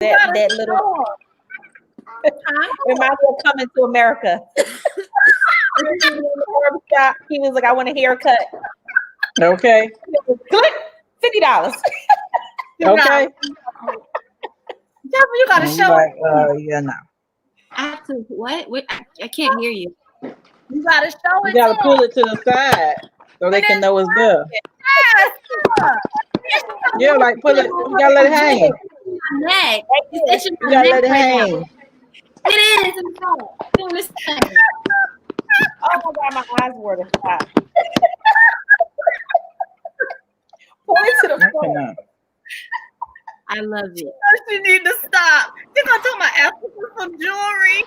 that little reminds me of Coming to America. He was like, I want a haircut. Okay. Click $50. Okay. You gotta show it. Yeah, no. I have to what? I can't hear you. You gotta show it. You gotta pull it to the side so they can know it's there. Yeah, like pull it. You gotta let it hang. Neck. You gotta let it hang. It is. Doing this thing. Oh my God, my eyes were to stop. Pull it to the floor. I love it. You need to stop. You're gonna tell my ass for some jewelry.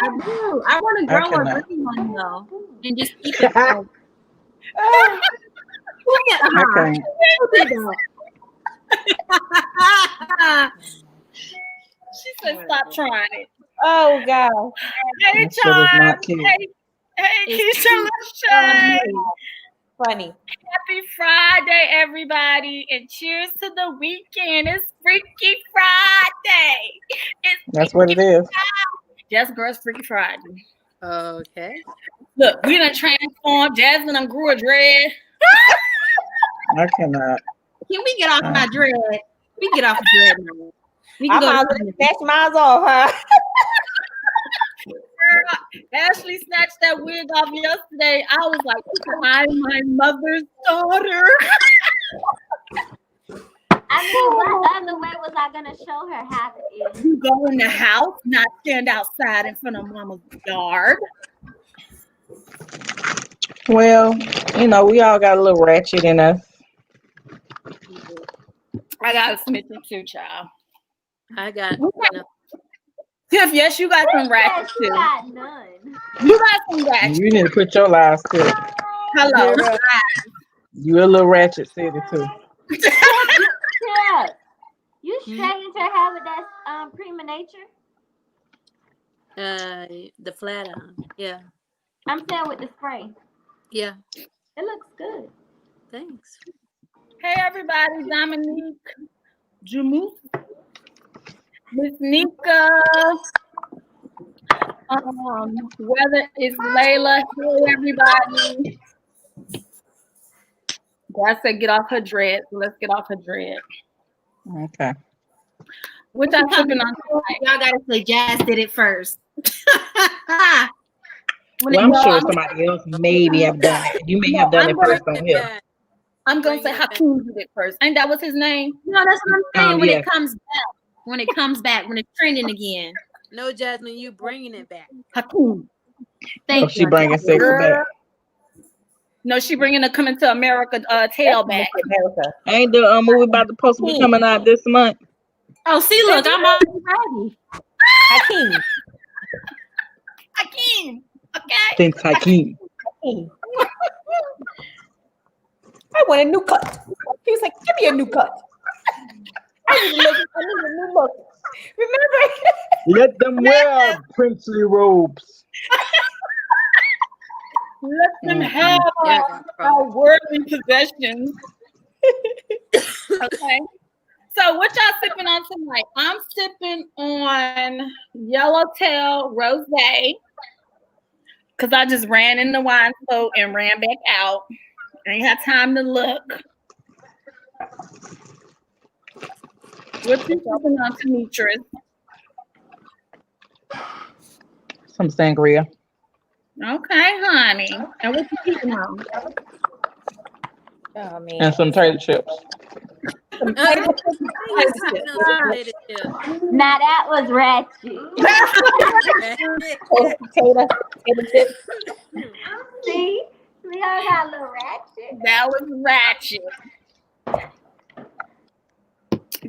I do. I want to grow a green one though, and just keep it. Look at She said, "Stop trying it." Oh God. Hey, Charm. Hey, Keisha Lachey. Funny. Happy Friday, everybody, and cheers to the weekend. It's Freaky Friday. That's what it is. Yes, girls, Freaky Friday. Okay. Look, we done transformed. Jasmine done grew a dread. I cannot. Can we get off my dread? We get off the dread now. We can I'm go snatch mine off, huh? Ashley snatched that wig off yesterday. I was like, I'm my mother's daughter. I mean, what other way was I gonna show her how to do? You go in the house, not stand outside in front of mama's yard. Well, you know, we all got a little ratchet in us. I got a smidgen too, child. I got Tiff, yes, you got some ratchet too. You got none. You got some ratchet. You need to put your lies to. Hello. You a little ratchet city too. Yeah. You straightened your hair with that Prima Nature? the flat iron. Yeah. I'm saying with the spray. Yeah. It looks good. Thanks. Hey everybody, Dominique, Jumu, Miss Nika, whether it's Layla. Hey everybody. I said get off her dread, so let's get off her dread. Okay. What y'all sipping on? Y'all gotta say Jazz did it first. Well, I'm sure somebody else maybe have done it. You may have done it first on here. I'm gonna say Hakeem did it first. And that was his name? No, that's what I'm saying. When yeah. it comes back, when it's trending again. No, Jasmine, you bringing it back. Hakeem. Oh, she bringing sexy back. No, she bringing a Coming to America tail back. Ain't the movie about the supposed to be coming out this month? Oh, see, look, I'm already ready. Hakeem. Okay. Thanks, Hakeem. I want a new cut. He was like, give me a new cut. I need a new look. Remember? Let them wear princely robes. Let them have our worldly possessions. Okay. So what y'all sipping on tonight? I'm sipping on Yellowtail Rosé because I just ran in the wine store and ran back out. I ain't had time to look. What you sipping on, Demetrius? Some sangria. Okay, honey. And what you keeping on? Oh, man. And some tater chips. Now that was ratchet. Potato chips. See? We all got a little ratchet. That was ratchet.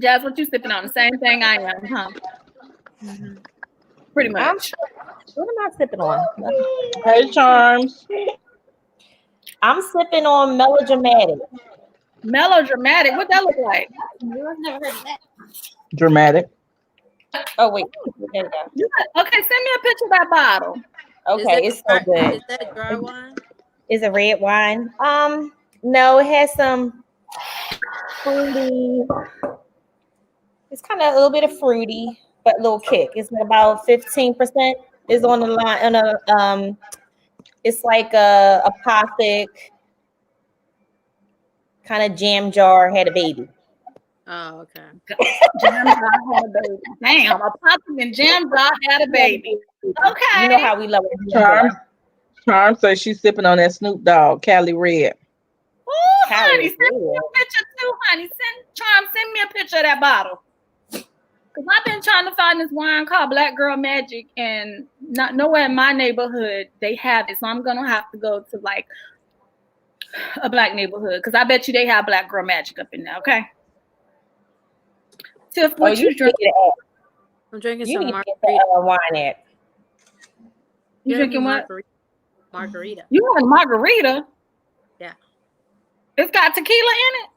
Jazz, what you sipping on? The same thing I am, huh? Mm-hmm. Pretty much. What am I sipping on? Hey, Charms. I'm sipping on Melodramatic. Melodramatic? What that look like? I've never heard of that. Dramatic. Oh, wait. There we go. Okay, send me a picture of that bottle. Okay, it's so good. Is that a dry wine? It's a red wine. No, it has some fruity. It's kind of a little bit of fruity, but a little kick. It's about 15% is on the line. On a it's like a apothic kind of jam jar had a baby. Oh, okay. Jam jar had a baby. Damn, a poppin' and jam jar had a baby. Okay. You know how we love it. Charm says she's sipping on that Snoop Dogg, Cali Red. Oh, Cali honey, send me Red. a picture too, honey. Send me a picture of that bottle. Because I've been trying to find this wine called Black Girl Magic, and not nowhere in my neighborhood they have it. So I'm gonna have to go to like a black neighborhood because I bet you they have Black Girl Magic up in there. Okay. Tiff, what you drinking? I'm drinking You some need to get margarita. the wine at. You drinking what? Margarita. You want a margarita? Yeah. It's got tequila in it.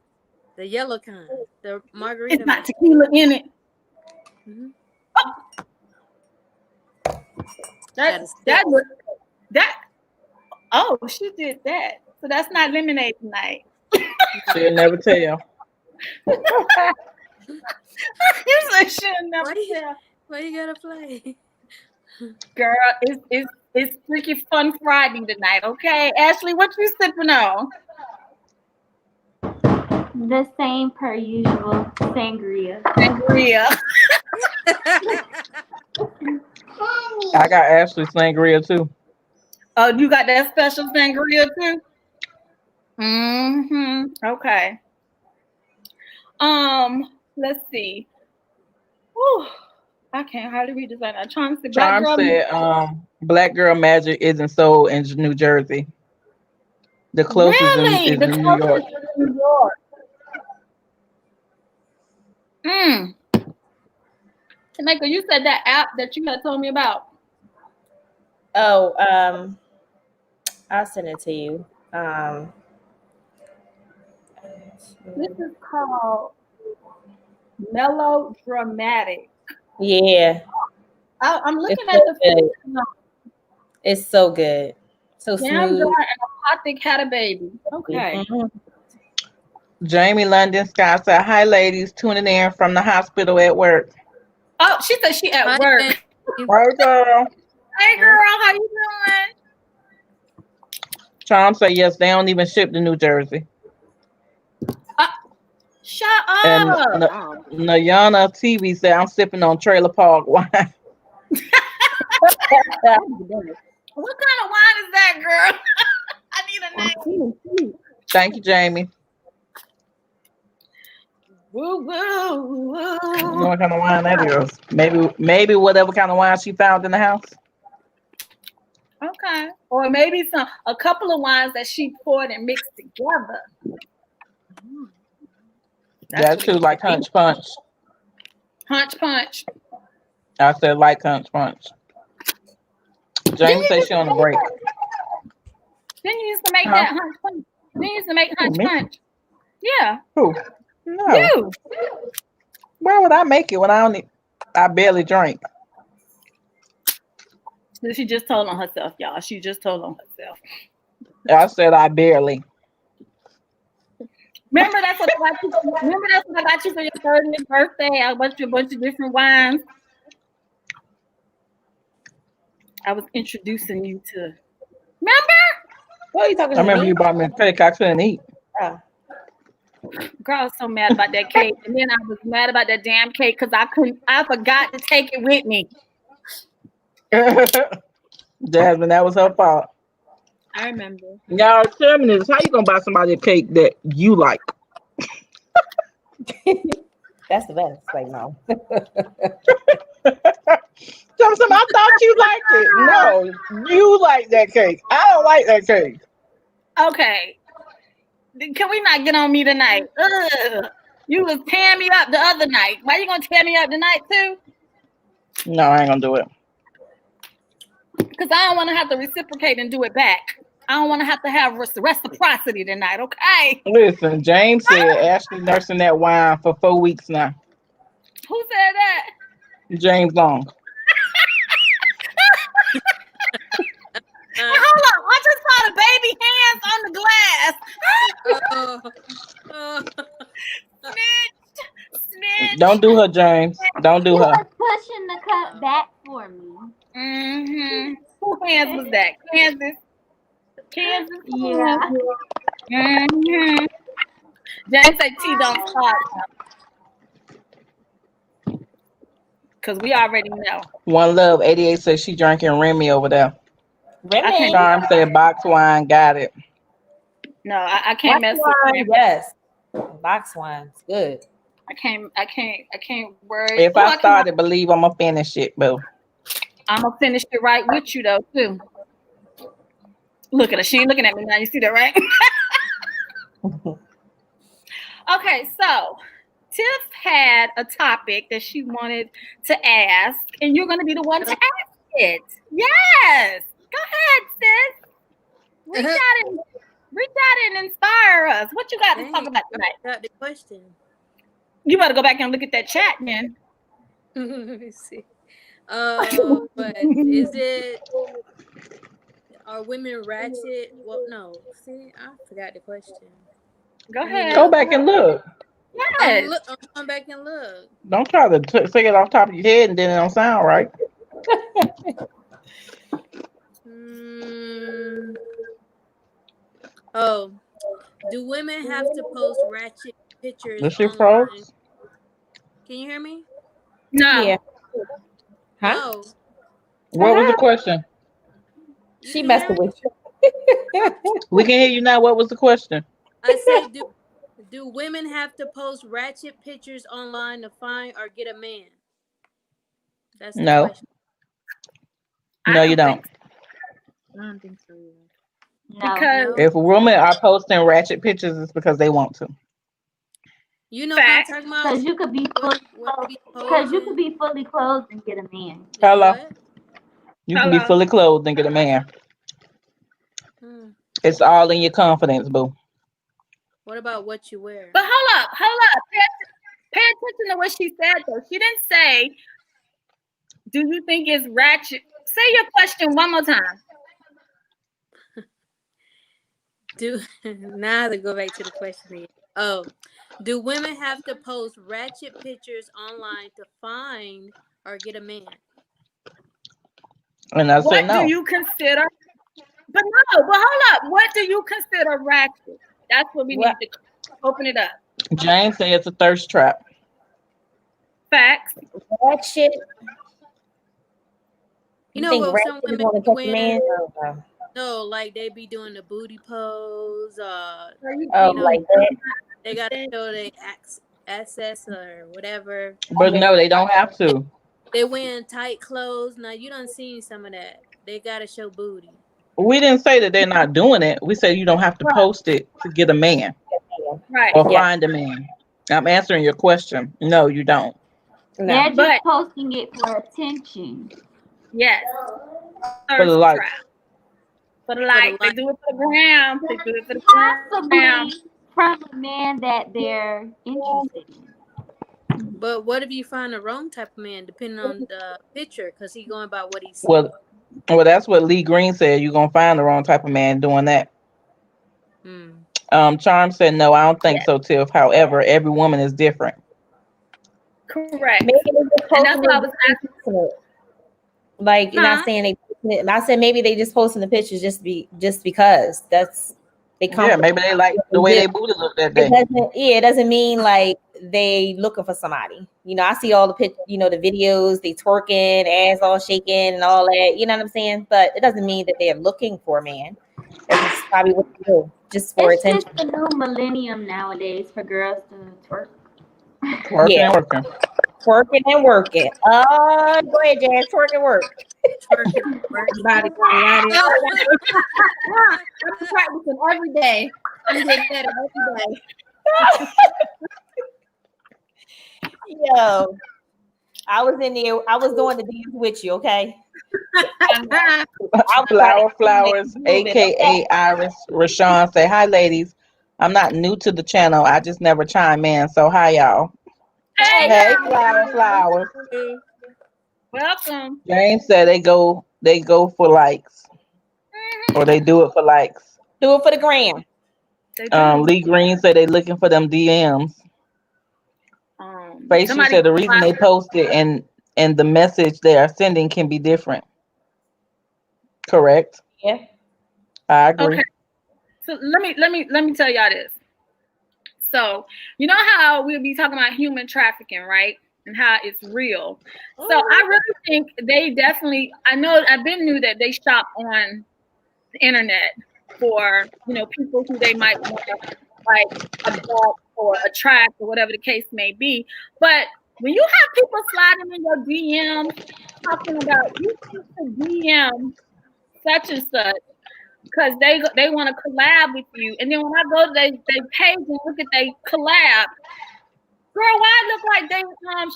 The yellow kind. The margarita. It's got tequila in it. Mm-hmm. Oh. That. Oh, she did that. So that's not lemonade tonight. She'll never tell. You said she'll never tell. Why you gotta play? Girl, it's freaking fun Friday tonight, okay? Ashley, what you sipping on? The same per usual, sangria. I got Ashley sangria too. Oh, you got that special sangria too? Mm-hmm. Okay. Let's see. Whew. I can't hardly read this. I'm trying to see. Charm said, Black Girl Magic isn't sold in New Jersey. The closest is in New York. Tameka, you said that app that you had told me about. Oh, I'll send it to you. This is called Melodramatic. Yeah. I'm looking at the good. It's so good. So Jam smooth. jar and apothic had a baby. Okay. Mm-hmm. Jamie London Scott said, "Hi, ladies, tuning in from the hospital at work." Oh, she said she at work. Hey, girl. Hey, girl, how you doing? Charm said, "Yes, they don't even ship to New Jersey." Shut up. And Nayana TV said, "I'm sipping on Trailer Park wine." What kind of wine is that, girl? I need a name. Thank you, Jamie. Woo woo woo. I don't know what kind of wine that is. Maybe whatever kind of wine she found in the house. Okay. Or maybe a couple of wines that she poured and mixed together. That's too like Hunch Punch. Hunch Punch. I said like Hunch Punch. Jamie said she on the break. Didn't you used to make that Hunch Punch? Didn't you used to make Hunch Punch? Yeah. Who? No. You. Why would I make it when I barely drink? She just told on herself, y'all. She just told on herself. I said I barely. Remember that's what I got you. Remember that's what I got you for your 30th birthday. I bought you a bunch of different wines. I was introducing you to. Remember? What are you talking I about? remember you bought me a cake I couldn't eat. Oh. Girl, I was so mad about that cake, and then I was mad about that damn cake because I forgot to take it with me. Jasmine, that was her fault. I remember. Y'all, tell me this: how you gonna buy somebody a cake that you like? That's the best. Like no. I thought you liked it. No, you like that cake. I don't like that cake. Okay. Can we not get on me tonight? Ugh. You was tearing me up the other night. Why you gonna tear me up tonight too? No, I ain't gonna do it. Because I don't want to have to reciprocate and do it back. I don't want to have reciprocity tonight, okay? Listen, James said Ashley nursing that wine for 4 weeks now. Who said that? James Long. Hold on, I just saw the baby hands on the glass. Snitched. bitch. Don't do her, James. Don't do You her. was pushing the cut back for me. Mm-hmm. Who hands was that? Kansas. Kansas. Yeah. Mm-hmm. James say T don't stop. Because we already know. One Love 88 says she drinking Remy over there. I can't. Charm said box wine, got it. No, I can't mess with wine, Remy. yes. Box wine's good. I can't worry. If I started, believe I'm gonna finish it, boo. I'm gonna finish it right with you though too. Look at her. She ain't looking at me now. You see that, right? Okay, so Tiff had a topic that she wanted to ask, and you're gonna be the one to ask it. Yes. Go ahead, sis. Reach out and inspire us. What you got to talk about tonight? Got the question. You better go back and look at that chat, man. Let me see. But is it? Are women ratchet? Well, no. See, I forgot the question. Go ahead. Go back and look. Yes. I'm going back and look. Don't try to say it off top of your head and then it don't sound right. Oh, do women have to post ratchet pictures This shit online? froze? Can you hear me? No. Yeah. Huh? No. What was the question? She messed with you. We can hear you now. What was the question? I said, do women have to post ratchet pictures online to find or get a man? That's the question. No, you don't. I don't think so either. No. Because If women are posting ratchet pictures, it's because they want to. You know what I'm talking about? Because you could be fully clothed. Because you could be fully clothed and get a man. Hello. What? You can be fully clothed and get a man. It's all in your confidence, boo. What about what you wear? But hold up. Pay attention to what she said though. She didn't say, do you think it's ratchet? Say your question one more time. Now to go back to the question again. Oh, do women have to post ratchet pictures online to find or get a man? And I said no. What do you consider? But hold up. What do you consider ratchet? That's what we need to open it up. James said it's a thirst trap. Facts. Ratchet. You know what some women be wearing? No, like they be doing the booty pose. Like that. They gotta show their access or whatever. But no, they don't have to. They wearing tight clothes. Now you done seen some of that. They gotta show booty. We didn't say that they're not doing it. We said you don't have to post it to get a man. Right. Or find a man. I'm answering your question. No, you don't. They're just posting it for attention. Yes. For the likes. For the likes. They do it for the gram. They do it for the gram. From a man that they're interested in. But what if you find the wrong type of man, depending on the picture, because he's going by what he sees? Well, that's what Lee Green said. You're gonna find the wrong type of man doing that. Charm said no, I don't think so, Tiff. However, every woman is different. Correct. Maybe and that's what I was asking. Like, not saying they. I said maybe they just posting the pictures just because that's they. Yeah, maybe they like the way they booty look that day. It doesn't mean like they looking for somebody. You know, I see all the the videos, they twerking, ass all shaking, and all that. You know what I'm saying? But it doesn't mean that they're looking for a man. That's probably what they do, just for attention. It's just the new millennium nowadays for girls to twerk. Twerking and working. Twerking and working. Oh, go ahead, Jazz. Twerk and work. Twerking, body. I'm practicing every day. I'm getting better every day. Yo, I was in there. I was doing the dance with you, okay? Flowers, aka Iris Rashawn say, hi ladies. I'm not new to the channel. I just never chime in. So hi y'all. Hey, flowers. Welcome. James said they go for likes. Or they do it for likes. Do it for the gram. Lee Green said they looking for them DMs. Face, you Somebody said the reason they post it and the message they are sending can be different. Correct. Yeah. I agree. okay. So let me tell y'all this. So you know how we'll be talking about human trafficking, right? And how it's real. So I really think they definitely. I know I've been knew that they shop on the internet for people who they might want to like abduct or attract or whatever the case may be. But when you have people sliding in your DMs talking about you need to DM such and such because they want to collab with you, and then when I go to they page and look at they collab, girl, why it look like they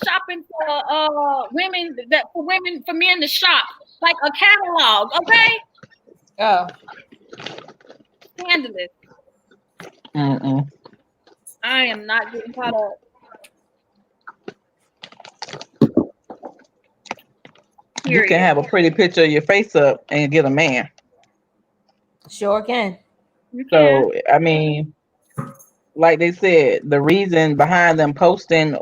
shopping for women that for women for men to shop like a catalog, okay? Oh. Scandalous. Mm-mm. I am not getting caught up. You can Period. have a pretty picture of your face up and get a man. Sure can. You can. So I mean, like they said, the reason behind them posting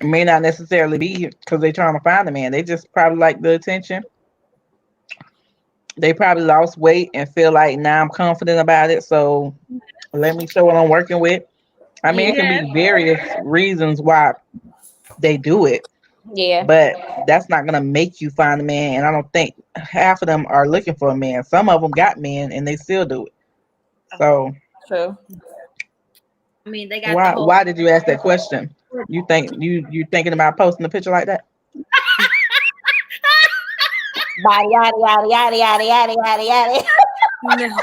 may not necessarily be because they're trying to find a man. They just probably like the attention. They probably lost weight and feel like now I'm confident about it. So let me show what I'm working with. I mean, it can Yes. be various reasons why they do it, Yeah. but that's not gonna make you find a man. And I don't think half of them are looking for a man. Some of them got men and they still do it. So True. I mean, they got the whole. why did you ask that question? You think you thinking about posting a picture like that? Body yada yada yada yada yada yada yada. No,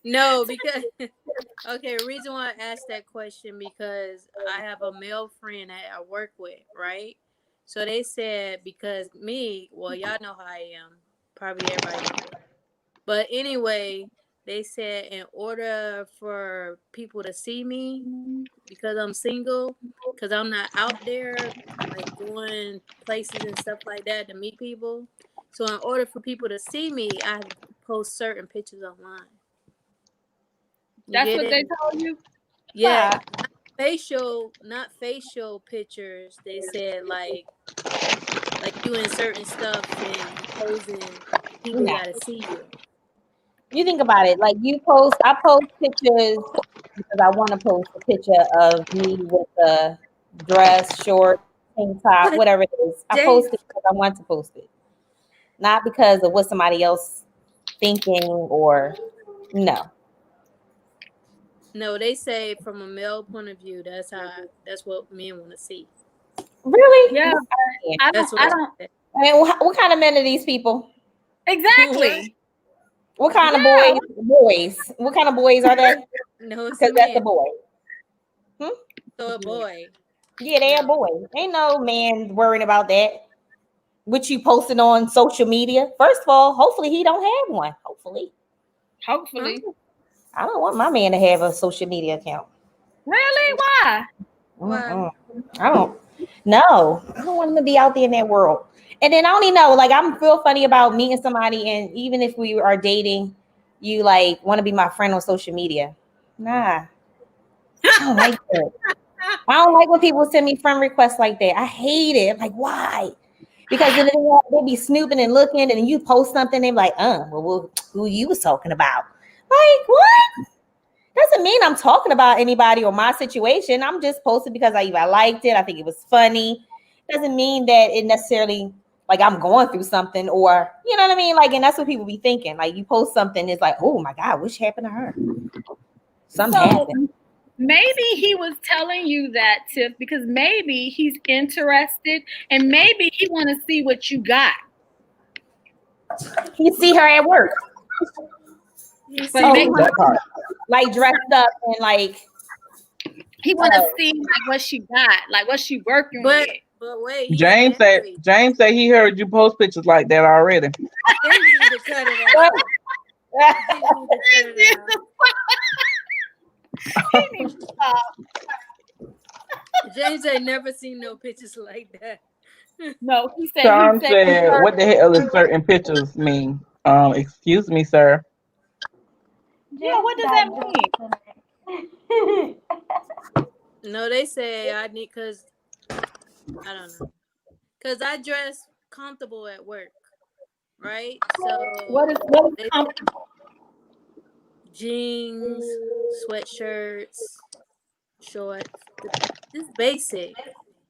no, because okay, reason why I asked that question because I have a male friend that I work with, right? So they said because me, well, y'all know how I am. Probably everybody knows. But anyway, they said in order for people to see me, because I'm single, because I'm not out there like going places and stuff like that to meet people. So in order for people to see me, I have to post certain pictures online. You That's get what it? they told you. Yeah, Bye. not facial pictures. They said like doing certain stuff and you posing, people No. gotta see you. You think about it. Like I post pictures because I want to post a picture of me with a dress, short, tank top, But whatever it is. I Jay, post it because I want to post it, not because of what somebody else thinking or no. no, they say from a male point of view, that's what men want to see. Really? Yeah, I That's don't. what I they don't. said. I mean, what kind of men are these people? What? Exactly. What kind of Yeah. boys? Boys. What kind of boys are they? No, it's a Because that's a man. boy. Hmm? So a boy. Yeah, they're a No. boy. Ain't no man worrying about that. What you posting on social media? First of all, hopefully he don't have one. Hopefully, Huh? Hopefully. I don't want my man to have a social media account. Really? Why? Why? Mm-mm. I don't. No, I don't want him to be out there in that world. And then I only know, like, I'm feel funny about meeting somebody, and even if we are dating, you like want to be my friend on social media. Nah, I don't like that. I don't like when people send me friend requests like that. I hate it. I'm like, why? Because then they be snooping and looking, and you post something, they're like, well, who you was talking about? Like, what? Doesn't mean I'm talking about anybody or my situation. I'm just posting because I liked it. I think it was funny. Doesn't mean that it necessarily like I'm going through something or you know what I mean? Like, and that's what people be thinking. Like you post something, it's like, oh my God, what happened to her? Something So happened. maybe he was telling you that, Tiff, because maybe he's interested and maybe he want to see what you got. You see her at work. You But see Oh, me? maybe That part. like dressed up and like he want to see like what she got, like what she working But with. but wait, he's married. James said he heard you post pictures like that already. James need to cut it what? out. James need to cut it out. He needs to stop. James ain't never seen no pictures like that. No, he Sean said he said, heard. "What the hell does certain pictures mean?" Excuse me, sir. Yeah, what does that mean? No, they say I need because I don't know. Because I dress comfortable at work, right? So What is they comfortable? jeans, sweatshirts, shorts. Just basic.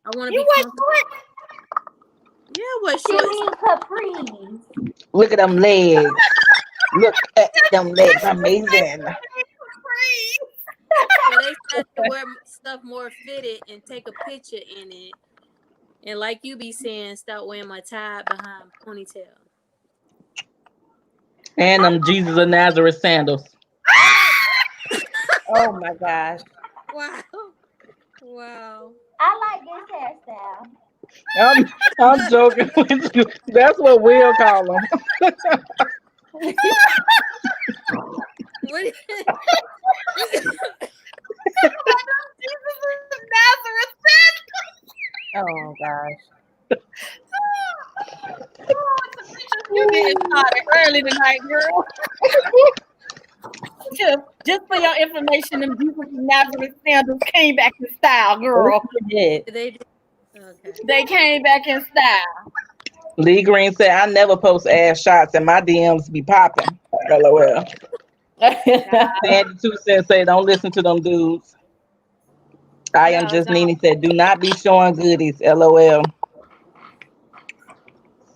I want to You be what? comfortable. Yeah, what She shorts? mean capris. Look at them legs. Look at them legs. Amazing. So they start to wear stuff more fitted and take a picture in it. And like you be saying, start wearing my tie behind ponytail. And them Jesus of Nazareth sandals. Oh my gosh. Wow. Wow. I like this hairstyle. I'm joking with you. That's what we'll call them. What is Oh gosh. You getting started early tonight, girl. Just for your information, them Jesus of Nazareth sandals came back in style, girl. Did. they do? Okay. They came back in style. Lee Green said, I never post ass shots and my DMs be popping. LOL. Sandy 2 cents say, don't listen to them dudes. I am just Don't. Nene said, do not be showing goodies. LOL.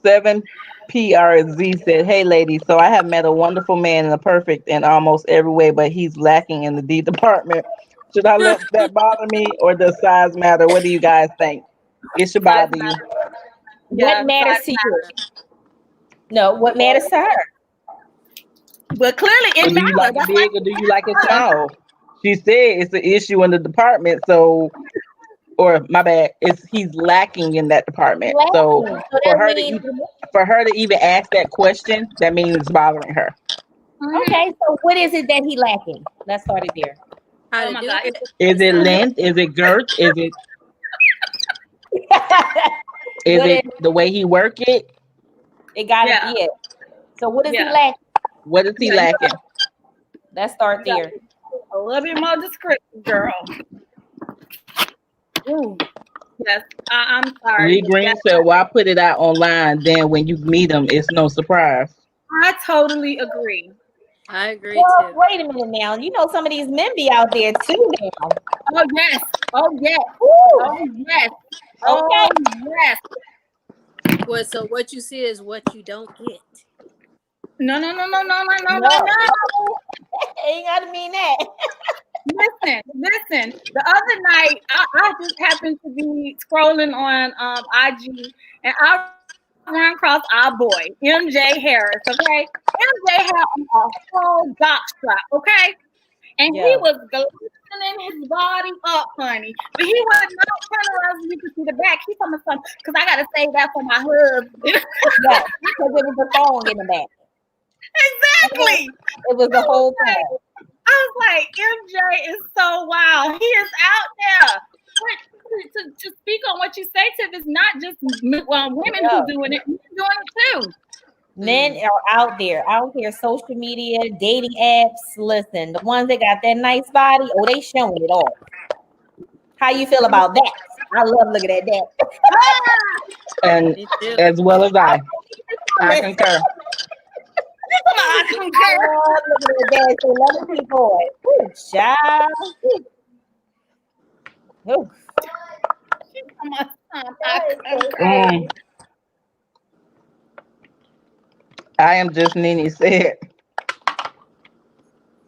7PRZ said, hey ladies, so I have met a wonderful man and a perfect in almost every way, but he's lacking in the D department. Should I let that bother me or does size matter? What do you guys think? It should Size bother you. matters. What Yeah, matters size to you? matters. No, what matters to her? But clearly So it do you like matters. it That's why big or do you like it small? She said it's an issue in the department, so or my bad, it's he's lacking in that department. So Lacking. So for that her to means even ask that question, that means it's bothering her. okay. So what is it that he lacking? Let's start it there. How oh to my do God. it? Is it Decide. length? Is it girth? Is What is it the way he work it? it? Gotta Yeah. be it. So what is he Yeah. lacking? What is he Yeah. lacking? Let's start You got there. a little bit more descriptive, girl. Ooh. Yes. I'm sorry. Lee Green said, "Why put it out online? Then when you meet him, it's no surprise." I totally agree. I agree Well, too. wait a minute now. You know some of these men be out there too now. Oh yes. Oh yes. Woo. Oh yes. Okay. Oh yes. Well, so what you see is what you don't get. No. No. Ain't gotta mean that. Listen. The other night, I just happened to be scrolling on IG, and I run across our boy MJ Harris. Okay, MJ had on a whole jock strap. Okay, and he Yeah. was glistening his body up, honey. But he was not turn around so you could see the back. He told me something because I gotta save that for my husband. Yeah. Because it was the thong in the back. Exactly. It was the whole thing. I was like, MJ is so wild. He is out there. But to speak on what you say, Tiff, it's not just women who doing it. Men doing it too. Men are out here, social media, dating apps. Listen, the ones that got that nice body, oh, they showing it all. How you feel about that? I love looking at that. And Me too. as well as I concur. I concur. I love looking at that. So let me keep going. Ooh, child. Ooh. I concur. Mm. I am just Nene said.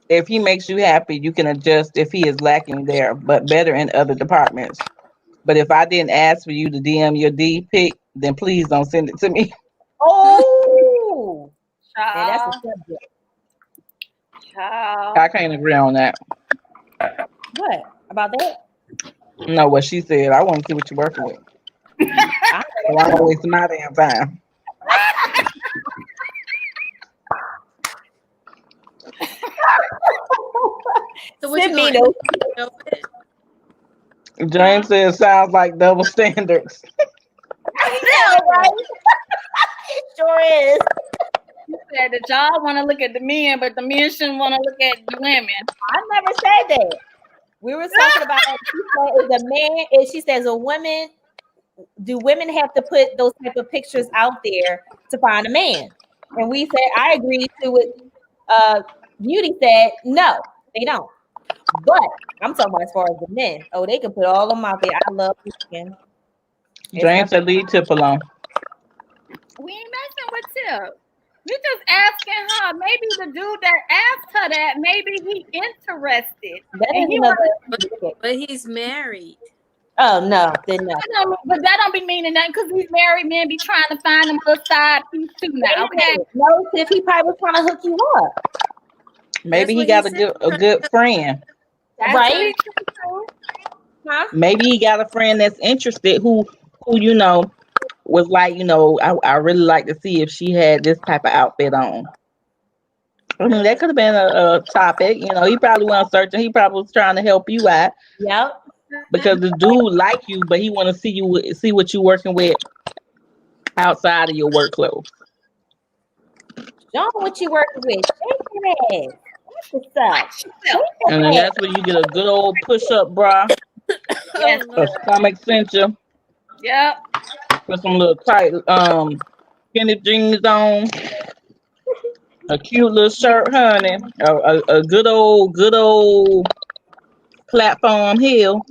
If he makes you happy, you can adjust if he is lacking there, but better in other departments. But if I didn't ask for you to DM your D pic, then please don't send it to me. Oh, yeah, that's a Child. subject. Child. I can't agree on that. What about that? No, what she said. I want to see what you're working with. I So I don't waste my damn time. So what you Send me gonna those. show it? James says sounds like double standards. Yeah, right? It sure is. You said that y'all want to look at the men, but the men shouldn't want to look at the women. I never said that. We were talking about she said is a man, and she says a woman do women have to put those type of pictures out there to find a man? And we said, I agree to what Beauty said, no, they don't. But I'm talking about as far as the men. Oh, they can put all them out there. I love looking. James said leave Tip alone. We ain't messing with Tip. We just asking her. Maybe the dude that asked her that, maybe he interested. That And is he another. But he's married. Oh no, then no. But that don't be meaning nothing because these married men be trying to find them little side piece too now. Okay. No, if he probably was trying to hook you up. Maybe he got a good friend. That's Right? Huh? Maybe he got a friend that's interested who was like, I really like to see if she had this type of outfit on. I mean, that could have been a topic. He probably wasn't searching. He probably was trying to help you out. Yep. Because the dude like you, but he want to see what you working with outside of your work clothes. Show what you working with. Shake your ass. What's up? And then that's when you get a good old push-up bra, Yes. a stomach cincher, Yep. with some little tight skinny jeans on, a cute little shirt, honey, a good old platform heel.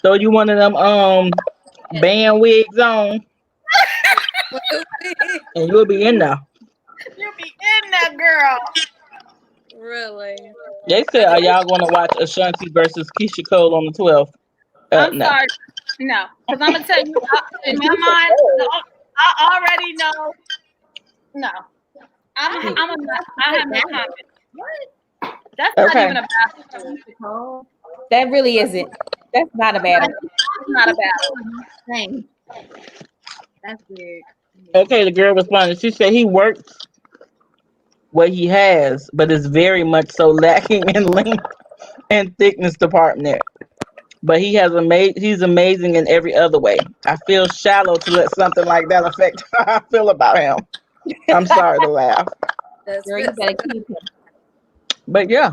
So you one of them band wigs on, and you'll be in there. You be in that girl. Really? They said, are y'all going to watch Ashanti versus Keisha Cole on the 12th? I'm No. sorry. No. Because I'm going to tell you, in my mind, I already know. No. I have no comment. What? That's not Okay. even a battle. That really isn't. That's not a battle. It's not a battle. Same. That's weird. Okay, the girl responded. She said he works what he has, but is very much so lacking in length and thickness department. But he's amazing in every other way. I feel shallow to let something like that affect how I feel about him. I'm sorry to laugh. That's Girl, you gotta keep him. But yeah.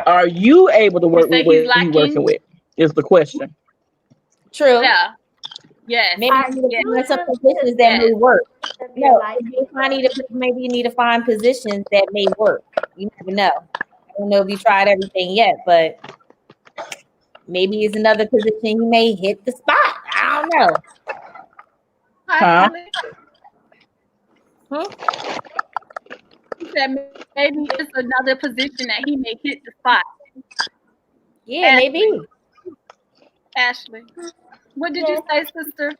Are you able to work say with what he's he's lacking? working with? Is the question. True. Yeah. Yes. Maybe you need to find some positions that may work. No, maybe you need to find positions that may work. You never know. I don't know if you tried everything yet, but maybe it's another position he may hit the spot. I don't know. Huh? He said maybe it's another position that he may hit the spot. Yeah, maybe. Ashley, what did you say, sister?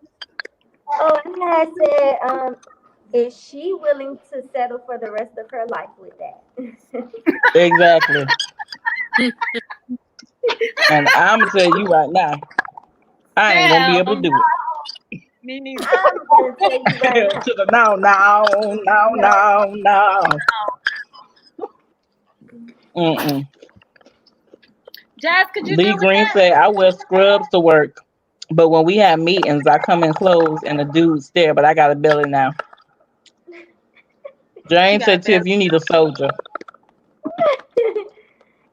Oh, and I said, is she willing to settle for the rest of her life with that? Exactly. And I'm gonna tell you right now, I ain't gonna be able to do it. Me neither. I'm gonna tell you right now. To the no. Jazz, could you Lee deal with Green that? said, I wear scrubs to work, but when we have meetings, I come in clothes and the dudes stare, but I got a belly now. James said, Tiff, you need a soldier.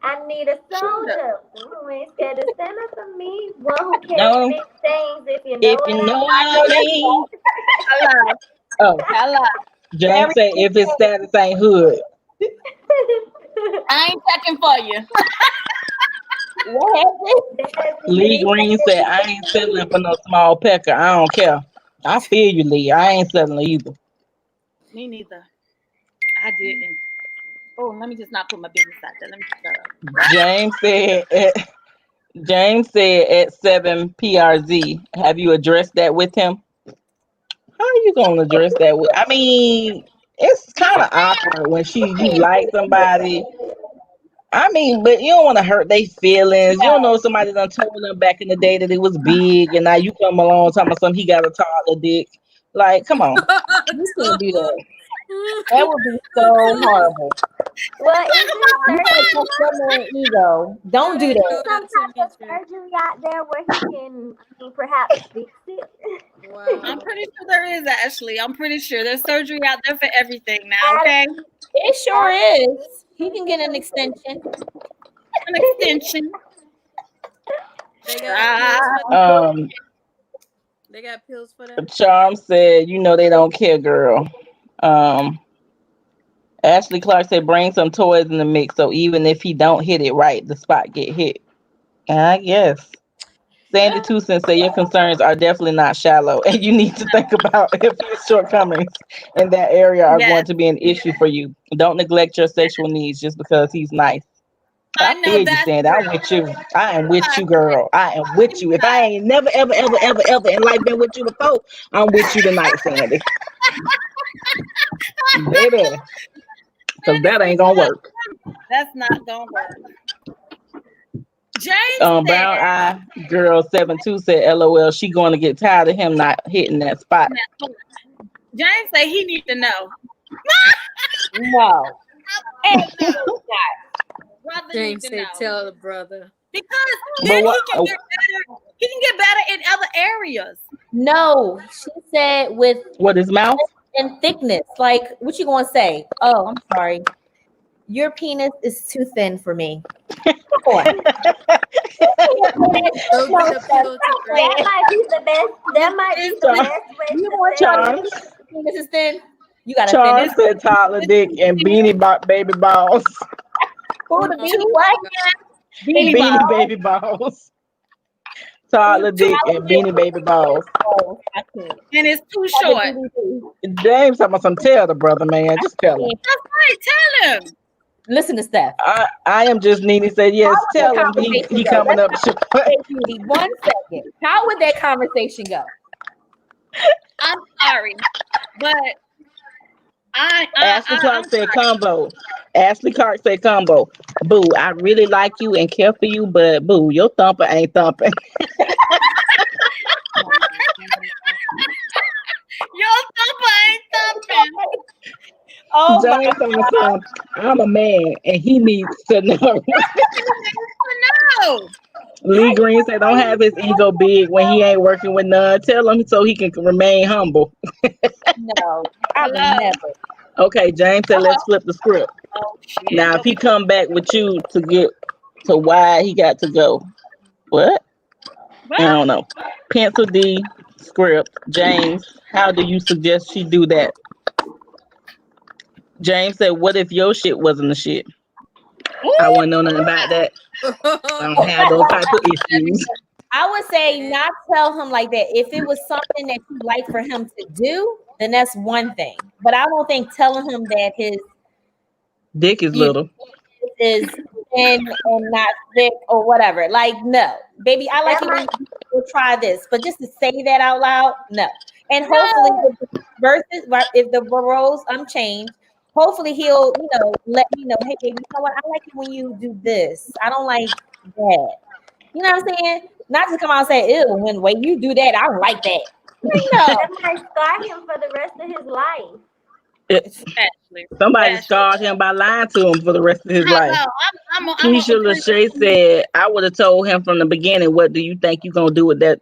I need a soldier who ain't scared to stand up for me. One who carries big things, if you know what I mean. Hello. Oh, Hello. James said, if his status ain't hood. I ain't checking for you. What happened? Lee Green said, I ain't settling for no small pecker. I don't care. I feel you, Lee. I ain't settling either. Me neither. I didn't. Oh, let me just not put my business out there. Let me shut up. James said at 7 PRZ, have you addressed that with him? How are you gonna address that with? I mean, it's kind of awkward when you like somebody. I mean, but you don't want to hurt their feelings. You don't know somebody done told them back in the day that it was big, and now you come along talking about something he got a taller dick. Like, come on. You can't do that. That would be so horrible. Well, is it ego? Don't do that. some type of surgery out there where he can, perhaps fix it? Wow. I'm pretty sure there is, Ashley. I'm pretty sure there's surgery out there for everything now, okay? It sure is. He can get an extension. An extension. got pills for that? They got pills for that? Charm said, you know they don't care, girl. Ashley Clark said, bring some toys in the mix, so even if he don't hit it right, the spot get hit. I guess. Sandy Two Cents say your concerns are definitely not shallow, and you need to think about if his shortcomings in that area are going to be an issue for you. Don't neglect your sexual needs just because he's nice. I know feel you, that's Sandy. I'm with you. I am with you, girl. I am with you. If I ain't never, ever, ever, ever, ever in life been with you before, I'm with you tonight, Sandy. Baby. Because that ain't gonna work. That's not gonna work. James Brown Eye Girl 72 said, LOL, she going to get tired of him not hitting that spot. James said he need to know. No. Brother James need to said, know. tell the brother. Because then he can get better in other areas. No, she said with what his mouth and thickness. Like, what you gonna say? Oh, I'm sorry. Your penis is too thin for me. Come on. That might be the best. That might be the best way to say Charms. Penis is thin. You gotta Charms said toddler dick and baby balls. Who the beanie what? Beanie baby balls. Toddler dick and beanie baby balls. And it's too short. James, I'm gonna tell the brother, man. Just tell him. That's right. Tell him. Listen to Steph. I am just Nene said yes. Tell him he coming up. 1 second. How would that conversation go? I'm sorry, but Ashley Clark said combo. Ashley Clark said combo. Boo, I really like you and care for you, but boo, your thumper ain't thumping. Your thumper ain't thumping. Oh James on the phone. I'm a man and he needs to know. Lee Green said, don't have his ego big when he ain't working with none. Tell him so he can remain humble. No, I would never. Okay, James said, let's flip the script. Now, if he come back with you to get to why he got to go. What? I don't know. Pencil D, script. James, how do you suggest she do that? James said, what if your shit wasn't the shit? I wouldn't know nothing about that. I don't have those type of issues. I would say not tell him like that. If it was something that you like for him to do, then that's one thing. But I don't think telling him that his dick is little is thin and not thick or whatever. Like, no, baby, I like it when you try this. But just to say that out loud, no. And hopefully, if the roles unchanged, hopefully he'll, let me know, hey, baby, you know what? I like it when you do this. I don't like that. You know what I'm saying? Not to come out and say, ew, when you do that, I don't like that. No. That might scar him for the rest of his life. Somebody scarred him by lying to him for the rest of his life. Keisha Lachey said, I would have told him from the beginning, what do you think you're going to do with that?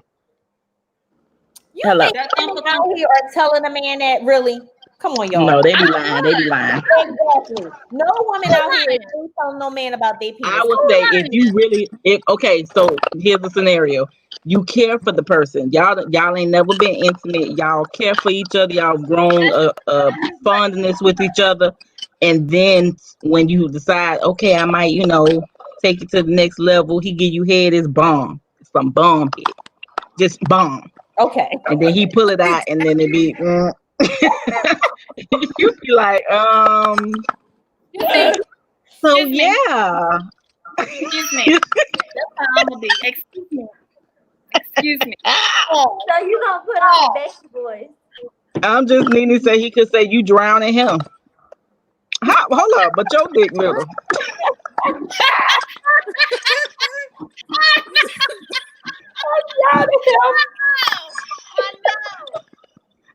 You think women out here are telling a man that really? Come on, y'all. No, they be lying. They be lying. Exactly. No woman out here is telling no man about their penis. I would say so here's the scenario. You care for the person. Y'all ain't never been intimate. Y'all care for each other. Y'all grown fondness with each other. And then when you decide, okay, I might, take it to the next level, he give you head, it's bomb. It's some bomb head. Just bomb. Okay. And then he pull it out and then it be you be like, so yeah. Excuse me. That's how I'm gonna be. Excuse me. So you gonna put on the Becky voice? I'm just Nene say he could say you drowning him. Hold up, but your dick little.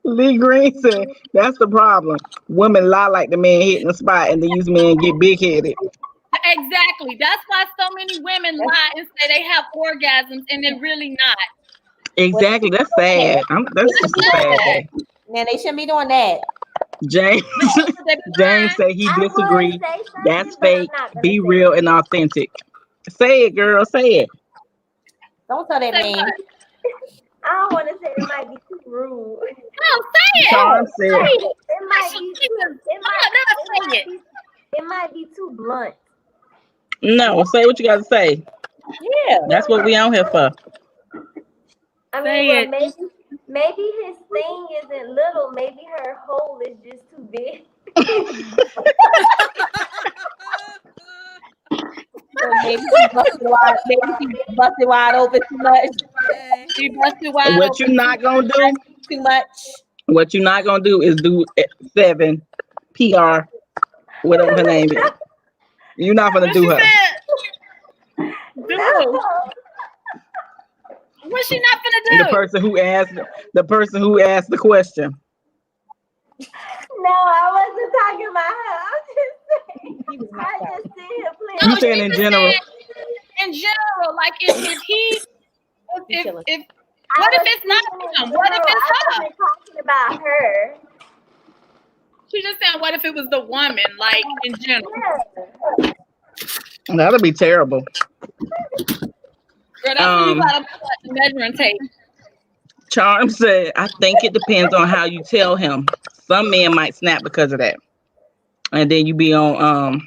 Lee Green said, that's the problem. Women lie like the man hitting the spot and these men get big headed. Exactly. That's why so many women lie and say they have orgasms and they're really not. Exactly. That's sad. That's just a sad day. Man, they shouldn't be doing that. James said he disagreed. That's fake. Be real and authentic. Say it, girl. Say it. Don't tell that Say man. what? I don't want to say it might be too rude. No, say it. Charm said, It might be too blunt. no, say what you got to say. Yeah. That's what we on here for. I Say mean, it. well, maybe his thing isn't little. Maybe her hole is just too big. So maybe she busted wide open too much. She busted wide What open. you not gonna do? Too much. What you not gonna do is do 7 PR, whatever her name is. You're not gonna What do she her. said? No. What's she not gonna do? The person who asked the question. No, I wasn't talking about her. I'm just saying. I just sit here playing. You saying in general? In general, like if he, if what if it's not him? What if I it's her? wasn't talking about her. She just saying, what if it was the woman? Like in general. Yeah. That'll be terrible. Girl, that's when you gotta put the measuring tape. Charm said, I think it depends on how you tell him. Some men might snap because of that. And then you be on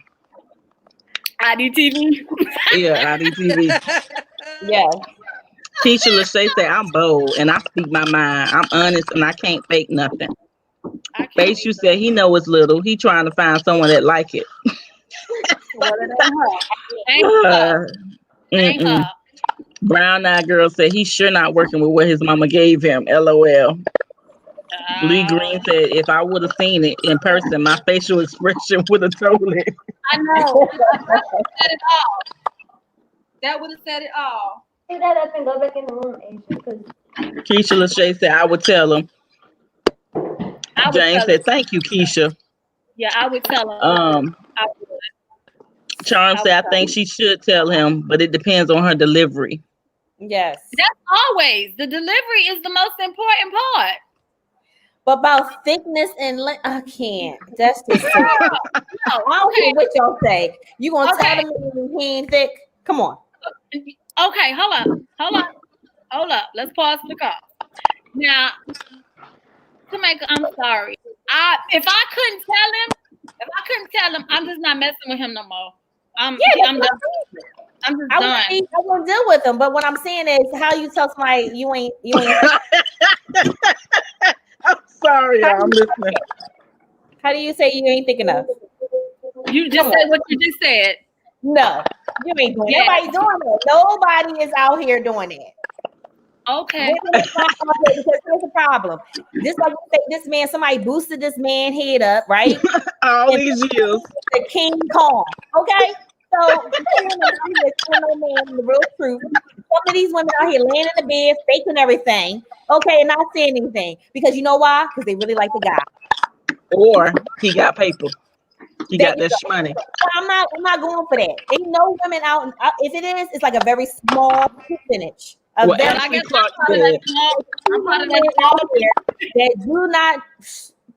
IDTV. IDTV. Yeah. Keisha Lachey said, I'm bold and I speak my mind. I'm honest and I can't fake nothing. Face you said he know it's little. He trying to find someone that like it. Well, it ain't her. Brown eyed girl said he's sure not working with what his mama gave him. LOL. Lee Green said, if I would have seen it in person, my facial expression would have told it. I know. That would have said it all. That would have said it all. Pick that up and go back in the room, Asia. Keisha Lachey said, I would tell him. James said, thank you, Keisha. Yeah, I would tell him. I would. Charm said, I think she should tell him, but it depends on her delivery. Yes. That's always. The delivery is the most important part. But about thickness and I can't. That's just so. No, I don't care what y'all say. You gonna tell them he ain't thick? Come on. Okay, hold up. Let's pause the call. Now, Tameka, I'm sorry. If I couldn't tell him, I'm just not messing with him no more. I'm done. I'm just done. I won't deal with him. But what I'm saying is, how you tell somebody you ain't. I'm sorry, I'm listening. How do you say you ain't thick enough? You just said what you just said. No, you ain't doing it. Nobody's doing it. Nobody is out here doing it. Okay. Because here's the problem. Just like this man, somebody boosted this man head up, right? All these years. The King Kong. Okay? So the real truth. Some of these women out here laying in the bed, faking everything, okay, and not saying anything. Because you know why? Because they really like the guy. Or he got paper. He got that money. I'm not going for that. Ain't no women out. If it is, it's like a very small percentage. Well, Ashley Clark said, that do not.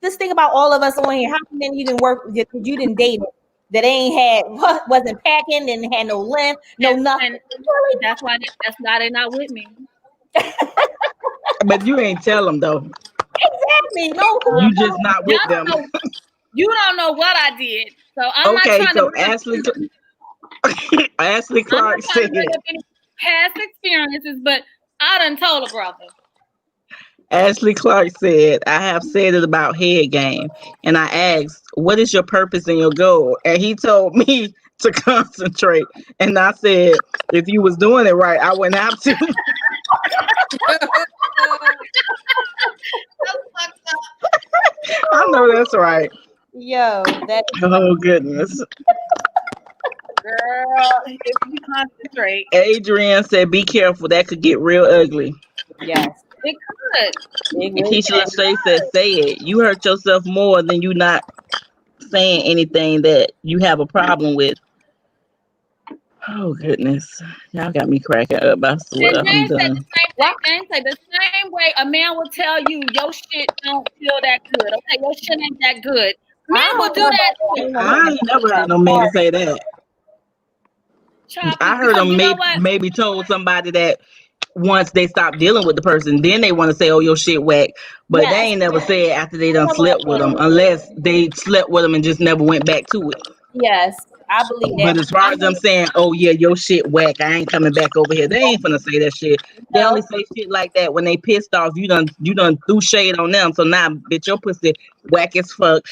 Just think about all of us on here. How many you didn't work? You didn't date it that ain't had wasn't packing, didn't have no length, no nothing. That's why they're not with me. But you ain't tell them though. Exactly. No, you just not with them. You don't know what I did. So I'm okay, not trying to Ashley Clark said past experiences, but I done told a brother. Ashley Clark said, I have said it about head game. And I asked, what is your purpose and your goal? And he told me to concentrate. And I said, if you was doing it right, I wouldn't have to. I know that's right. Yo, oh goodness. Girl, if you concentrate. Adrian said, be careful, that could get real ugly. Yes. It could. Keisha Lachey said, say it. You hurt yourself more than you not saying anything that you have a problem with. Oh goodness. Y'all got me cracking up. I swear. I'm done. The same way a man will tell you your shit don't feel that good. Okay, your shit ain't that good. Men will do that too. I ain't never heard no man say that. I heard him maybe told somebody that once they stop dealing with the person, then they want to say, "Oh, your shit whack," but they ain't never said after they done slept with them, unless they slept with them and just never went back to it. Yes, I believe that. But as far as them saying, "Oh yeah, your shit whack," I ain't coming back over here. They ain't finna say that shit. They only say shit like that when they pissed off. You done threw shade on them. So now, bitch, your pussy whack as fuck.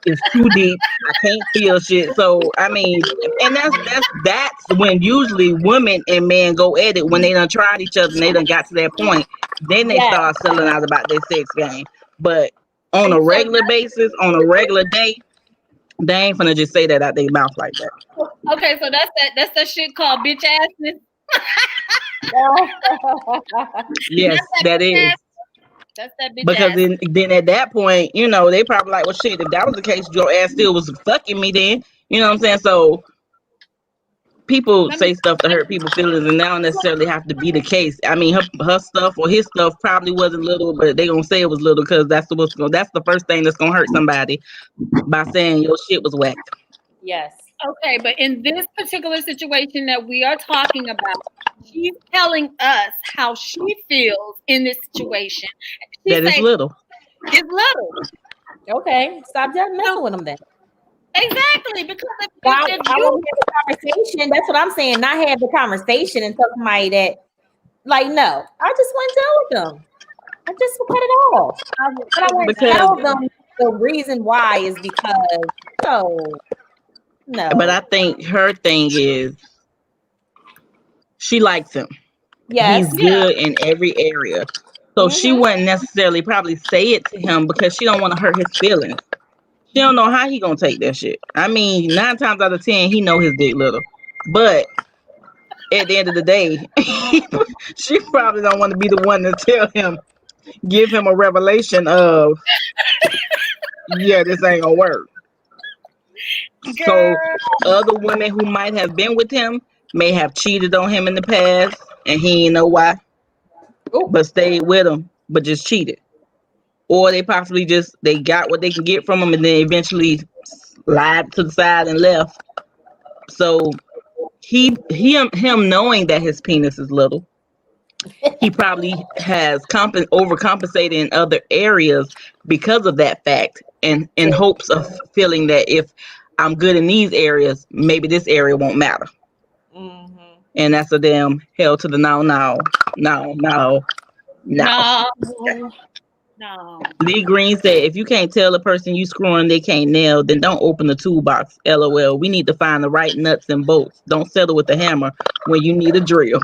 It's too deep. I can't feel shit. So I mean, and that's when usually women and men go at it when they done tried each other and they done got to that point. Then they Yes. start selling out about their sex game. But on And a so regular basis, on a regular day, they ain't finna just say that out their mouth like that. Okay, so that's that shit called bitch assness. Yes, that is. That's that bitch Because ass. then at that point, you know, they probably like, well, shit, if that was the case, your ass still was fucking me then. You know what I'm saying? So people say stuff to hurt people's feelings, and that don't necessarily have to be the case. I mean, her stuff or his stuff probably wasn't little, but they gonna say it was little because that's the first thing that's gonna hurt somebody by saying your shit was whacked. Yes. Okay, but in this particular situation that we are talking about, she's telling us how she feels in this situation. She That is say little. it's little. Okay, stop just messing with them then. Exactly, because if I you want to have the conversation. That's what I'm saying. Not have the conversation and tell somebody that, like, no, I just went down with them. I just cut it off. But I wouldn't tell them the reason why is because no. But I think her thing is she likes him. Yes. He's good in every area. So she wouldn't necessarily probably say it to him because she don't want to hurt his feelings. She don't know how he gonna take that shit. I mean, 9 times out of 10, he know his dick little. But at the end of the day, she probably don't want to be the one to tell him, give him a revelation of, yeah, this ain't gonna work. So other women who might have been with him may have cheated on him in the past, and he ain't know why, but stayed with him, but just cheated. Or they possibly just they got what they can get from him and then eventually lied to the side and left. So him knowing that his penis is little, he probably has overcompensated in other areas because of that fact, and in hopes of feeling that if I'm good in these areas, maybe this area won't matter. And that's a damn hell to the no. Lee Green said, if you can't tell a person you screwing they can't nail, then don't open the toolbox. LOL. We need to find the right nuts and bolts. Don't settle with the hammer when you need a drill.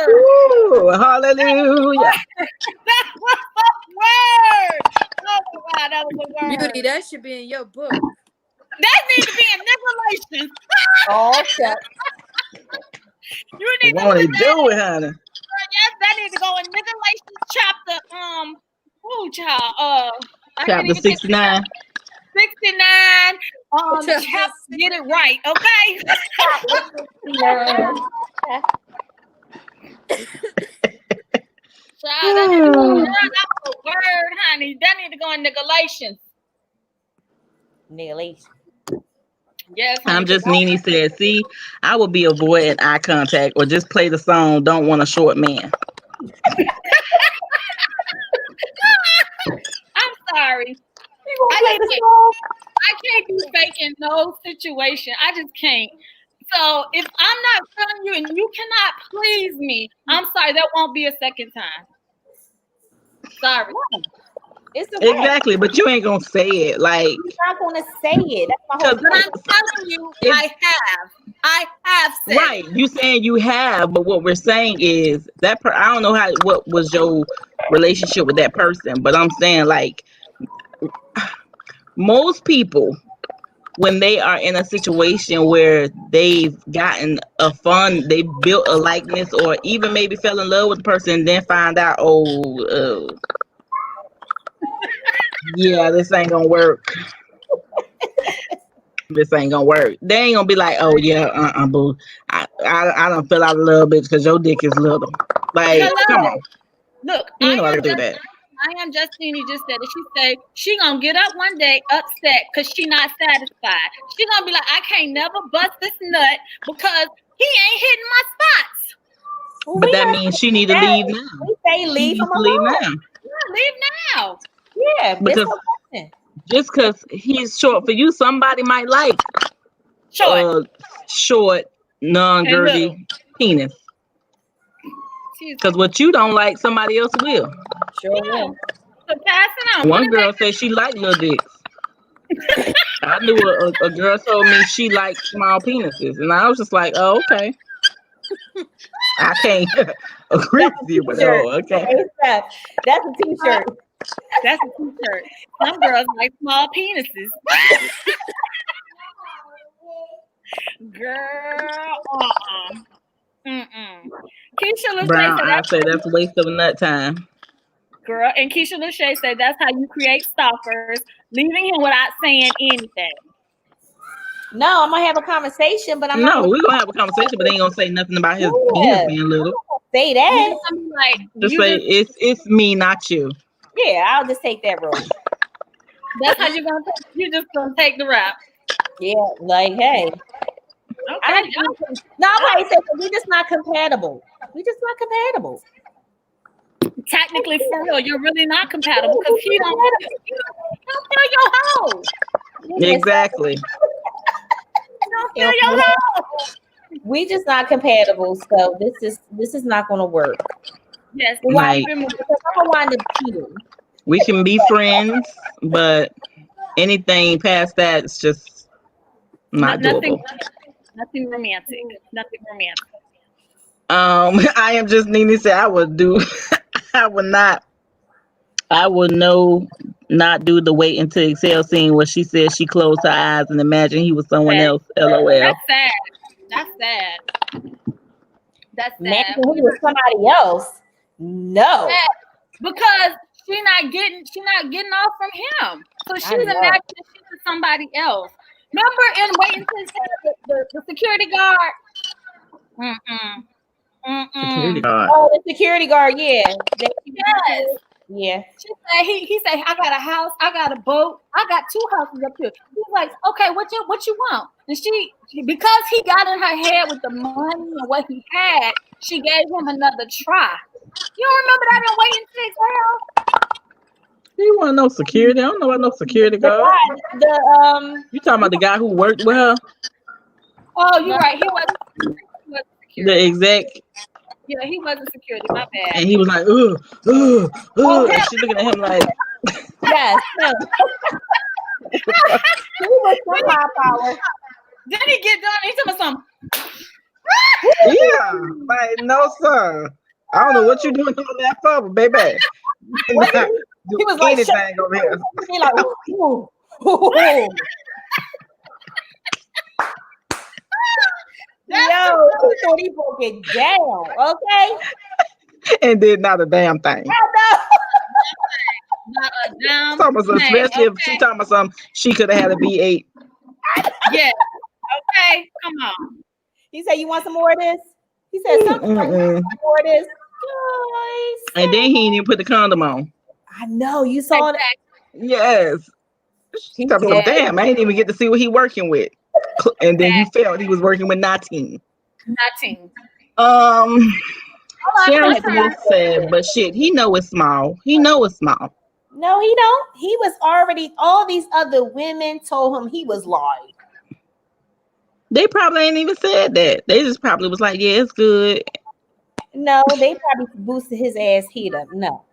Ooh, hallelujah. That was a word. Oh my God, that was a word. Beauty, that should be in your book. That needs to be in Niggalation. Okay. You need What to do it, honey? Yes, that needs to go in Niggalation chapter. Chapter 69. 69. Get it right, okay? Child, that was a word, honey. That need to go in Niggalation. Yes, honey, I'm just Nene said, see, I would be avoiding eye contact or just play the song Don't Want a Short Man. I'm sorry. I can't be faking no situation. I just can't. So if I'm not telling you and you cannot please me, I'm sorry. That won't be a second time. Sorry. It's exactly, but you ain't gonna say it. Like you're not gonna say it. That's my whole point. I'm telling you, I have said right. it. You saying you have, but what we're saying is that I don't know what was your relationship with that person, but I'm saying like most people, when they are in a situation where they've gotten they built a likeness or even maybe fell in love with the person and then find out, yeah, this ain't gonna work. This ain't gonna work. They ain't gonna be like, oh yeah, boo. I don't feel out a little bit because your dick is little. Like, come on. Look, you know how to do that. I am Justine just said it. She said she gonna get up one day upset because she not satisfied. She gonna be like, I can't never bust this nut because he ain't hitting my spots. Well, But that means she need to leave now. We say leave him alone. Yeah, leave now. Yeah, because just because he's short for you, somebody might like short, non-girthy penis. Because what you don't like, somebody else will. Sure will. So pass it on. One girl said she liked little dicks. I knew a girl told me she liked small penises, and I was just like, oh, okay. I can't agree with you, but okay. That's a t-shirt. That's a t-shirt. Some girls like small penises. Girl, Keisha Brown, Lachey I say that's a waste of nut time. Girl, and Keisha Lachey said that's how you create stalkers, leaving him without saying anything. No, I'm gonna have a conversation, but I'm not. No, we're gonna have a conversation, but they ain't gonna say nothing about his penis being little. Say that. Like, just say it's me, not you. Yeah, I'll just take that road. That's how you're gonna take. You're just gonna take the rap. Yeah, like hey. Okay. Nobody said we're just not compatible. We're just not compatible. Technically, for real, you're really not compatible because he don't feel your hoe. Exactly. Don't feel your hoe. We just not compatible, so this is not going to work. Yes, like I'm gonna wind up cheating. We can be friends, but anything past that is just not doable. Nothing romantic. Nothing romantic. I am just Nene said I would do. I would not. I would not do the wait until Excel scene where she said she closed her eyes and imagined he was someone else. LOL. That's sad. That's sad. That's sad. Imagine he was somebody else. No. Because she's not getting off from him. So she's imagining she was somebody else. Remember in Waiting to the security guard? Security guard. Oh, the security guard, yeah. Yes. Yeah. She said he said, I got a house, I got a boat, I got 2 houses up here. He's like, okay, what you want? And she because he got in her head with the money and what he had, she gave him another try. You don't remember that in Waiting to Exhale? You want no security? I don't know about no security guard. You talking about the guy who worked with her? Oh, you're right. He was security. The exec. Yeah, he wasn't security. My bad. And he was like, and she looking at him like, yes. No. He was some high power. Then he get done. He told me something. Yeah, like no sir. I don't know what you doing on that for, but baby. He was like anything over here. He like, ooh. Yo, he thought he broke it down, okay? And did not a damn thing. Not a damn thing. Especially if she talking about something, she could have had a V8. Yeah. Okay, come on. He said, "You want some more of this?" He said, "Something like more of this." And then he didn't even put the condom on. I know you saw that. Yes. She talking about, damn, I didn't even get to see what he working with. And then you felt he was working with 19. Sharon Smith said, but shit, he know it's small. No, he don't. He was already, all these other women told him he was lying. They probably ain't even said that. They just probably was like, yeah, it's good. No, they probably boosted his ass heat up. No.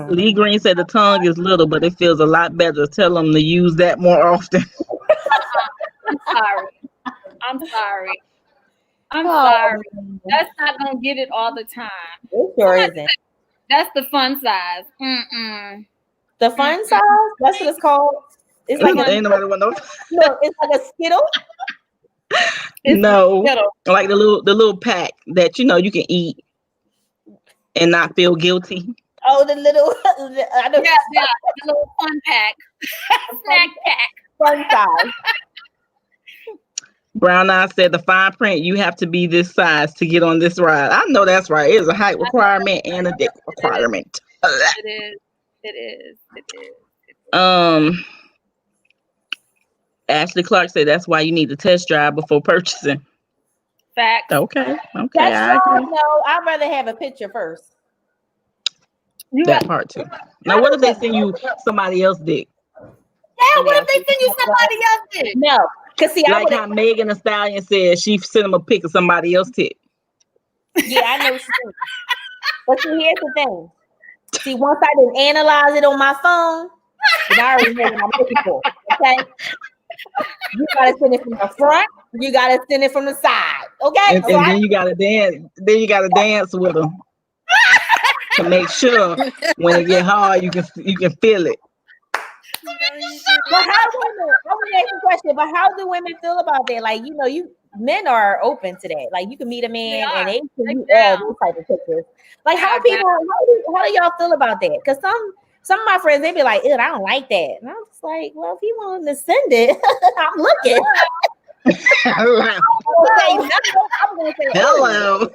Lee Green said the tongue is little, but it feels a lot better. Tell them to use that more often. I'm sorry. That's not gonna get it all the time. It sure isn't. That's the fun size. The fun size? That's what it's called. It's like ain't nobody want no. No, it's like a Skittle. No, like the little pack that you can eat and not feel guilty. Oh, the little, I know. Yeah, the little fun pack, snack pack, fun size. Brown Eye said the fine print, you have to be this size to get on this ride. I know that's right. It's a height requirement and a dick requirement. It is. It is. It is. Ashley Clark said that's why you need to test drive before purchasing. Facts. Okay. That's wrong. No, I'd rather have a picture first. That part too. Now, what if they send you somebody else dick? Yeah, what if they send you somebody else dick? No, because see, like how Megan Thee Stallion said she sent him a pic of somebody else tit. Yeah, I know. But see, here's the thing. See, once I didn't analyze it on my phone, then I already know what I'm looking for. Okay. You gotta send it from the front. You gotta send it from the side. Okay. And then you gotta dance. Then you gotta dance with them to make sure when it get hard, you can feel it. But how women? I want to ask you a question. But how do women feel about that? Like, men are open to that. Like, you can meet a man and they can do all those type of pictures. Like, how do y'all feel about that? Because some of my friends, they be like, "Ew, I don't like that," and I'm just like, "Well, if you want to send it, I'm looking." I'm gonna say hello.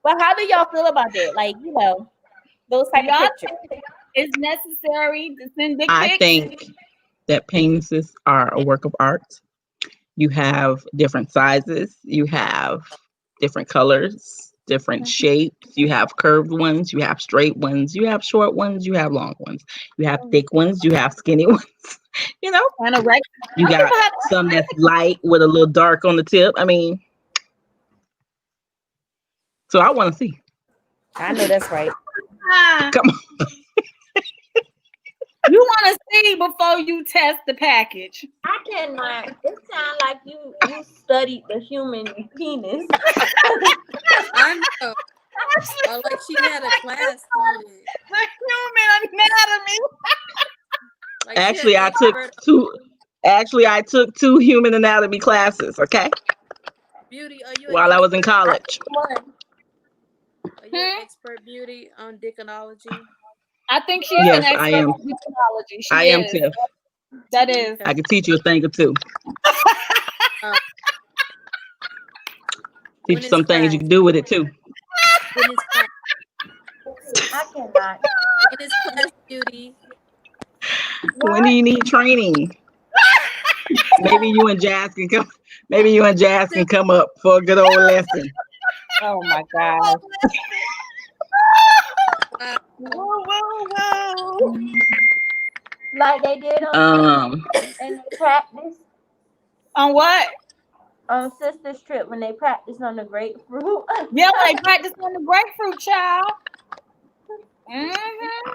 But how do y'all feel about that? Like, those type of pictures. It's necessary to send dick pics. I think that penises are a work of art. You have different sizes. You have different colors, different shapes. You have curved ones. You have straight ones. You have short ones. You have long ones. You have thick ones. You have skinny ones. And a regular. You got some that's light with a little dark on the tip. I mean, so I want to see. I know that's right. Come on. You want to see before you test the package. I cannot. It sounds like you studied the human penis. I know. Like she had a class on it. The human anatomy. Like Actually, I took two human anatomy classes. Okay. Beauty, are you while I was in college? Are you an expert, Beauty, on dickonology? I think she's an expert on dickonology. I am Tiff. That is. I can teach you a thing or two. Teach you some things you can do with it too. I cannot. It is class, Beauty. When do you need training? Maybe you and Jazz can come. Maybe you and Jazz can come up for a good old lesson. Oh my God. Whoa. Like they did on in practice. On what? On sister's trip when they practiced on the grapefruit. Yeah, when they practiced on the grapefruit, child. I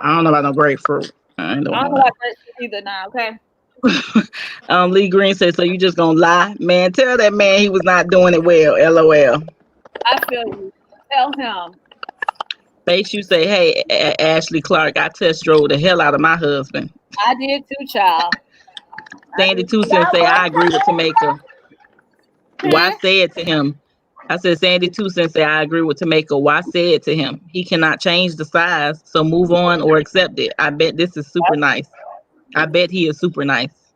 don't know about no grapefruit. I don't know about grapefruit either now, okay? Lee Green said, so you just gonna lie? Man, tell that man he was not doing it well. LOL. I feel you. Tell him. Face, you say, hey, Ashley Clark, I test drove the hell out of my husband. I did too, child. Sandy Tucson say, I agree with Tamika. Why say it to him? I said, Sandy Tucson say, I agree with Tamika. Why say it to him? He cannot change the size, so move on or accept it. I bet this is super nice. I bet he is super nice.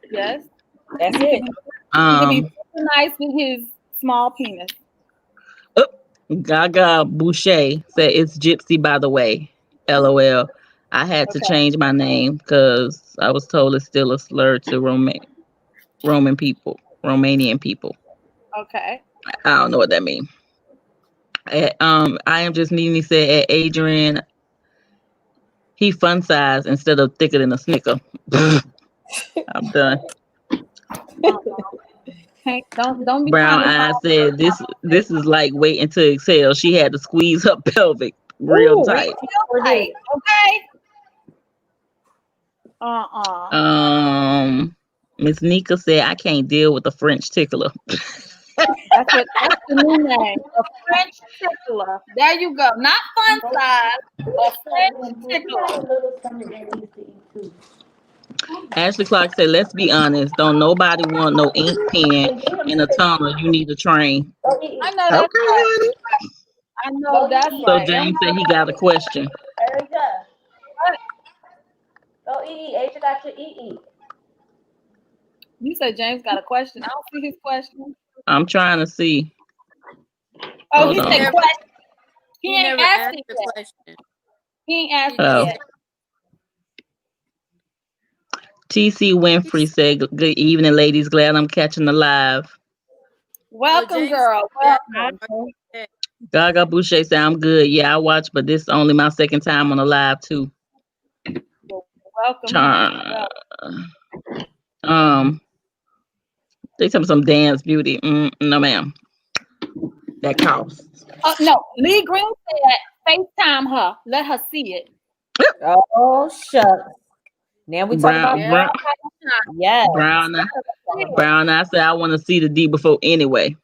Yes. That's it. He can be super nice with his small penis. Gaga Boucher said, it's Gypsy, by the way. LOL. I had to change my name because I was told it's still a slur to Romanian people. Okay. I don't know what that means. I am just Nene said at Adrian, he fun size instead of thicker than a Snicker. I'm done. Hey, don't be Brown Eye said this is like waiting to exhale. She had to squeeze her pelvic real tight. Okay. Miss Nika said I can't deal with a French tickler. That's the new name. A French tickler. There you go. Not fun size. A French tickler. Ashley Clark said, let's be honest. Don't nobody want no ink pen in a tunnel. You need to train. I know that's right. I know that's right. So James said he got a question. Erica. Go eat. Asia got your eat. You said James got a question. I don't see his question. I'm trying to see. Oh, he said question. He never asked the question. He ain't asked me yet. TC Winfrey said, "Good evening, ladies. Glad I'm catching the live." Welcome, girl. Welcome. Gaga Boucher said, "I'm good. Yeah, I watched, but this is only my second time on the live too." Welcome. They tell me some dance beauty. No, ma'am. That costs. Oh no, Lee Green said, FaceTime her. Let her see it. Oh shucks. Now we talk about yes. Brown. I said I want to see the D before anyway.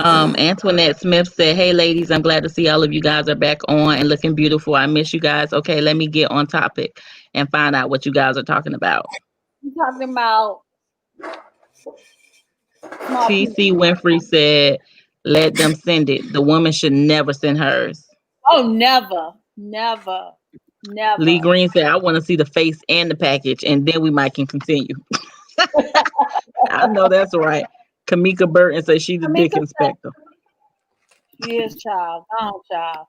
Antoinette Smith said, "Hey ladies, I'm glad to see all of you guys are back on and looking beautiful. I miss you guys. Okay, let me get on topic and find out what you guys are talking about." I'm talking about TC Winfrey said, "Let them send it. The woman should never send hers." Oh, never. Lee Green said, "I want to see the face and the package, and then we might can continue." I know that's right. Kamika Burton says she's a dick inspector. Yes, child. Oh, child.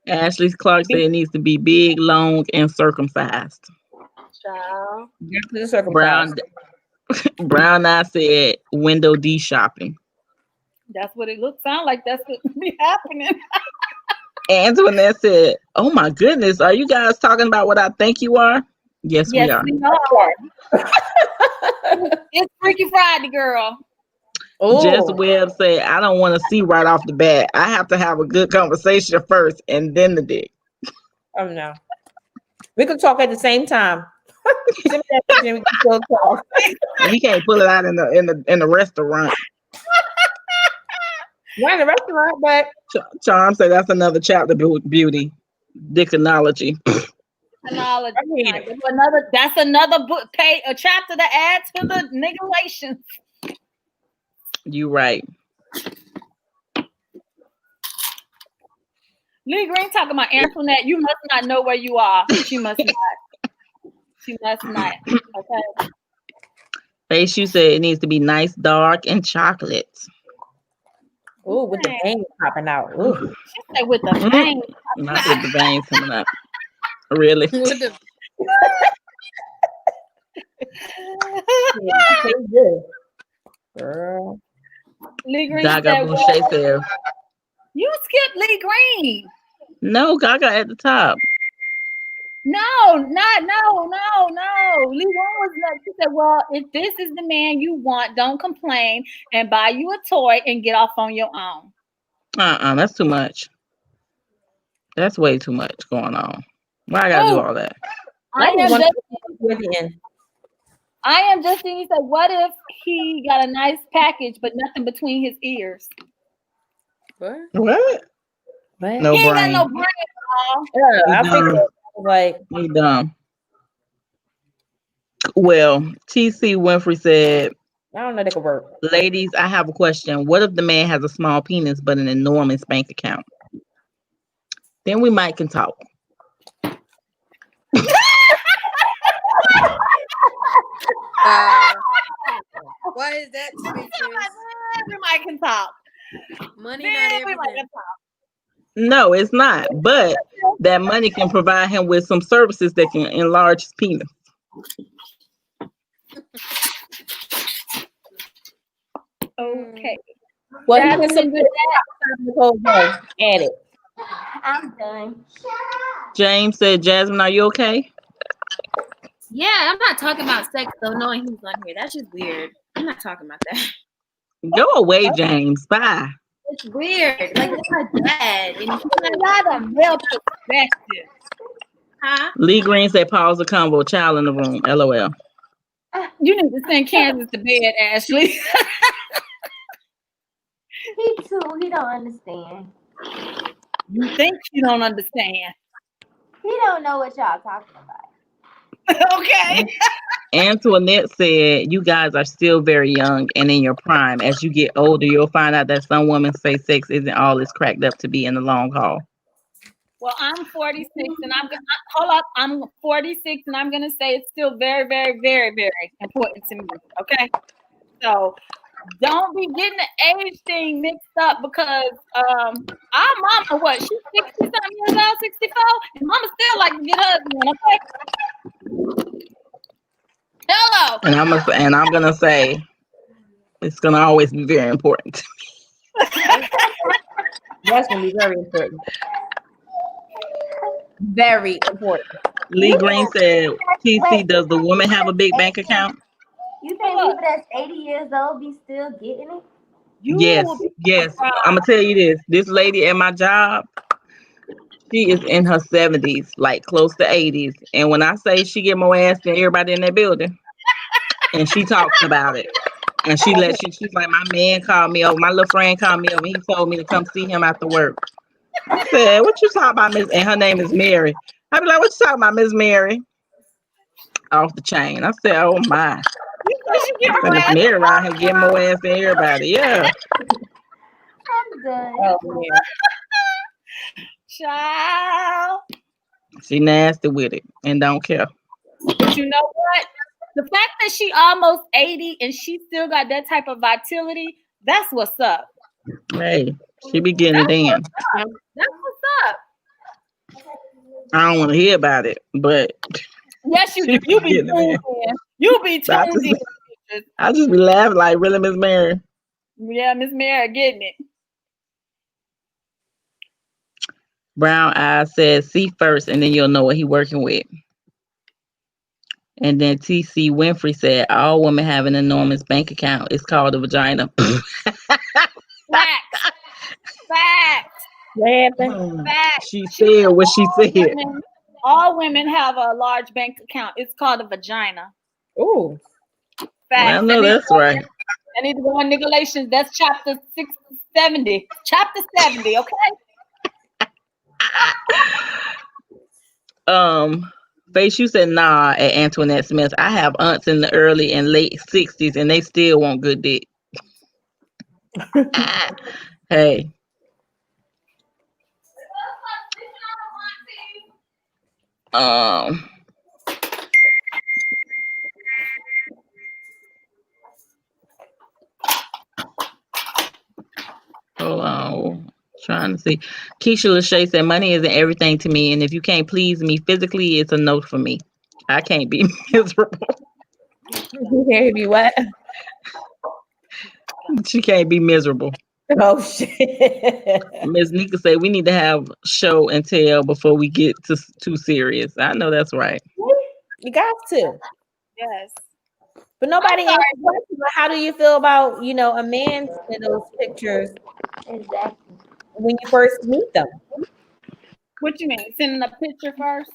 Ashley Clark said it needs to be big, long, and circumcised. Child. Brown Eye said window D shopping. That's what it looks sound like. That's what be happening. Antoinette said, "Oh my goodness, are you guys talking about what I think you are?" Yes, we are. It's Freaky Friday, girl. Jess Webb said, "I don't want to see right off the bat. I have to have a good conversation first and then the dick." Oh no. We can talk at the same time. You can't pull it out in the restaurant. Not in the restaurant, but Charm said that's another chapter beauty. Dickonology. That's another book, a chapter to add to the nigga-lations. You right. Lee Green talking about Antoinette. You must not know where you are. She must not. She must not. Okay. Face, you said it needs to be nice, dark, and chocolate. Oh, with the bangs popping out. Ooh. She said with the bangs. Not with the bangs coming up. Really? Girl. Lee Green Gaga Boucher said, "You skipped Lee Green." No, Gaga at the top. No. Lee Green was like, she said, "Well, if this is the man you want, don't complain and buy you a toy and get off on your own." That's too much. That's way too much going on. Why I gotta do all that? I am just he said, "What if he got a nice package but nothing between his ears?" What? No he brain. Ain't got no brain at all. Yeah, I think like he dumb. Well, TC Winfrey said, I don't know that could work. Ladies, I have a question. What if the man has a small penis but an enormous bank account? Then we might can talk. Why is that speechless? We might can talk. Money, not everything. No, it's not. But that money can provide him with some services that can enlarge his penis. Okay. Well, he can submit that. Add it. I'm done. James said, Jasmine, are you okay? Yeah, I'm not talking about sex though, knowing he's on here. That's just weird. I'm not talking about that. Go away, James. Bye. It's weird. Like it's my dad. And he's not a real perspective. Huh? Lee Green said, pause the combo. Child in the room. LOL. You need to send Kansas to bed, Ashley. He too. He don't understand. You think you don't understand? He don't know what y'all talking about. Okay. Antoinette said, you guys are still very young and in your prime. As you get older, you'll find out that some women say sex isn't all it's cracked up to be in the long haul. Well, I'm 46 and I'm 46 and I'm gonna say it's still very, very, very, very important to me. Okay. So don't be getting the age thing mixed up because our mama, what, she's 60 something years old, 64, and mama still like to get hers in, okay? Hello. And I'm gonna say it's gonna always be very important. That's gonna be very important. Very important. Lee Green said, TC, does the woman have a big bank account? You think people that's 80 years old be still getting it? Yes. I'm gonna tell you this. This lady at my job, she is in her 70s, like close to 80s. And when I say she get more ass than everybody in that building, and she talks about it. And she's like, my man called me over, my little friend called me over, and he told me to come see him after work. I said, what you talking about, Miss? And her name is Mary. I be like, what you talking about, Miss Mary? Off the chain. I said, oh my. Miss Mary around here getting more ass than everybody. Yeah. I'm done. Oh, yeah. Child. She nasty with it and don't care. But you know what? The fact that she almost 80 and she still got that type of vitality, that's what's up. Hey, she be getting it in. That's what's up. I don't want to hear about it, but yes, you do. You be tuned in. You be tuned in. I just be laughing like, really, Miss Mary? Yeah, Miss Mary getting it. Brown Eyes says, see first, and then you'll know what he working with. And then TC Winfrey said, all women have an enormous bank account. It's called a vagina. Facts. Facts. Facts. She said what she said. All women have a large bank account. It's called a vagina. Ooh. Facts. I know that's right. I need to go on Nigalations. That's chapter 70. Chapter 70, okay? Face, you said nah at Antoinette Smith. I have aunts in the early and late 60s and they still want good dick. Hey. Hold on. Trying to see. Keisha Lachey said, money isn't everything to me, and if you can't please me physically, it's a no for me. I can't be miserable. You can't be what? She can't be miserable. Oh shit. Ms. Nika said we need to have show and tell before we get too serious. I know that's right. You got to. Yes. But nobody asked the question, how do you feel about, a man in those pictures? Exactly. When you first meet them. What you mean? Sending a picture first?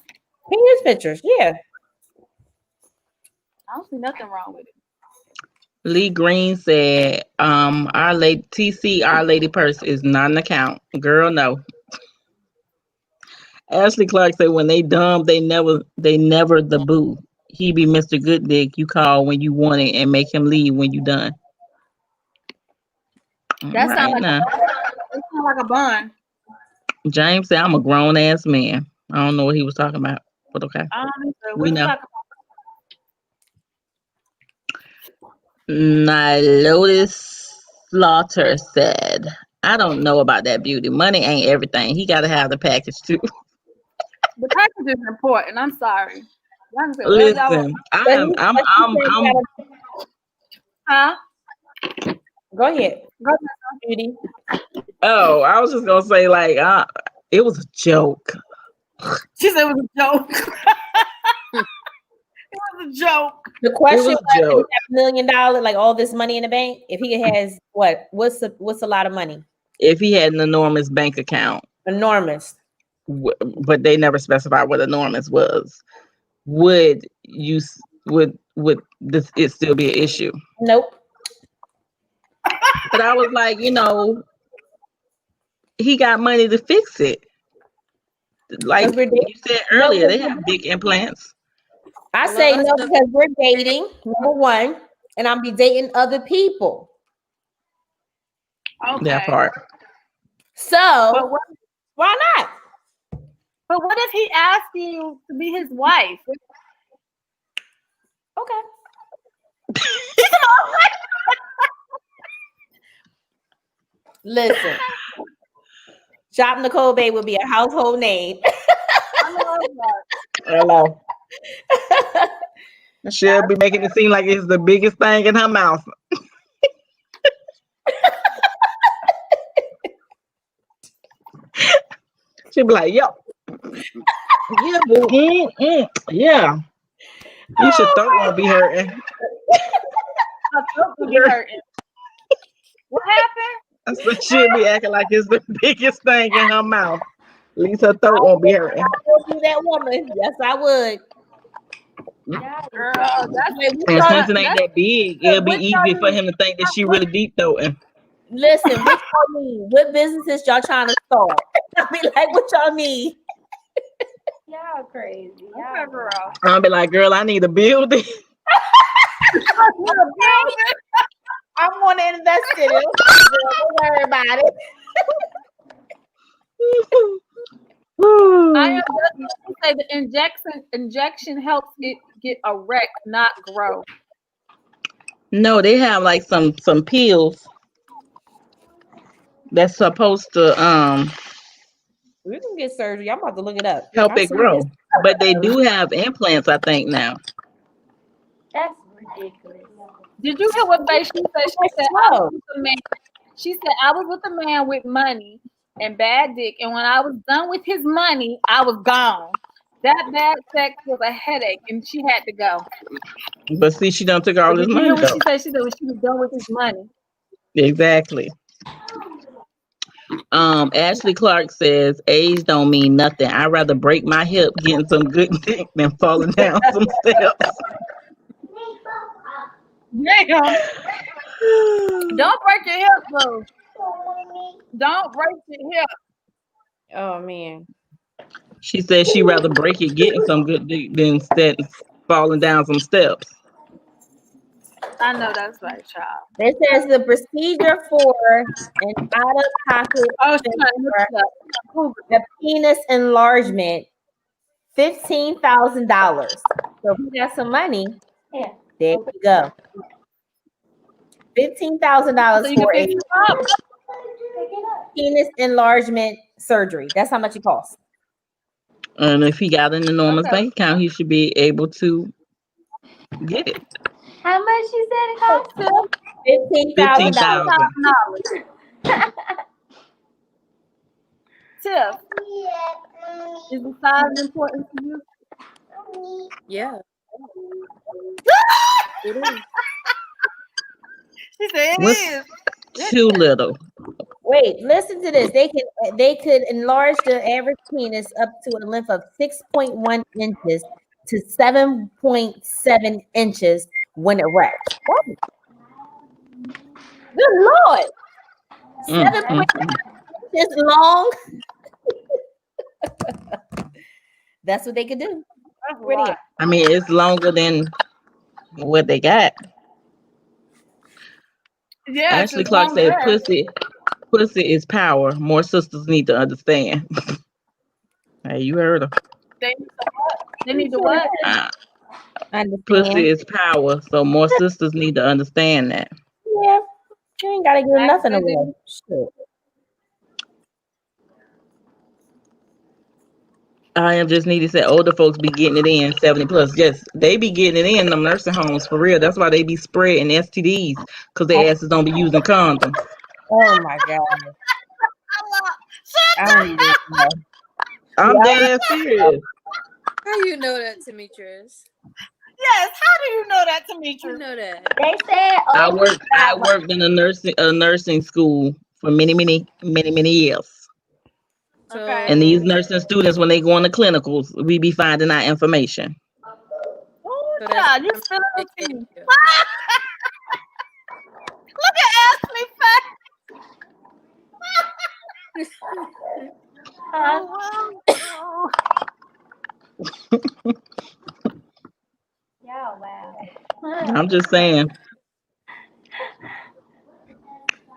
He use pictures, yeah. I don't see nothing wrong with it. Lee Green said, our lady TC, our lady purse is not an account. Girl, no. Ashley Clark said when they dumb, they never the boo. He be Mr. Good Dick. You call when you want it and make him leave when you done. That sounds like a bun. James said, I'm a grown ass man. I don't know what he was talking about, but okay. We know. Lotus Slaughter said, I don't know about that beauty. Money ain't everything. He got to have the package too. The package is important. I'm sorry. Listen, I'm huh? Go ahead. Beauty. Oh, I was just gonna say, like, it was a joke. She said it was a joke. It was a joke. The question was if he had $1 million, like all this money in the bank, if he has what's a lot of money? If he had an enormous bank account. Enormous. But they never specified what enormous was. Would this it still be an issue? Nope. But I was like, he got money to fix it. Like you said earlier, they have big implants. I say no because we're dating, number one, and I'm be dating other people. Okay. That part. So why not? But what if he asked you to be his wife? Okay. Listen, Shop Nicole Bay would be a household name. I love that. Hello. She'll be making it seem like it's the biggest thing in her mouth. She'll be like, yo. Yeah, boo. Yeah. You should throat won't be hurting. My throat will be hurting. What happened? So she'll be acting like it's the biggest thing in her mouth. At least her throat won't be hurting. I would be that woman. Yes, I would. Girl, that's And since it ain't that big, it'll be easy for him to think that she really deep throating. Listen, what y'all need? What businesses y'all trying to start? I be like, what y'all need? Y'all crazy. I'll be like, girl, I need a building. I'm going to invest in it. Don't worry about it. I am just to say the injection helps it get erect, not grow. No, they have like some pills that's supposed to We can get surgery. I'm about to look it up. help it grow. But they do have implants, I think, now. That's ridiculous. Did you hear what Faye she said? She said I was with a man. She said I was with a man with money and bad dick, and when I was done with his money, I was gone. That bad sex was a headache, and she had to go. But see, she done took all his Did you money. hear what Though. she said? She said when she was done with his money. Exactly. Ashley Clark says age don't mean nothing. I'd rather break my hip getting some good dick than falling down some steps. Damn. Don't break your hip, bro. Don't break your hip. Oh man. She says she'd rather break it getting some good dick than falling down some steps. I know that's right, child. It says the procedure for an out-of-pocket the penis enlargement, $15,000. So if you got some money, Yeah. there you go. $15,000 for a penis enlargement surgery. That's how much it costs. And if he got an enormous bank account, he should be able to get it. How much you said it cost? $15,000. Tiff, is the size important to you? Yeah. It is. She said What's it is. too little? Wait, listen to this. They could enlarge the average penis up to a length of 6.1 inches to 7.7 inches when erect. Good Lord. 7.7 inches long. That's what they could do. I mean, it's longer than what they got. Yeah. Ashley Clark said, pussy is power. More sisters need to understand. Hey, you heard her. They need to what? Pussy is power, so more sisters need to understand that. Yeah, you ain't gotta give nothing away. Shit. I am just needy said older folks be getting it in 70 plus. Yes, they be getting it in them nursing homes for real. That's why they be spreading STDs because their asses don't be using condoms. Oh my god. I'm dead ass serious. How you know that, Demetrius? Yes, how do you know that, Demetrius? You know that. They said I worked in a nursing school for many years. Okay. And these nursing students, when they go on the clinicals, we be finding out information. Oh, so child, you still looking. Look at Ashley face. Yeah, wow. I'm just saying.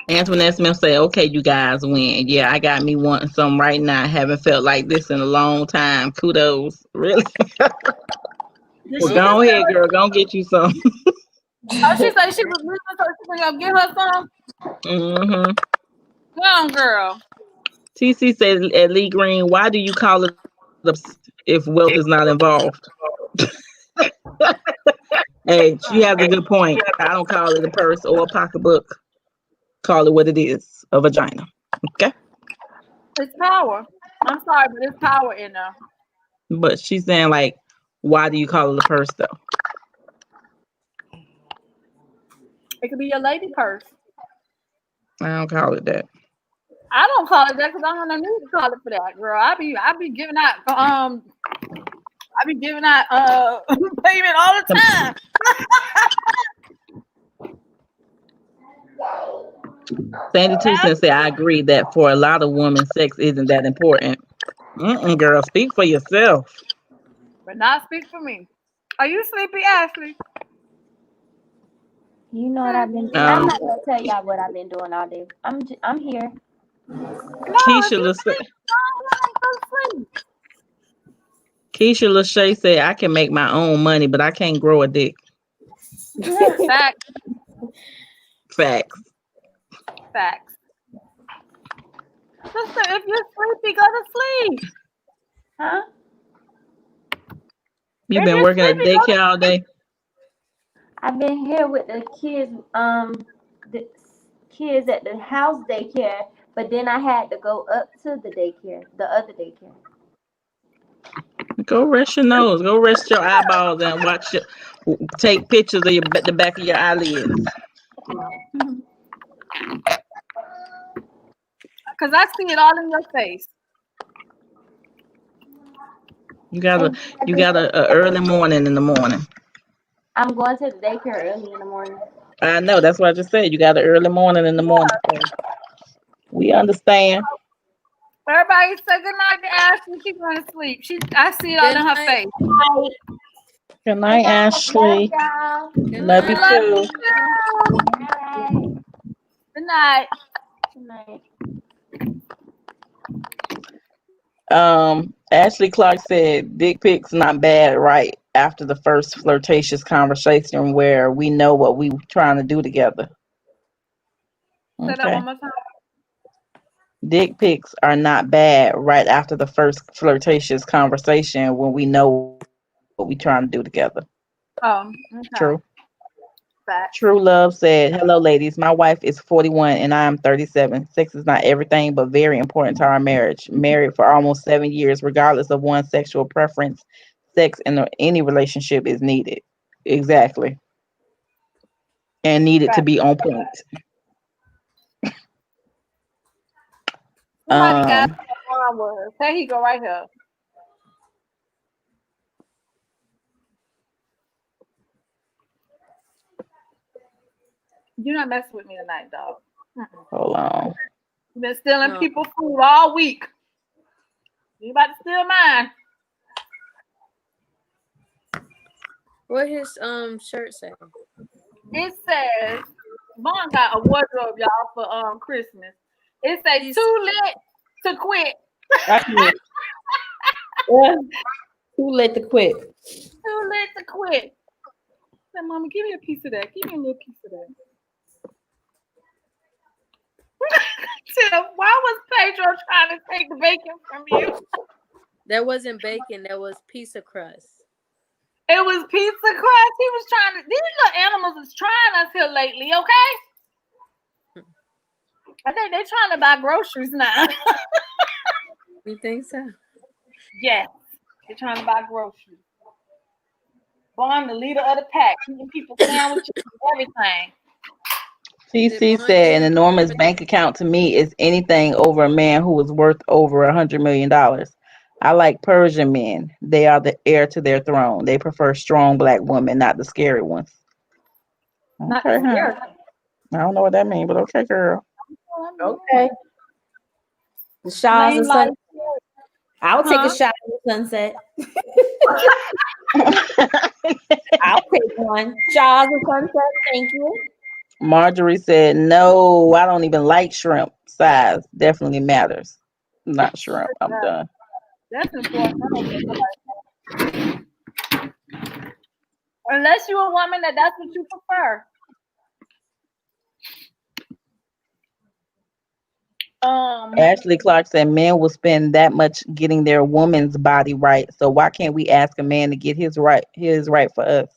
Antoinette Smith say, okay, you guys win. Yeah, I got me wanting some right now. I haven't felt like this in a long time. Kudos. Really? Well, go ahead, girl. Go get you some. Oh, she said she was leaving, so she was going to give her some? Mm-hmm. Come on, girl. TC said at Lee Green, why do you call it if wealth is not involved? Hey, she has a good point. I don't call it a purse or a pocketbook. Call it what it is, a vagina. Okay? It's power. I'm sorry, but it's power in there. But she's saying, like, why do you call it a purse, though? It could be your lady purse. I don't call it that. I don't call it that because I don't need to call it for that, girl. I be giving out payment all the time. Sandy Tucson said, I agree that for a lot of women, sex isn't that important. Girl, speak for yourself. But not speak for me. Are you sleepy, Ashley? You know what I've been doing. I'm not gonna tell y'all what I've been doing all day. I'm here. Keisha Lachey said, I can make my own money, but I can't grow a dick. Facts. Facts. Sister, if you're sleepy, go to sleep. Huh? You've been working at daycare all day? I've been here with the kids, the kids at the house daycare, but then I had to go up to the daycare, the other daycare. Go rest your nose. Go rest your eyeballs and take pictures of the back of your eyelids. Because I see it all in your face. You got a early morning in the morning. I'm going to the daycare early in the morning. I know. That's what I just said. You got an early morning in the morning. We understand. Everybody say good night to Ashley. She's going to sleep. I see it all in her face. Good night, Ashley. Love you too. Good night. Ashley Clark said, dick pics not bad right after the first flirtatious conversation where we know what we trying to do together. Say that one more time. Dick pics are not bad right after the first flirtatious conversation when we know what we trying to do together. Oh, okay. True. Facts. True Love said, hello ladies, my wife is 41 and I am 37. Sex is not everything but very important to our marriage. Married for almost 7 years, regardless of one's sexual preference, sex in any relationship is needed. Exactly. And needed to be on point. Somebody asked what mine was. There he go right here. You're not messing with me tonight, dog. Hold on. You've been stealing people's food all week. You about to steal mine. What his shirt say? It says, Vaughn got a wardrobe, y'all, for Christmas. It says too lit to quit. Too lit to quit. Too lit to quit. Say, Mama, give me a piece of that. Give me a little piece of that. Tim, why was Pedro trying to take the bacon from you? That wasn't bacon. That was pizza crust. It was pizza crust. He was trying to. These little animals is trying us here lately, okay? I think they're trying to buy groceries now. You think so? Yes, they're trying to buy groceries. Vaughn, the leader of the pack, eating people sandwiches and everything. TC said an enormous bank account to me is anything over a man who is worth over $100 million. I like Persian men. They are the heir to their throne. They prefer strong black women, not the scary ones. Not the scary. I don't know what that means, but okay, girl. Okay. The Shaws of Sunset. I'll take a shot at the sunset. I'll take one. Shaws of Sunset. Thank you. Marjorie said, no, I don't even like shrimp. Size definitely matters. Not shrimp. I'm done. That's important. Unless you're a woman that's what you prefer. Ashley Clark said men will spend that much getting their woman's body right. So why can't we ask a man to get his right for us?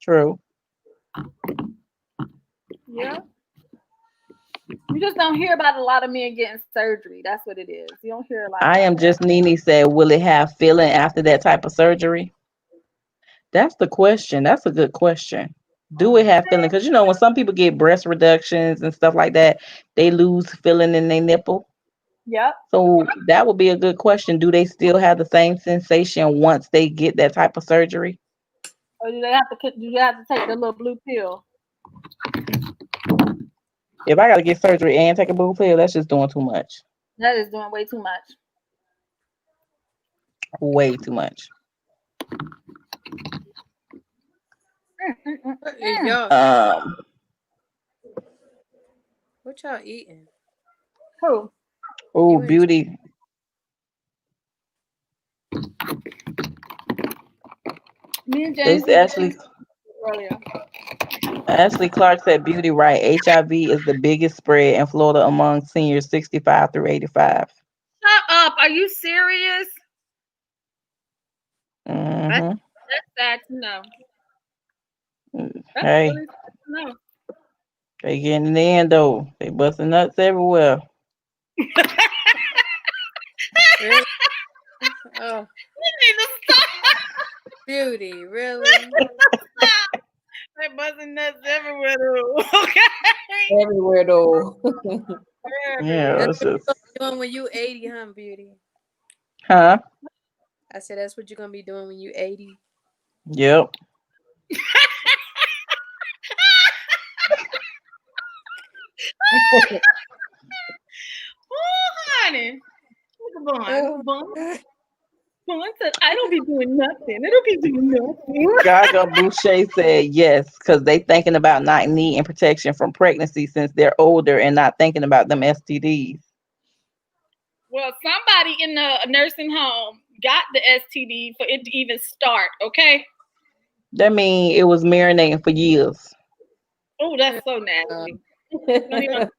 True. Yeah. You just don't hear about a lot of men getting surgery. That's what it is. You don't hear a lot I about am that. just Nene said, will it have feeling after that type of surgery? That's the question. That's a good question. Do it have feeling? Because when some people get breast reductions and stuff like that, they lose feeling in their nipple. Yep. So that would be a good question. Do they still have the same sensation once they get that type of surgery? Or do they have to take the little blue pill? If I got to get surgery and take a blue pill, that's just doing too much. That is doing way too much. Way too much. What is y'all? What y'all eating? Who? Oh, You and beauty. Me and They James said earlier. Ashley Clark said beauty right. HIV is the biggest spread in Florida among seniors 65 through 85. Shut up. Are you serious? Mm-hmm. That's sad to know. That's Hey, really sad to know. they getting in the end though. They busting nuts everywhere. really? Oh, You need to stop. beauty, really? They busting nuts everywhere though. Okay. Everywhere though. Yeah, That's it's what just, you're gonna be doing when you 80, huh, beauty? huh? I said that's what you're gonna be doing when you 80. Yep. Oh, honey. Look at Oh, Bun. Bun said, I don't be doing nothing. I don't be doing nothing. Gaga Boucher said yes, because they thinking about not needing protection from pregnancy since they're older and not thinking about them STDs. Well, somebody in the nursing home got the STD for it to even start, okay? That mean it was marinating for years. Oh, that's so nasty. Don't even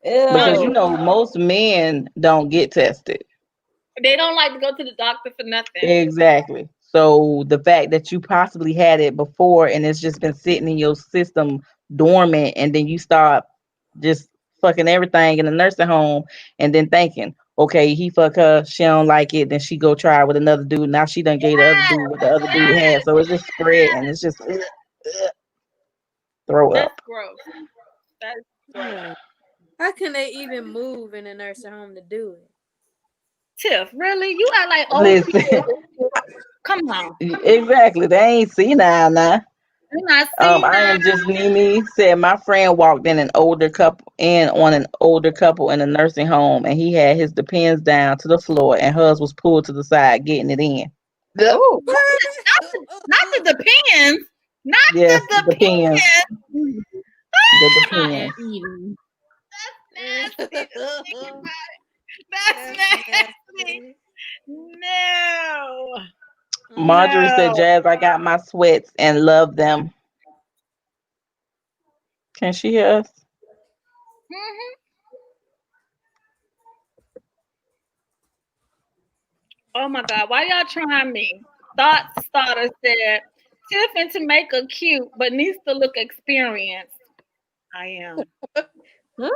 Because Ew. most men don't get tested. They don't like to go to the doctor for nothing. Exactly. So the fact that you possibly had it before and it's just been sitting in your system dormant, and then you start just fucking everything in the nursing home, and then thinking, okay, he fuck her, she don't like it, then she go try it with another dude. Now she done gave the other dude what the other dude had. So it's just spreading. It's just throw That's up. gross. That's gross. how can they even move in a nursing home to do it? Tiff, really? You act like old Listen, people. Come on. exactly. They ain't senile now. You're not seeing I that. am just Mimi said my friend walked in on an older couple in a nursing home, and he had his depends down to the floor and hers was pulled to the side getting it in. Yep. Oh, Not the depends. Not Yes, the the depends. depends. The I am depends. eating. Nasty to think about it. That's nasty. No. Marjorie said, No. Jazz, I got my sweats and love them. Can she hear us? Mhm. Oh my God. Why y'all trying me? Thought starter said, Tiffany to make her cute, but needs to look experienced. I am. Huh?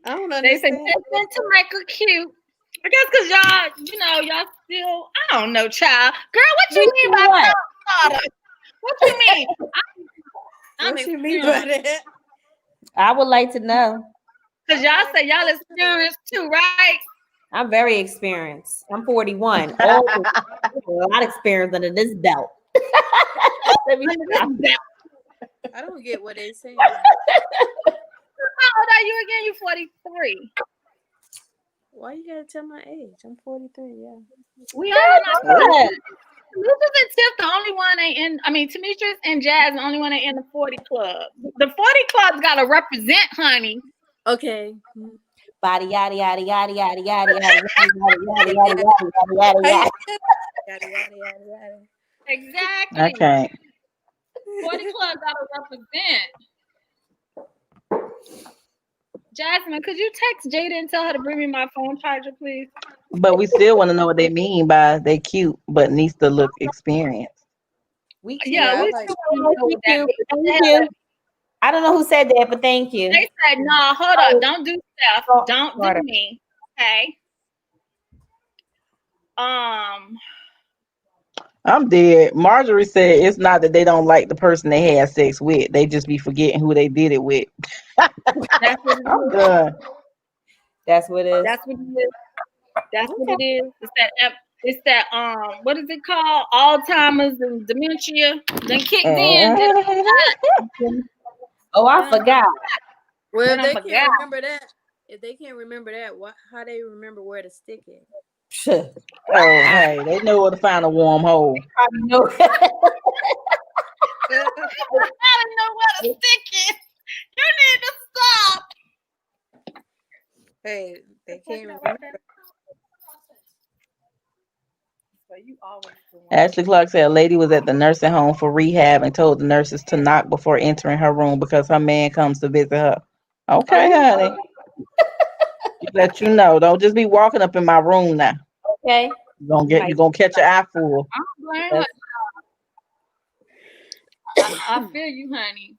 I don't They say understand. Tiffany to make her cute. I guess because y'all still, I don't know, child. Girl, what you Me mean too, by what? thought starter? What you mean? I'm What you mean by experienced. that? I would like to know. Because y'all say y'all experienced too, right? I'm very experienced. I'm 41. Oh, a lot of experience under this belt. Let me Under stop. this belt. I don't get what they saying. How old are you again? You 43. Why you gotta tell my age? I'm 43. Yeah. We all in our 40s. What? Lucas and Tiff, the only one ain't in. I mean, Demetrius and Jazz, the only one ain't in the 40 club. The 40 club's got to represent, honey. Okay. Body yada yada yada yada yada yada yada yada yada yada yada Hey, yada. yada yada yada yada. Exactly. I can't. 40 club got to represent. Jasmine, could you text Jada and tell her to bring me my phone charger, please? But we still want to know what they mean by they cute but needs to look experienced. We cute. Yeah, I we like still want to know We what that cute. means. Thank you. I don't know who said that, but thank you. They said, no, hold up. Don't do stuff. Oh, Don't do sorry. me. Okay. I'm dead. Marjorie said it's not that they don't like the person they had sex with. They just be forgetting who they did it with. That's what it I'm is. done. That's what it is. That's what it is. That's what Okay. it is. It's that what is it called? Alzheimer's and dementia. Then kicked in. Oh, I forgot. Well, Then if I they forgot. can't remember that, how they remember where to stick it? Oh, hey, they know where to find a warm hole. I know. I don't know where to stick it. You need to stop. Hey, they can't remember. Ashley Clark said a lady was at the nursing home for rehab and told the nurses to knock before entering her room because her man comes to visit her. Okay, honey. Let you know. Don't just be walking up in my room now. Okay. You're gonna catch your eye full. I don't blame her. I feel you, honey.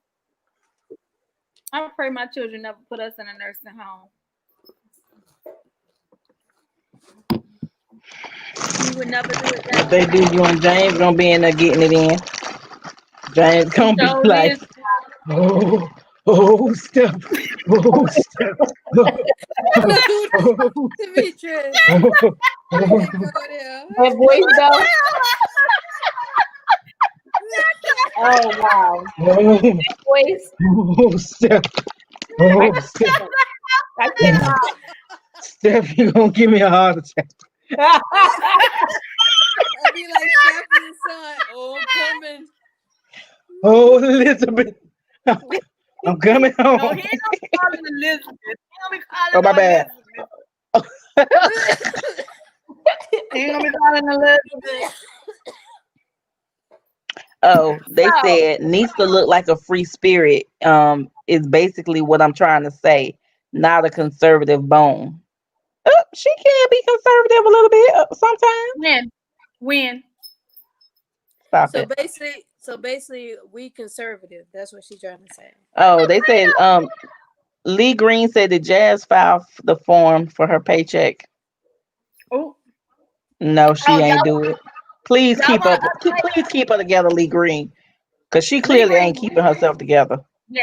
I pray my children never put us in a nursing home. You would never do it. If they do, you and James gonna be in there getting it in. James gonna be So like, oh, step, oh, step, Demetrius. That voice though. Oh wow. That voice. oh, step, oh, step, I cannot. Steph, you gonna give me a heart attack. I'll be like Sheffield's son. Oh, I'm coming. Oh, Elizabeth, I'm coming home. No, he ain't gonna call it Elizabeth. He gonna be calling Oh, my her bad. Elizabeth. He ain't gonna be calling Elizabeth. Oh, they So- said needs to look like a free spirit. Is basically what I'm trying to say. Not a conservative bone. She can be conservative a little bit sometimes. When? Stop So it. basically, we conservative. That's what she's trying to say. Oh, they said Lee Green said that Jazz filed the form for her paycheck. Oh, No, she ain't do it. Please y'all keep her. wanna Please keep her together, Lee Green, because she Lee clearly Green. ain't keeping herself together. Yeah.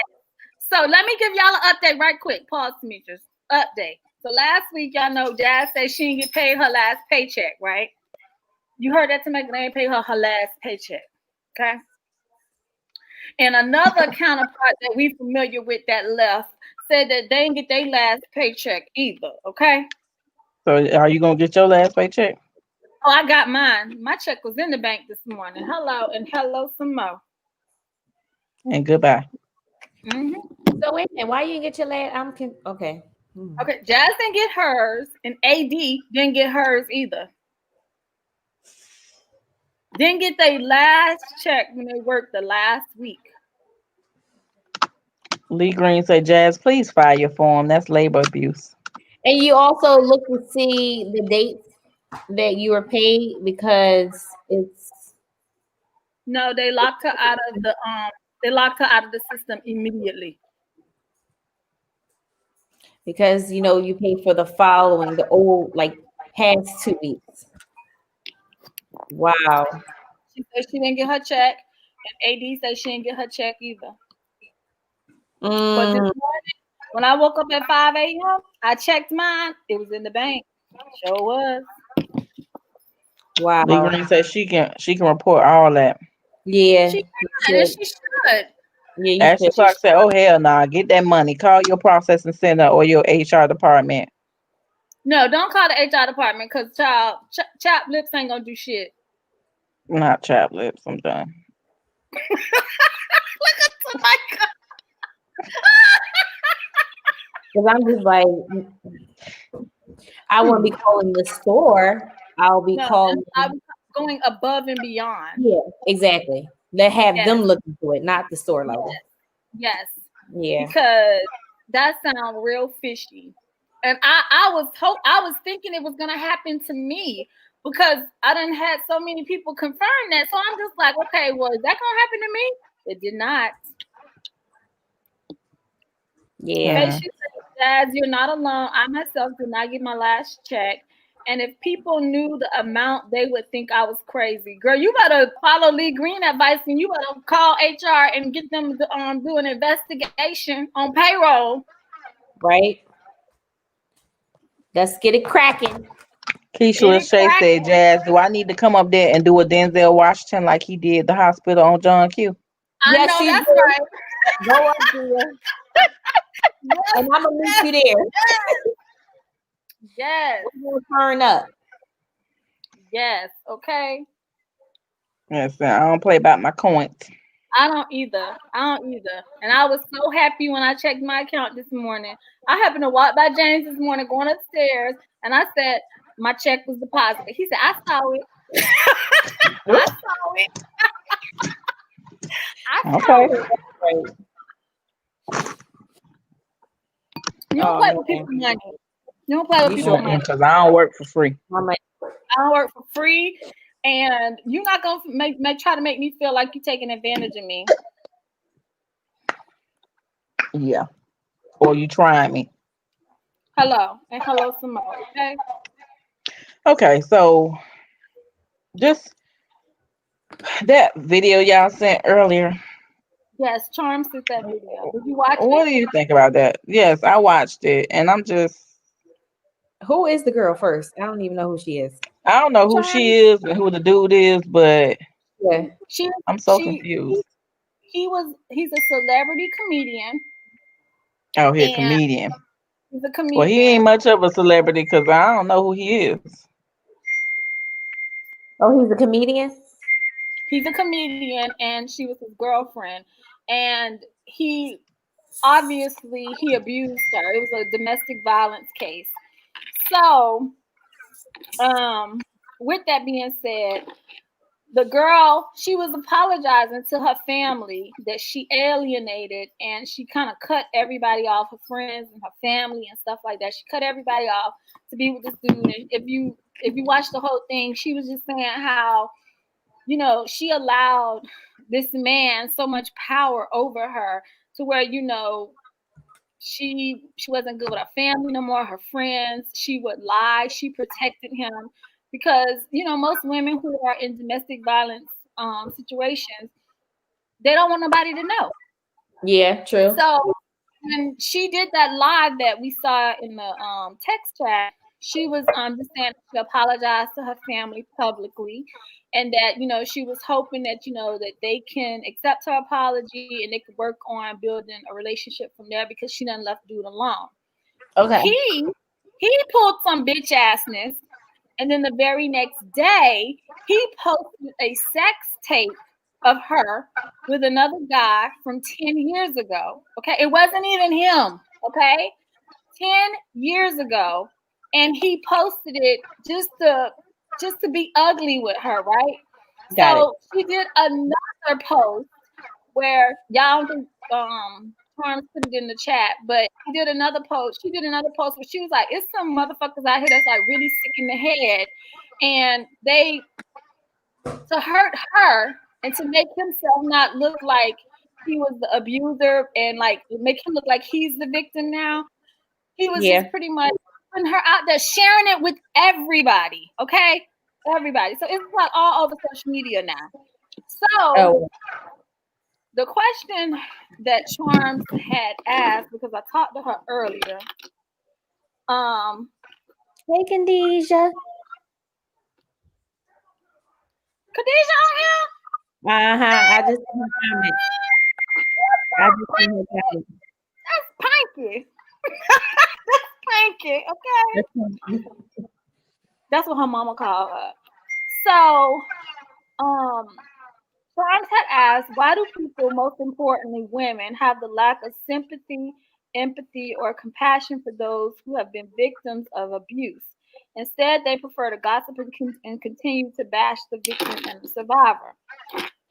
So let me give y'all an update right quick. Pause, Demetrius. Update. So last week, y'all know Jazz said she didn't get paid her last paycheck, right? You heard that, Tameka? They ain't paid her last paycheck. Okay. And another counterpart that we familiar with that left said that they didn't get their last paycheck either. Okay. So are you gonna get your last paycheck? Oh, I got mine. My check was in the bank this morning. Hello and hello some more. And goodbye. Mm-hmm. So wait a minute, why you didn't get your last? Okay. Okay, Jazz didn't get hers, and AD didn't get hers either. Didn't get their last check when they worked the last week. Lee Green said, Jazz, please file your form. That's labor abuse. And you also look to see the dates that you were paid because it's No, they locked her out of the system immediately. because you pay for the old past 2 weeks. Wow. She said she didn't get her check, and AD said she didn't get her check either. But this morning, when I woke up at 5 a.m., I checked mine. It was in the bank. Sure was. Wow. Lee Green said she can report all that. Yeah. She should. Yeah, Ashley Clark said, oh, hell nah. Get that money. Call your processing center or your HR department. No, don't call the HR department because chop lips ain't going to do shit. Not chap lips. I'm done. Look at Tameka. Because I'm just like, I won't be calling the store. I'll be calling. I'm going above and beyond. Yeah, exactly. They have them look into it, not the store level. Yes. Yeah. Because that sounds real fishy. And I was thinking it was gonna happen to me because I done had so many people confirm that. So I'm just like, okay, well, is that gonna happen to me? It did not. Yeah. She said, Jazz, you're not alone. I myself did not get my last check. And if people knew the amount, they would think I was crazy. Girl, you better follow Lee Green advice and you better call HR and get them to do an investigation on payroll. Right. Let's get it cracking. Keisha Shay said, Jazz, do I need to come up there and do a Denzel Washington like he did the hospital on John Q? I know that's right. Go up there. And I'm gonna meet you there. Yes. We're gonna turn up. Yes. Okay. Yes, I don't play about my coins. I don't either. And I was so happy when I checked my account this morning. I happened to walk by James this morning going upstairs, and I said my check was deposited. He said, I saw it. I saw it. I saw it. You don't play with people's money. You don't play with people's money. Because I don't work for free. I don't work for free. And you're not going to try to make me feel like you're taking advantage of me. Yeah. Or you trying me. Hello. And hello some more, okay? Okay, so just that video y'all sent earlier. Yes, Charm sent that video. Did you watch it? What do you think about that? Yes, I watched it, and I'm just... Who is the girl first? I don't even know who she is. I don't know who she is and who the dude is, but yeah, I'm so confused. He's a celebrity comedian. Oh, he's a comedian. He's a comedian. Well, he ain't much of a celebrity because I don't know who he is. Oh, he's a comedian? He's a comedian, and she was his girlfriend. And he obviously abused her. It was a domestic violence case. So, with that being said, the girl, she was apologizing to her family that she alienated and she kind of cut everybody off, her friends and her family and stuff like that. She cut everybody off to be with this dude. And if you watch the whole thing, she was just saying how, she allowed this man so much power over her to where, she wasn't good with her family no more, her friends. She would lie. She protected him because, most women who are in domestic violence situations, they don't want nobody to know. Yeah, true. So when she did that live that we saw in the text chat, she was just saying she apologized to her family publicly, and that she was hoping that that they can accept her apology and they could work on building a relationship from there because she done left dude alone. Okay. He pulled some bitch assness, and then the very next day he posted a sex tape of her with another guy from 10 years ago. Okay, it wasn't even him. Okay, 10 years ago, and he posted it just to be ugly with her, right? So she did another post where y'all think Charms put it in the chat, but she did another post where she was like, it's some motherfuckers out here that's like really sick in the head, and they, to hurt her and to make himself not look like he was the abuser and like make him look like he's the victim now. He was just pretty much putting her out there, sharing it with everybody. Okay, everybody. So it's like all over social media now. So the question that Charms had asked, because I talked to her earlier. Hey, Khadijah. Khadijah on here? I just That's Pinky. Pinky, okay. That's what her mama called her. So, Charms had asked, why do people, most importantly women, have the lack of sympathy, empathy, or compassion for those who have been victims of abuse? Instead, they prefer to gossip and continue to bash the victim and the survivor.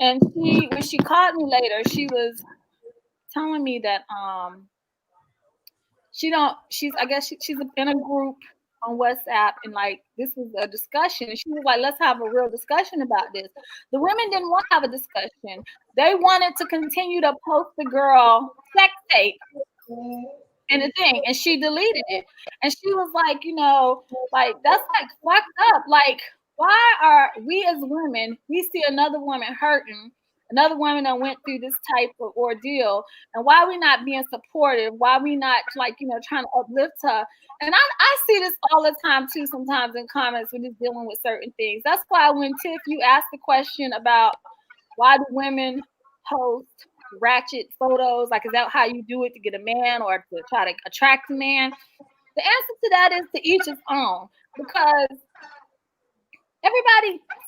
And when she called me later, she was telling me that I guess she's in a group on WhatsApp, and like this was a discussion, and she was like, let's have a real discussion about this. The women didn't want to have a discussion. They wanted to continue to post the girl sex tape and the thing, and she deleted it. And she was like, like that's like fucked up. Like, why are we as women, we see another woman hurting, another woman that went through this type of ordeal, and why are we not being supportive? Why are we not like, trying to uplift her? And I see this all the time too, sometimes in comments when it's dealing with certain things. That's why when Tiff, you asked the question about why do women post ratchet photos? Like, is that how you do it to get a man or to try to attract a man? The answer to that is to each his own. Because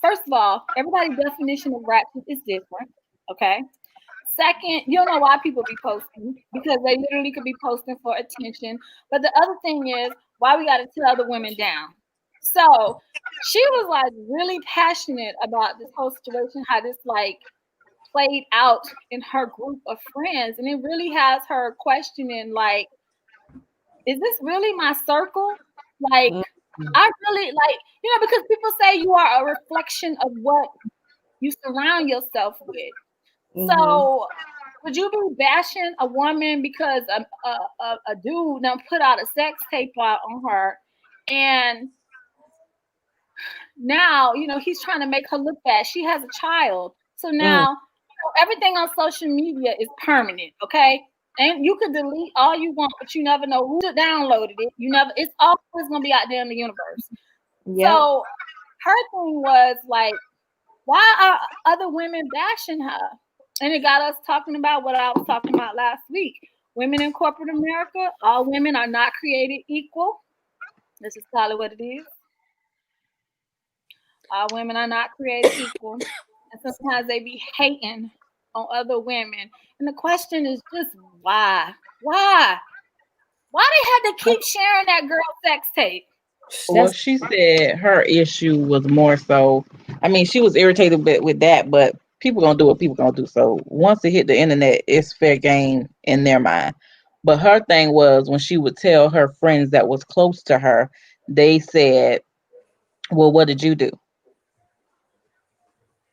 first of all, everybody's definition of ratchet is different. Okay. Second, you don't know why people be posting because they literally could be posting for attention. But the other thing is why we got to tear other women down. So she was like really passionate about this whole situation, how this like played out in her group of friends, and it really has her questioning like, is this really my circle? Like, I really like, because people say you are a reflection of what you surround yourself with. So would you be bashing a woman because a dude now put out a sex tape out on her, and now he's trying to make her look bad? She has a child, so now everything on social media is permanent, okay? And you can delete all you want, but you never know who downloaded it. It's always gonna be out there in the universe. Yep. So her thing was like, why are other women bashing her? And it got us talking about what I was talking about last week. Women in corporate America, all women are not created equal. This is probably what it is. All women are not created equal. And sometimes they be hating on other women. And the question is just why? Why? Why they had to keep sharing that girl sex tape? Well, she said her issue was more so, I mean, she was irritated with that, but people gonna do what people gonna do. So once it hit the internet, it's fair game in their mind. But her thing was when she would tell her friends that was close to her, they said, well, what did you do?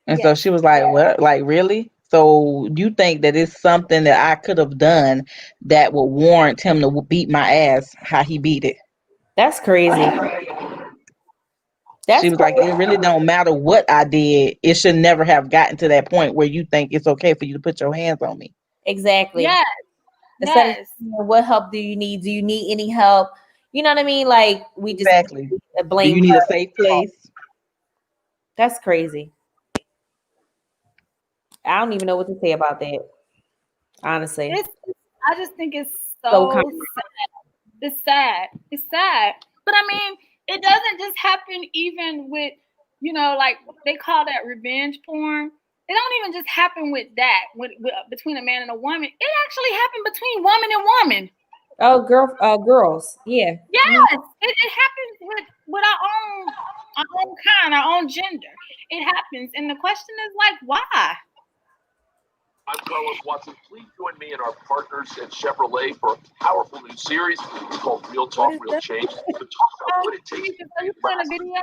And so she was like, what? Like, really? So you think that it's something that I could have done that would warrant him to beat my ass how he beat it? That's crazy. She was like, it really don't matter what I did. It should never have gotten to that point where you think it's okay for you to put your hands on me. Exactly. Yes. Instead of, what help do you need? Do you need any help? You know what I mean? Like, we just blame. Do you need a safe place? That's crazy. I don't even know what to say about that. Honestly, I just think it's so sad. It's sad. It's sad. But I mean, it doesn't just happen even with, like they call that revenge porn. It don't even just happen with that, between a man and a woman. It actually happened between woman and woman. Oh, girls. Yeah. Yes, it happens with our own kind, our own gender. It happens, and the question is like, why? I'm Carlos Watson. Please join me and our partners at Chevrolet for a powerful new series called Real Talk, Real Change. To talk about what it takes to be in America.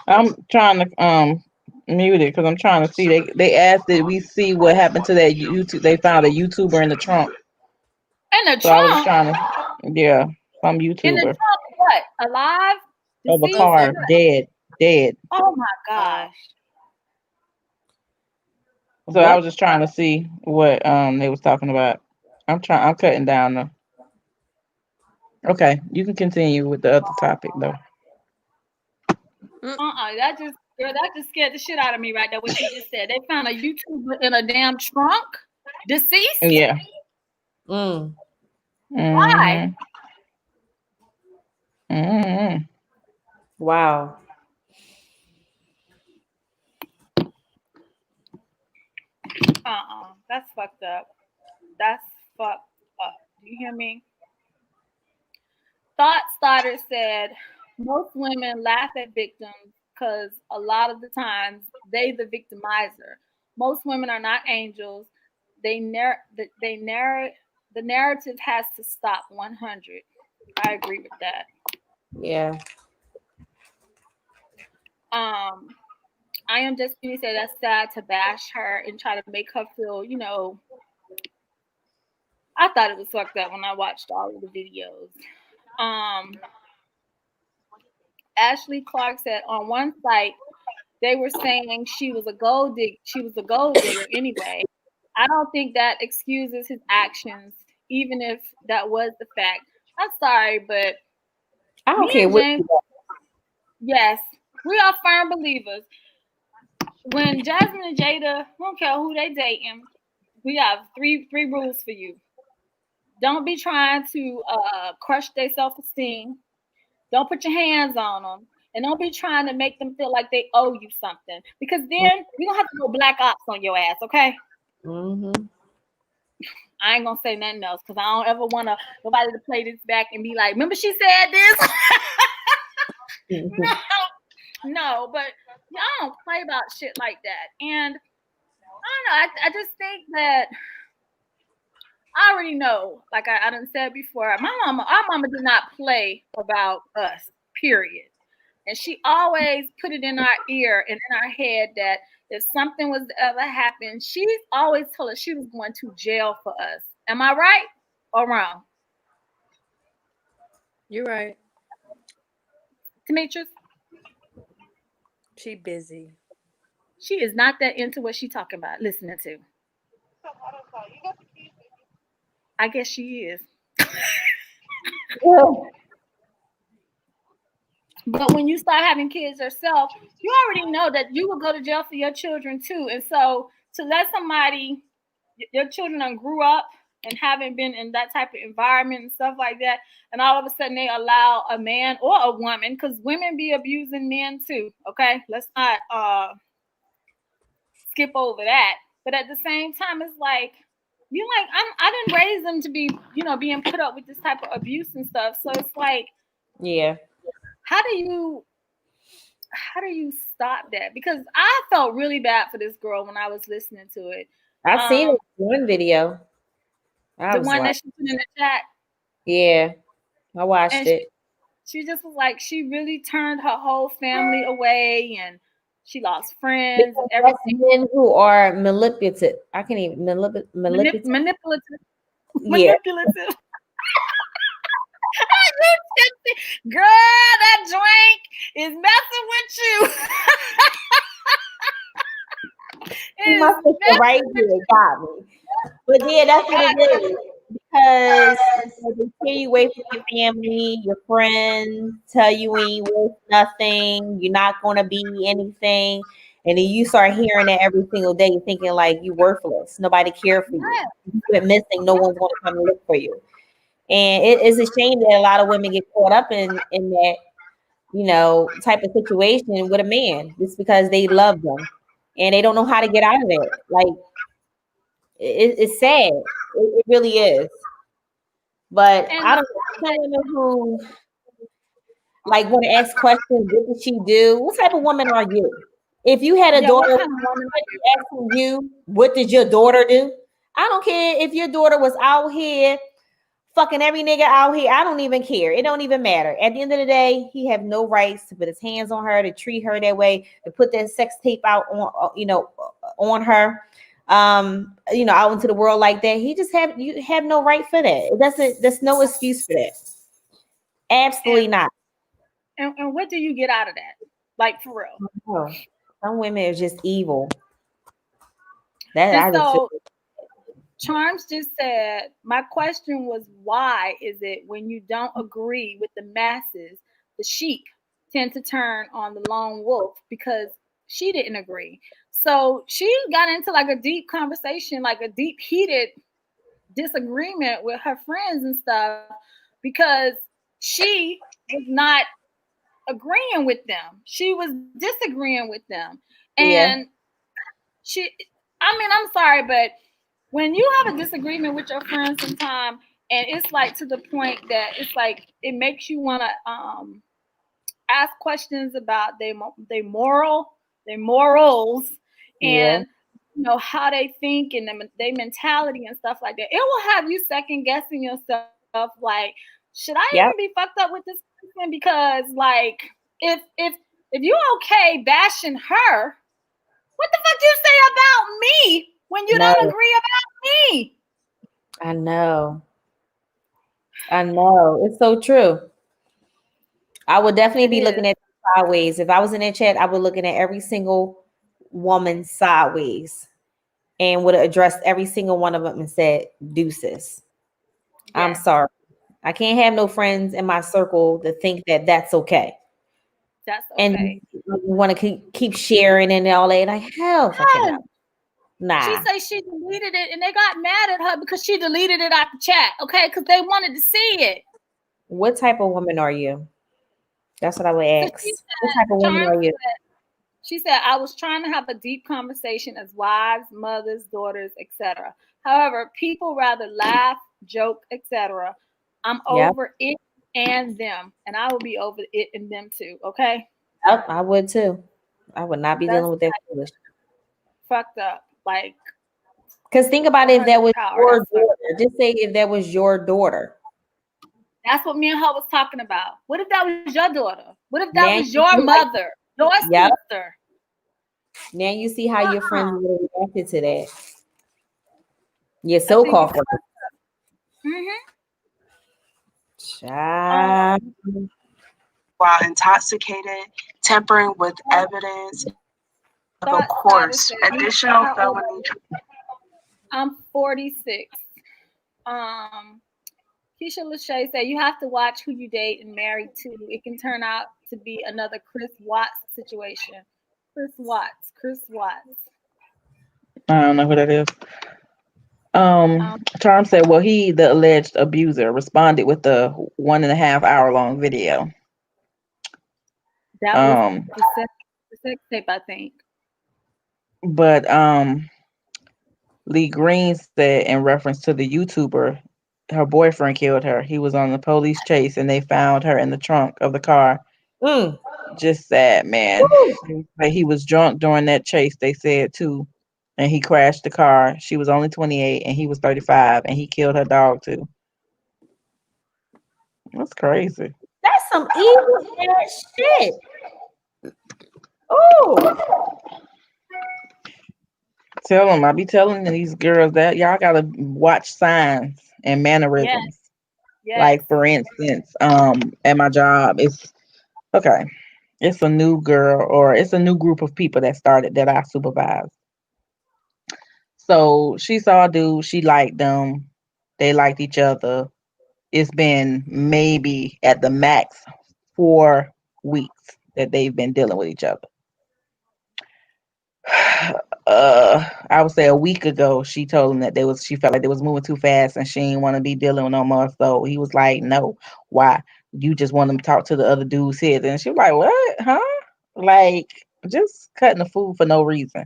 I'm trying to mute it because I'm trying to see. They asked that we see what happened to that YouTube. They found a YouTuber in the trunk. In the trunk? I was trying to, some YouTuber. In the trunk, what? Alive? Of a car, dead. Oh my gosh. So I was just trying to see what they was talking about. I'm cutting down though. Okay, you can continue with the other topic though. That just scared the shit out of me right there. What you just said. They found a YouTuber in a damn trunk, deceased. Yeah. Why? Wow. That's fucked up. That's fucked up. Do you hear me? Thought Starter said most women laugh at victims because a lot of the times they the victimizer. Most women are not angels. They narrate the narrative has to stop 100. I agree with that. Yeah. I am just going to say that's sad to bash her and try to make her feel, I thought it was fucked up when I watched all of the videos. Ashley Clark said on one site they were saying she was a gold digger anyway. I don't think that excuses his actions, even if that was the fact. I'm sorry, but I don't me care and what. James, yes, we are firm believers. When Jasmine and Jada, I don't care who they dating, we have three rules for you. Don't be trying to crush their self-esteem. Don't put your hands on them. And don't be trying to make them feel like they owe you something. Because then we're going to have to go black ops on your ass, okay? Mm-hmm. I ain't going to say nothing else because I don't ever want nobody to play this back and be like, remember she said this? No, but y'all don't play about shit like that. And I don't know. I just think that I already know, like I done said before, our mama did not play about us, period. And she always put it in our ear and in our head that if something was to ever happen, she's always told us she was going to jail for us. Am I right or wrong? You're right. Demetrius? She busy. She is not that into what she talking about, listening to. I guess she is. But when you start having kids yourself, you already know that you will go to jail for your children too. And so to let somebody, your children grew up and haven't been in that type of environment and stuff like that, and all of a sudden they allow a man or a woman, because women be abusing men too. Okay, let's not skip over that. But at the same time, it's like I didn't raise them to be being put up with this type of abuse and stuff. So it's like, yeah, how do you stop that? Because I felt really bad for this girl when I was listening to it. I've seen one video. The one that she put in the chat. Yeah, I watched it. She just was like, she really turned her whole family away, and she lost friends and everything. Men who are manipulative. I can't even manipulative. Yeah. Manipulative. Girl, that drink is messing with you. My sister right here got me. But yeah, that's what it is. Because they tear you away from your family, your friends, tell you ain't worth nothing, you're not gonna be anything. And then you start hearing that every single day, thinking like you're worthless. Nobody cares for you. You went missing, no one's gonna come and look for you. And it is a shame that a lot of women get caught up in that, type of situation with a man just because they love them and they don't know how to get out of it. Like it's sad. It really is. But I don't know. Some women who like want to ask questions, what did she do? What type of woman are you? If you had a daughter, asking you, what did your daughter do? I don't care if your daughter was out here fucking every nigga out here. I don't even care. It don't even matter. At the end of the day, he have no rights to put his hands on her, to treat her that way, to put that sex tape out on her, out into the world like that. You have no right for that. There's no excuse for that. Absolutely not. And what do you get out of that? Like, for real. Oh, some women are just evil. Charms just said, my question was, why is it when you don't agree with the masses, the sheep tend to turn on the lone wolf? Because she didn't agree. So she got into like a deep conversation, like a deep heated disagreement with her friends and stuff, because she was not agreeing with them. She was disagreeing with them. And I'm sorry, but when you have a disagreement with your friends sometime, and it's like to the point that it's like it makes you want to ask questions about their morals, and how they think and their mentality and stuff like that. It will have you second guessing yourself. Like, should I Yep. even be fucked up with this person? Because like, if you okay bashing her, what the fuck you say about me when you No. don't agree about me? I know. It's so true. I would definitely be looking at sideways. If I was in that chat, I would looking at every single woman sideways and would have addressed every single one of them and said, deuces. Yeah. I'm sorry. I can't have no friends in my circle to think that that's okay. That's okay. And you want to keep sharing and all that. Like, hell fucking no. Nah. She said she deleted it and they got mad at her because she deleted it out the chat. Okay. Because they wanted to see it. What type of woman are you? That's what I would ask. So what type of woman are you? She said, I was trying to have a deep conversation as wives, mothers, daughters, etc. However, people rather laugh, joke, etc. I'm over it and them, and I will be over it and them too. Okay. Yep, I would too. I would not be dealing with that foolish. Fucked up. Like, because think about it, if that was your daughter. Just say if that was your daughter. That's what me and her was talking about. What if that was your daughter? What if that was your mother, your sister? Now you see how your friends would have reacted to that. Your so-called friends. While intoxicated, tampering with evidence of a course, additional felony. I'm 46. Keisha Lachey said, you have to watch who you date and marry too. It can turn out to be another Chris Watts situation. Chris Watts. I don't know who that is. Charm said, well, the alleged abuser, responded with the 1.5 hour long video. That was the sex tape, I think. But Lee Green said, in reference to the YouTuber, her boyfriend killed her. He was on the police chase and they found her in the trunk of the car. Just sad, man. Like, he was drunk during that chase, they said too. And he crashed the car. She was only 28 and he was 35 and he killed her dog too. That's crazy. That's some evil ass shit. Oh. Tell them, I be telling these girls that y'all gotta watch signs and mannerisms. Yes. Like, for instance, at my job, it's a new girl, or it's a new group of people that started that I supervise. So she saw a dude, she liked them, they liked each other. It's been maybe at the max 4 weeks that they've been dealing with each other. I would say a week ago, she told him that she felt like they was moving too fast and she didn't want to be dealing with no more. So he was like, no, why? You just want them to talk to the other dude's head. And she was like, what? Huh? Like, just cutting the food for no reason.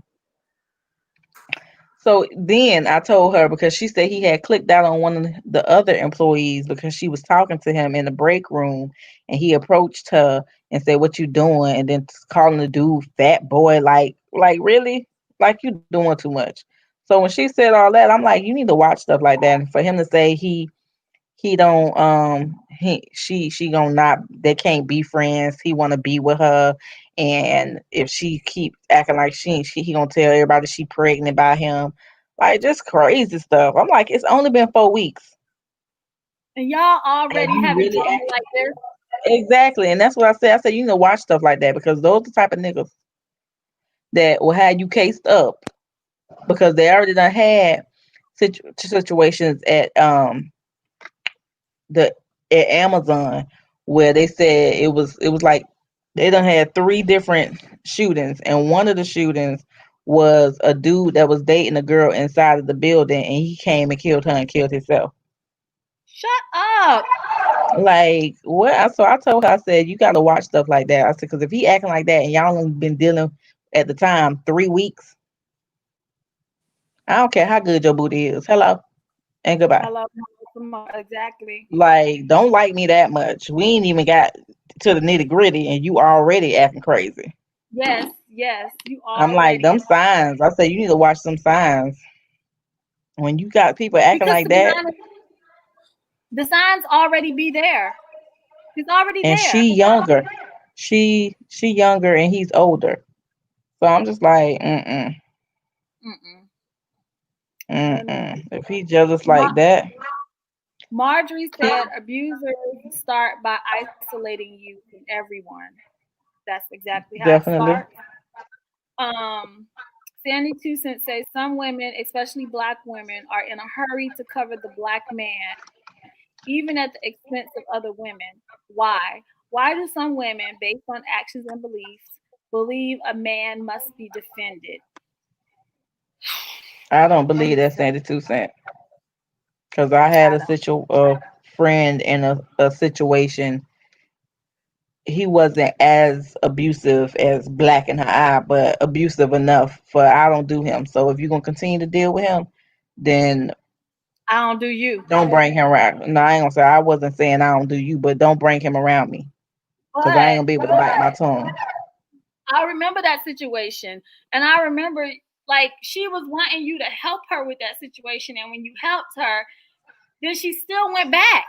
So then I told her, because she said he had clicked out on one of the other employees because she was talking to him in the break room, and he approached her and said, what you doing? And then calling the dude fat boy, like really? Like, you doing too much. So when she said all that, I'm like, you need to watch stuff like that. And for him to say she gonna not, they can't be friends, he want to be with her, and if she keep acting like he gonna tell everybody she pregnant by him, like, just crazy stuff. I'm like, it's only been 4 weeks and y'all already have really like this. Exactly. And that's what I said, you need to watch stuff like that, because those are the type of niggas that will have you cased up, because they already done had situations at Amazon where they said it was like they done had 3 different shootings, and one of the shootings was a dude that was dating a girl inside of the building, and he came and killed her and killed himself. Shut up. Like, what? So I told her, I said, you gotta watch stuff like that. I said, because if he acting like that and y'all only been dealing at the time 3 weeks, I don't care how good your booty is. Hello and goodbye. Hello. Exactly. Like, don't like me that much. We ain't even got to the nitty gritty and you already acting crazy. Yes. Yes, you I'm like, already them signs. I say you need to watch some signs. When you got people acting because like to be that, honest, the signs already be there. It's already and there. she younger, she younger and he's older. So I'm just like, Mm-mm. If he jealous like that, Marjorie said abusers start by isolating you from everyone. That's exactly how it definitely. starts. Um, Sandy Two Cents says some women, especially black women, are in a hurry to cover the black man, even at the expense of other women. Why? Why do some women, based on actions and beliefs, believe a man must be defended? I don't believe that's 92 cents. Because I had a friend in a situation. He wasn't as abusive as Black in her eye, but abusive enough for I don't do him. So if you're gonna continue to deal with him, then I don't do you. don't bring him around. No, I ain't gonna say I wasn't saying I don't do you, but don't bring him around me. Because I ain't But gonna be able to bite my tongue. I remember that situation. And I remember like she was wanting you to help her with that situation. And when you helped her, then she still went back.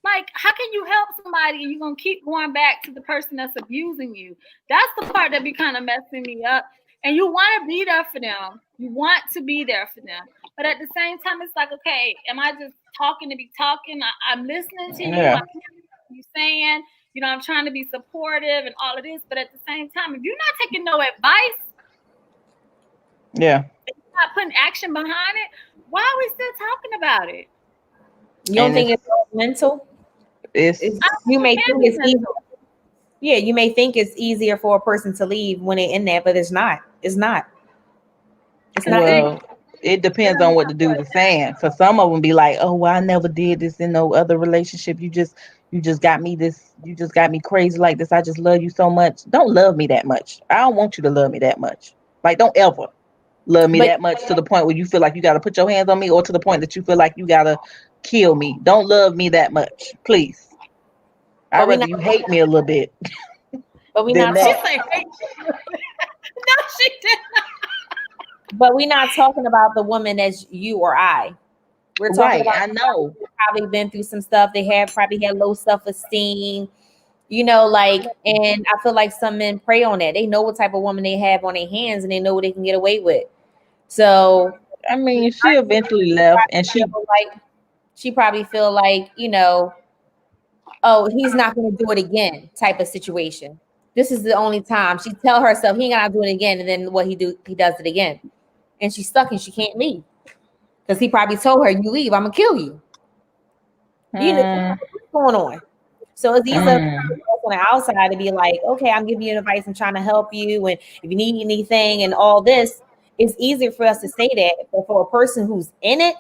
Like, how can you help somebody and you're gonna keep going back to the person that's abusing you? That's the part that be kind of messing me up. And you want to be there for them. You want to be there for them. But at the same time, it's like, okay, am I just talking to be talking? I'm listening to you. Yeah. I'm hearing what you're saying. You know, I'm trying to be supportive and all of this. But at the same time, if you're not taking no advice, Yeah. if you're not putting action behind it, why are we still talking about it? You don't And think it's all mental? it's It's, I you think may it think can be it's easy. mental. Yeah, you may think it's easier for a person to leave when they're in there, but it's not. It's not. It's Because not easy. well, it depends on what the dude is saying. Cause some of them be like, "Oh, well, I never did this in no other relationship. You just got me this. You just got me crazy like this. I just love you so much. Don't love me that much. I don't want you to love me that much. Like, don't ever love me But that much to the point where you feel like you got to put your hands on me, or to the point that you feel like you got to kill me. Don't love me that much, please. but I'd we rather not. you hate me a little bit But we than not she that. talking. say, hey, no, she did not. But we're not talking about the woman as you or I. We're talking Right? about I somebody know. who's probably been through some stuff. They have probably had low self-esteem. Like, and I feel like some men prey on that. They know what type of woman they have on their hands, and they know what they can get away with. So I mean, she eventually left, and she she probably feel like, oh, he's not going to do it again type of situation. This is the only time she tell herself he ain't gonna do it again, and then what he does it again, and she's stuck and she can't leave because he probably told her, "You leave, I'm gonna kill you." mm, What's going on. So it's easier mm, on the outside to be like, okay, I'm giving you advice, I'm trying to help you, and if you need anything and all this, it's easier for us to say that. But for a person who's in it,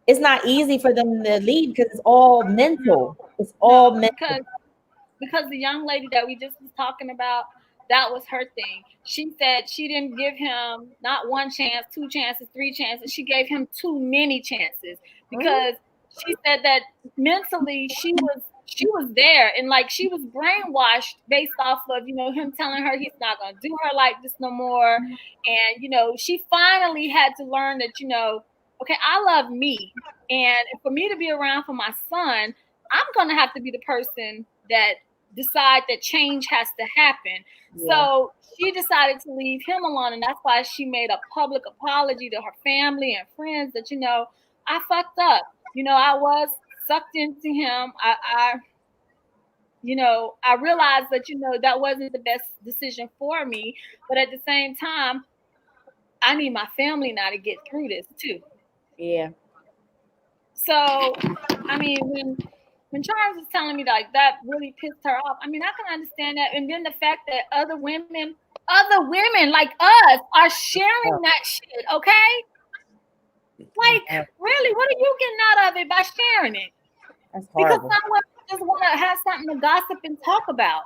it's not easy for them to leave because it's all mental. It's No, all mental. because the young lady that we just was talking about, that was her thing. She said she didn't give him not one chance, two chances, three chances. She gave him too many chances because she said that mentally she was there and like she was brainwashed based off of him telling her he's not gonna do her like this no more, and she finally had to learn that okay, I love me, and for me to be around for my son, I'm gonna have to be the person that decide that change has to happen. Yeah. So she decided to leave him alone, and that's why she made a public apology to her family and friends that I fucked up. I was sucked into him. I realized that that wasn't the best decision for me, but at the same time, I need my family now to get through this too. Yeah. So, I mean, when Charles was telling me like that really pissed her off. I mean, I can understand that. And then the fact that other women like us are sharing that shit, okay? Like, really, what are you getting out of it by sharing it? That's Because horrible. some women just want to have something to gossip and talk about.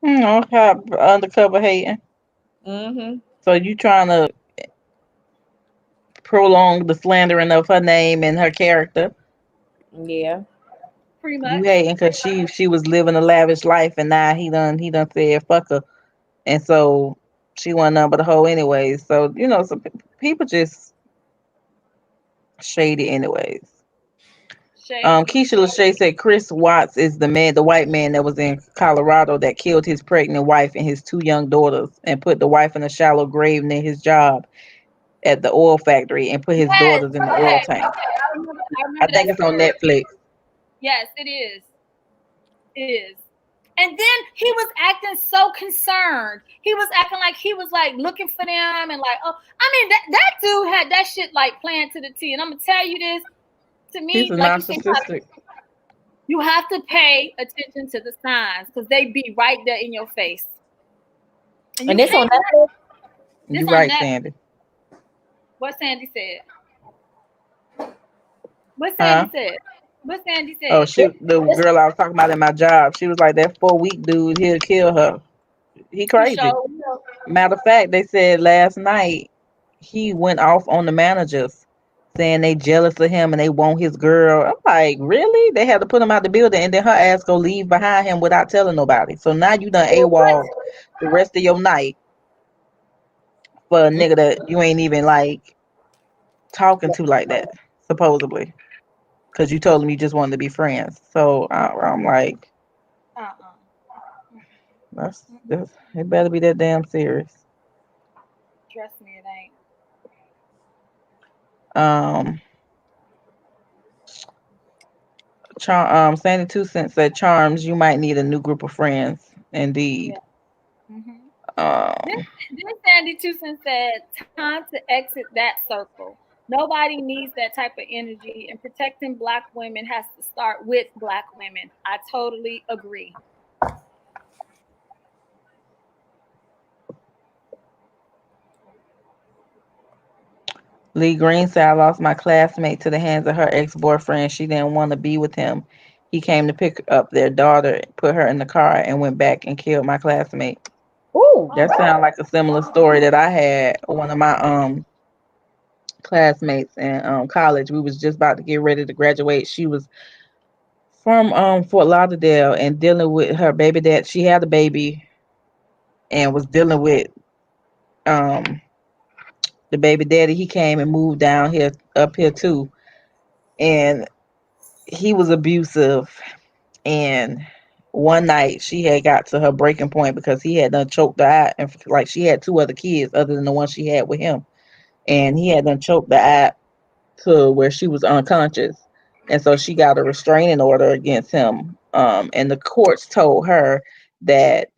okay, undercover hating. Mm-hmm. So you trying to prolong the slandering of her name and her character? Yeah. pretty You much. hating because she was living a lavish life, and now he done said fuck her, and so she wasn't nothing but a hoe anyways. So some people just shady anyways. Shady. Keisha Lachey said Chris Watts is the white man that was in Colorado that killed his pregnant wife and his two young daughters and put the wife in a shallow grave near his job at the oil factory and put his Yes. daughters in the Okay. oil Okay. tank. I I remember think that it's on story. Netflix. Yes, it is. It is. And then he was acting so concerned. He was acting like he was like looking for them and like, oh, I mean that dude had that shit like planned to the T. And I'm gonna tell you this, to He's me, a like you said, narcissistic. you have to pay attention to the signs because they be right there in your face. And you And this on can't Netflix? this You on right, that. Sandy. What Sandy said. What Huh? Sandy said. What Sandy Oh, said. the This, girl I was talking about in my job, she was like, that 4 week dude, he'll kill her. He He crazy. showed. Matter of fact, they said last night he went off on the managers saying they jealous of him and they want his girl. I'm like, really? They had to put him out the building and then her ass go leave behind him without telling nobody. So now you done What? AWOL the rest of your night for a nigga that you ain't even like talking to like that, supposedly. Because you told him you just wanted to be friends. So I'm like, that's it better be that damn serious. Trust me, it ain't. Um, Sandy Two Cents said, "Charms, you might need a new group of friends." Yeah. Indeed. Mm-hmm. This, Um, this Sandy Tucson said, time to exit that circle. Nobody needs that type of energy, and protecting Black women has to start with Black women. I totally agree. Lee Green said, "I lost my classmate to the hands of her ex-boyfriend. She didn't want to be with him. He came to pick up their daughter, put her in the car, and went back and killed my classmate." ooh, That sounds like a similar story that I had. One of my classmates in college. We was just about to get ready to graduate. She was from Fort Lauderdale and dealing with her baby dad. She had a baby and was dealing with um the baby daddy. He came and moved down here up here too, and he was abusive. And one night she had got to her breaking point because he had done choked her out, and like she had two other kids other than the one she had with him, and he had done choked her out to where she was unconscious. And so she got a restraining order against him. And the courts told her that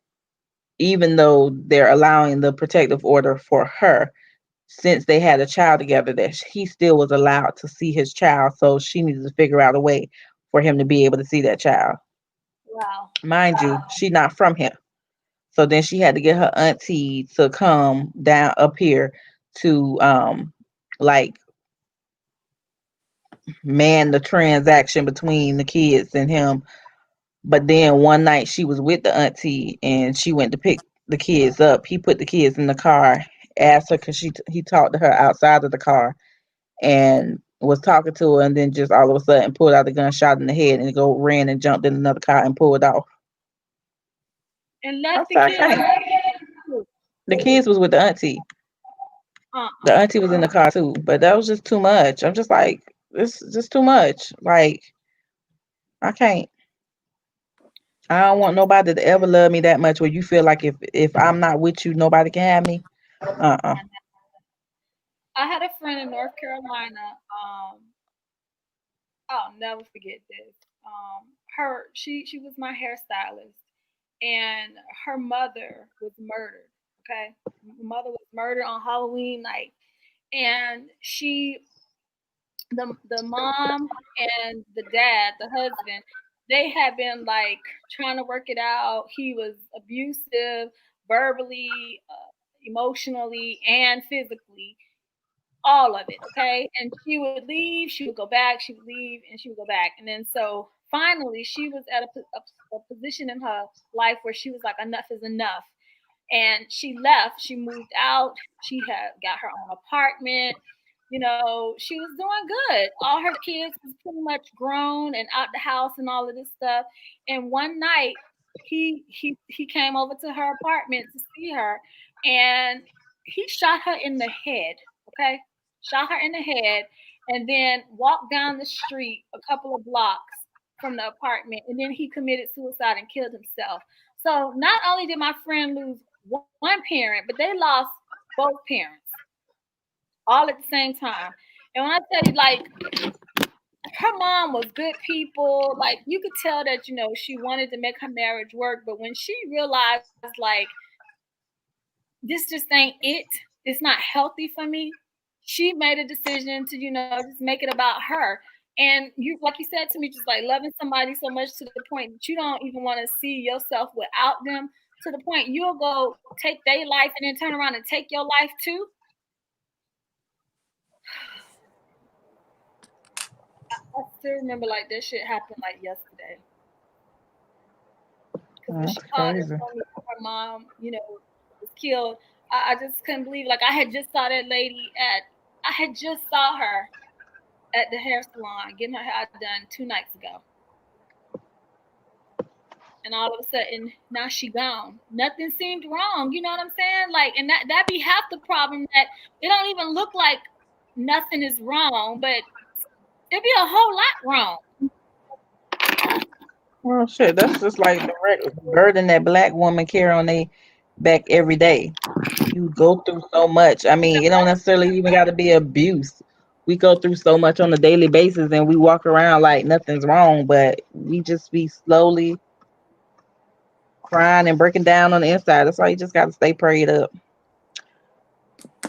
even though they're allowing the protective order for her, since they had a child together, that he still was allowed to see his child. So she needed to figure out a way for him to be able to see that child. Wow. Mind you, she not from here. So then she had to get her auntie to come down up here to like man the transaction between the kids and him. But then one night she was with the auntie and she went to pick the kids up. He put the kids in the car, asked her because he talked to her outside of the car and was talking to her, and then just all of a sudden pulled out the gun, shot in the head, and go ran and jumped in another car and pulled off. And I left the said, I kids. can't. The kids was with the auntie. The Uh-uh. auntie was in the car too, but that was just too much. I'm just like, this is just too much. Like, I can't. I don't want nobody to ever love me that much where you feel like if I'm not with you, nobody can have me. Uh-uh. I had a friend in North Carolina. I'll never forget this. She was my hairstylist, and her mother was murdered. Okay, mother was murdered on Halloween night, and the mom and the dad, the husband, they had been like trying to work it out. He was abusive, verbally, emotionally, and physically, all of it. Okay, and she would leave, she would go back, she would leave, and she would go back, and then so finally she was at a position in her life where she was like, enough is enough, and she left. She moved out. She had got her own apartment. she was doing good. All her kids was pretty much grown and out the house and all of this stuff. And one night, he came over to her apartment to see her, and he shot her in the head. Okay, shot her in the head, and then walked down the street a couple of blocks from the apartment, and then he committed suicide and killed himself. So not only did my friend lose one parent, but they lost both parents all at the same time. And when I tell you, like, her mom was good people, like, you could tell that, she wanted to make her marriage work. But when she realized, like, this just ain't it, it's not healthy for me, she made a decision to, just make it about her. And you, like you said to me, just like loving somebody so much to the point that you don't even want to see yourself without them, to the point you'll go take their life and then turn around and take your life too. I still remember like that shit happened like yesterday. Because when she That's called and crazy. told me her mom, was killed, I just couldn't believe. Like I had just saw that lady I had just saw her at the hair salon getting her hair done 2 nights ago, and all of a sudden now she gone. Nothing seemed wrong. You know what I'm saying? Like, and that be half the problem, that it don't even look like nothing is wrong, but it be a whole lot wrong. Well, shit, that's just like the burden that Black women carry on their back every day. You go through so much. I mean, it don't necessarily even got to be abuse. We go through so much on a daily basis, and we walk around like nothing's wrong, but we just be slowly crying and breaking down on the inside. That's why you just got to stay prayed up.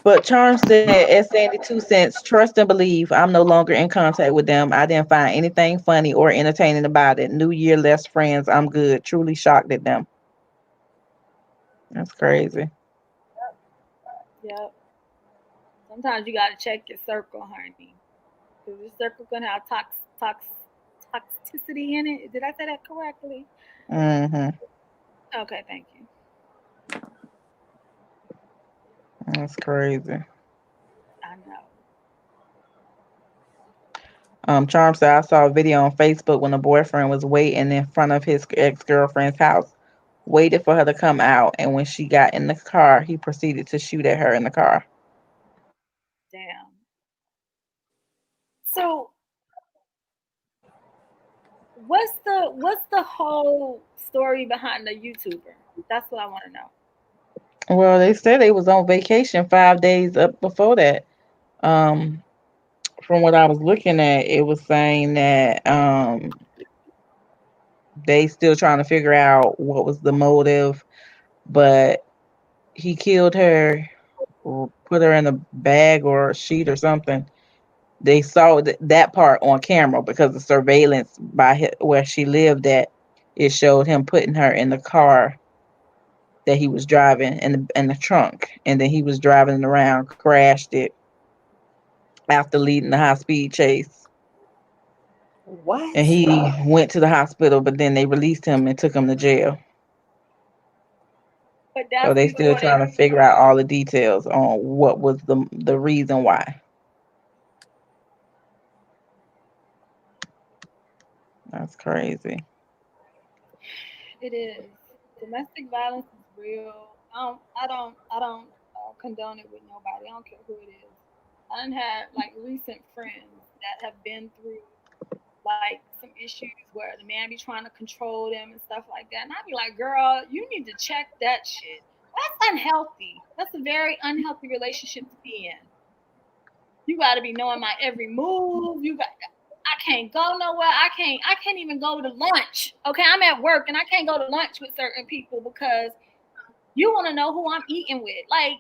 But Charm said, at 72 cents, trust and believe. I'm no longer in contact with them. I didn't find anything funny or entertaining about it. New year, less friends. I'm good. Truly shocked at them. That's crazy. Yep. Sometimes you gotta check your circle, honey, because your circle gonna have toxicity in it. Did I say that correctly? Mm-hmm. Okay, thank you. That's crazy. I know. Charm said, I saw a video on Facebook when a boyfriend was waiting in front of his ex-girlfriend's house, waited for her to come out, and when she got in the car, he proceeded to shoot at her in the car. Damn. So what's the whole story behind the YouTuber? That's what I want to know. Well, they said they was on vacation 5 days up before that. Um, from what I was looking at, it was saying that they still trying to figure out what was the motive, but he killed her or put her in a bag or a sheet or something. They saw that part on camera because the surveillance by where she lived at, it showed him putting her in the car that he was driving in the trunk, and then he was driving around, crashed it after leading the high speed chase. What? And he went to the hospital, but then they released him and took him to jail. But So that's they still before they. trying to figure out all the details on what was the reason why. That's crazy. It is. Domestic violence is real. I don't condone it with nobody. I don't care who it is. I done had like recent friends that have been through like some issues where the man be trying to control them and stuff like that. And I be like, girl, you need to check that shit. That's unhealthy. That's a very unhealthy relationship to be in. You got to be knowing my every move. I can't go nowhere. I can't even go to lunch. Okay, I'm at work and I can't go to lunch with certain people because you want to know who I'm eating with. Like,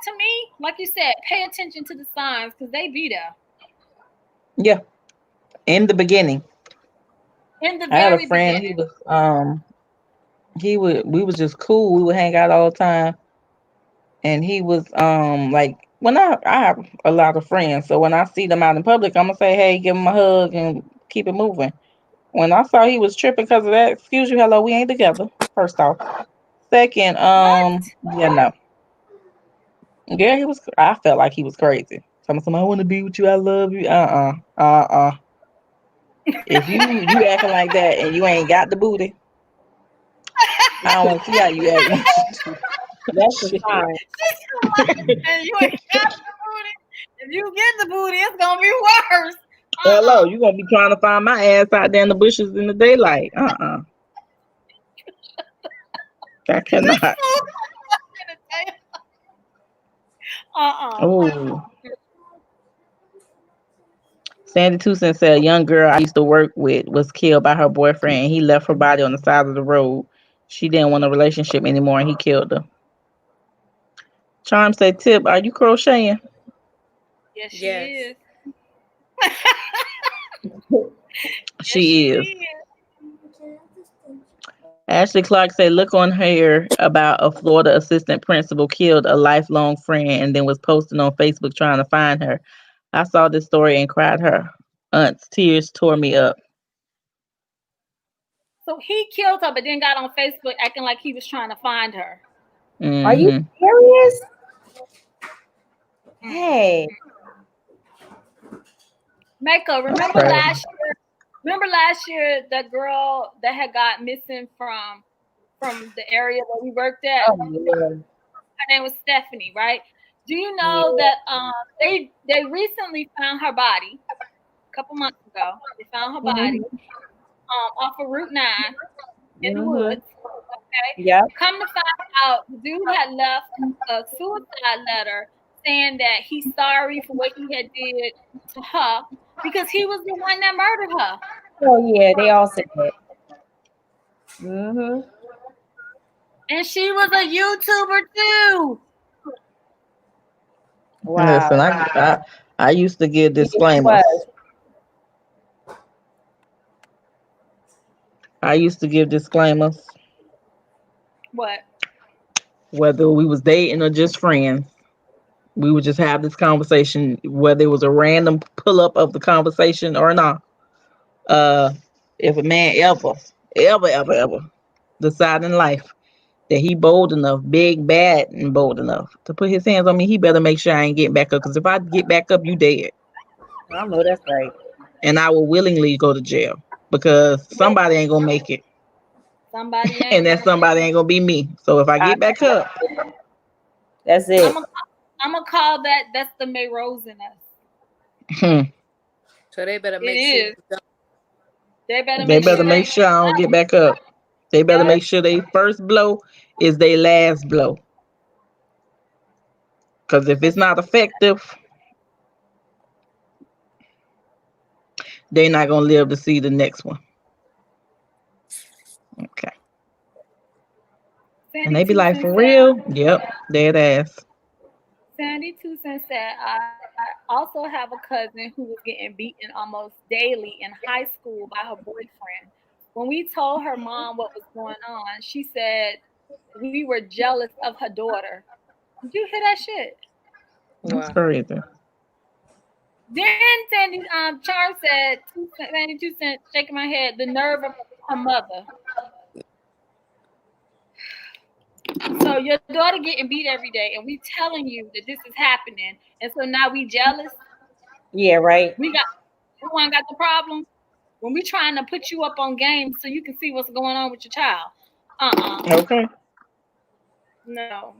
to me, like you said, pay attention to the signs because they be there Yeah. In the beginning, in the I had a very friend. beginning. He would we was just cool. We would hang out all the time, and he was like when I have a lot of friends, so when I see them out in public, I'm gonna say hey, give them a hug and keep it moving. When I saw he was tripping because of that, excuse you, hello, we ain't together. First off, second, What? yeah, no, yeah, he was. I felt like he was crazy. Somebody want to be with you. I love you. If you acting like that and you ain't got the booty, I don't want to see how you act. That's the sign. And you ain't got the booty. If you get the booty, it's gonna be worse. Hello, you gonna be trying to find my ass out there in the bushes in the daylight? I cannot. Oh. Sandy Two Cents said a young girl I used to work with was killed by her boyfriend and he left her body on the side of the road. She didn't want a relationship anymore and he killed her. Charm said, Tip, are you crocheting? Yes, she is. She is. Ashley Clark said, look on here about a Florida assistant principal killed a lifelong friend and then was posting on Facebook trying to find her. I saw this story and cried her aunt's tears tore me up. So he killed her, but then got on Facebook acting like he was trying to find her. Mm-hmm. Are you serious? Hey. Mako, remember last year that girl that had got missing from the area that we worked at? Oh, yeah. Her name was Stephanie, right? Do you know that they recently found her body a couple months ago? They found her body off of Route 9 in the woods. Okay. Yeah. Come to find out, the dude had left a suicide letter saying that he's sorry for what he had did to her because he was the one that murdered her. Oh yeah, they all said that. Mm-hmm. And she was a YouTuber too. Wow. Listen, I used to give disclaimers. I used to give disclaimers. What? Whether we was dating or just friends, we would just have this conversation, whether it was a random pull up of the conversation or not. If a man ever decide in life that he bold enough, big, bad, and bold enough to put his hands on me, he better make sure I ain't getting back up. Because if I get back up, you dead. I know that's right. And I will willingly go to jail because somebody ain't gonna make it. Somebody ain't. And that somebody ain't gonna be me. So if I get back up, that's it. I'm gonna call that's the May Rose in us. So they better make sure. They better make sure I don't get back up. They better make sure their first blow is their last blow. Because if it's not effective, they're not gonna live to see the next one. Okay. Sandy and they be like, for real? Yep, dead ass. Sandy Two Cents said, I also have a cousin who was getting beaten almost daily in high school by her boyfriend. When we told her mom what was going on, she said we were jealous of her daughter. Did you hear that shit? That's crazy. Then Sandy Charm said, Sandy Two Cents shaking my head, the nerve of her mother. So your daughter getting beat every day, and we telling you that this is happening, and so now we jealous. Yeah, right. We one got the problem when we trying to put you up on game so you can see what's going on with your child. Okay. No.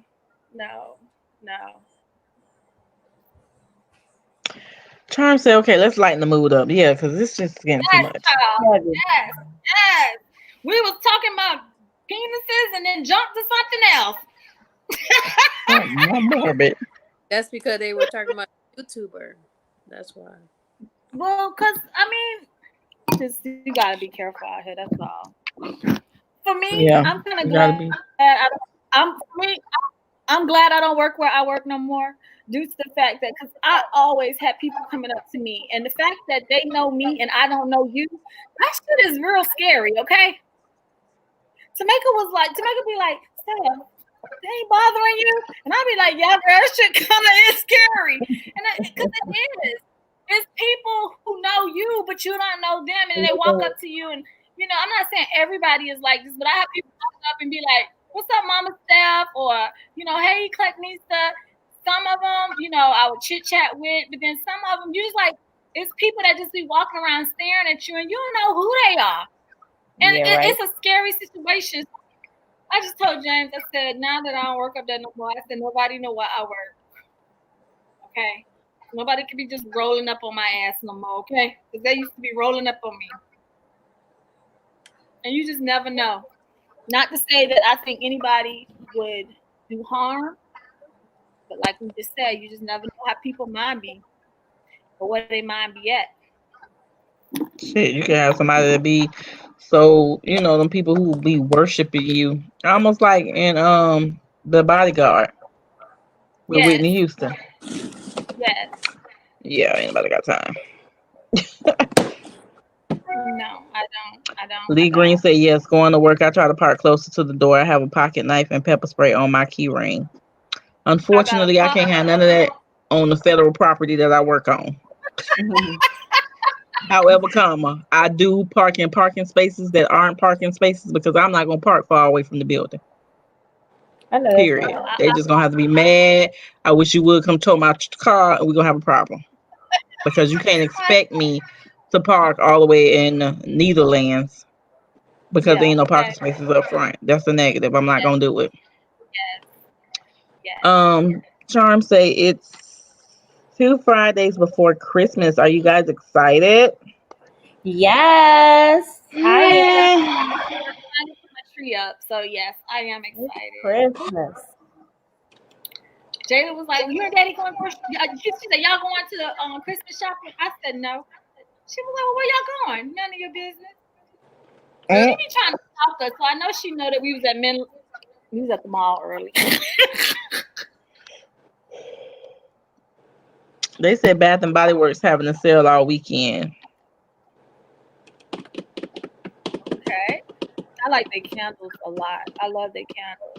Charm said, okay, let's lighten the mood up. Yeah, because this just getting too much. Yes. We was talking about penises and then jumped to something else. More morbid. That's because they were talking about YouTuber. That's why. Well, because, I mean, just you got to be careful out here. That's all. For me, I'm kind of glad. I'm glad I don't work where I work no more, due to the fact that because I always had people coming up to me, and the fact that they know me and I don't know you, that shit is real scary. Okay. Tameka be like, Steph, they ain't bothering you, and I be like, yeah, girl, that shit kind of is scary, and because it is. It's people who know you, but you don't know them, and they walk up to you, and you know, I'm not saying everybody is like this, but I have people walk up and be like, "What's up, Mama Steph?" or you know, "Hey, Eclecticnista." some of them, you know, I would chit chat with, but then some of them, you just like, it's people that just be walking around staring at you and you don't know who they are. And it's a scary situation. I just told James, I said, now that I don't work up there no more, I said, nobody know where I work. Okay? Nobody can be just rolling up on my ass no more, okay? Because they used to be rolling up on me. And you just never know. Not to say that I think anybody would do harm, but like we just said, you just never know how people mind be or where they mind be at. Shit, you can have somebody that be so, you know, them people who be worshiping you, almost like in The Bodyguard with Whitney Houston. Yes. Yeah, ain't nobody got time. No, I don't. Lee Green said yes. Going to work, I try to park closer to the door. I have a pocket knife and pepper spray on my key ring. Unfortunately, I can't have none of that on the federal property that I work on. However, I do park in parking spaces that aren't parking spaces because I'm not gonna park far away from the building. Period. They just gonna have to be mad. I wish you would come tow my car, and we're gonna have a problem because you can't expect me to park all the way in Netherlands because there ain't no parking spaces up front. That's a negative. I'm not gonna do it. Charm say it's 2 Fridays before Christmas. Are you guys excited? Yes, I am. I put my tree up, so yes, I am excited. Christmas. Jayla was like, "You and Daddy going first?" She said, "Y'all going to the Christmas shopping?" I said, "No." She was like, "Well, where y'all going? None of your business." She be trying to stalk us, so I know she know that we was at the mall early. They said Bath and Body Works having a sale all weekend. Okay. I like their candles a lot. I love their candles.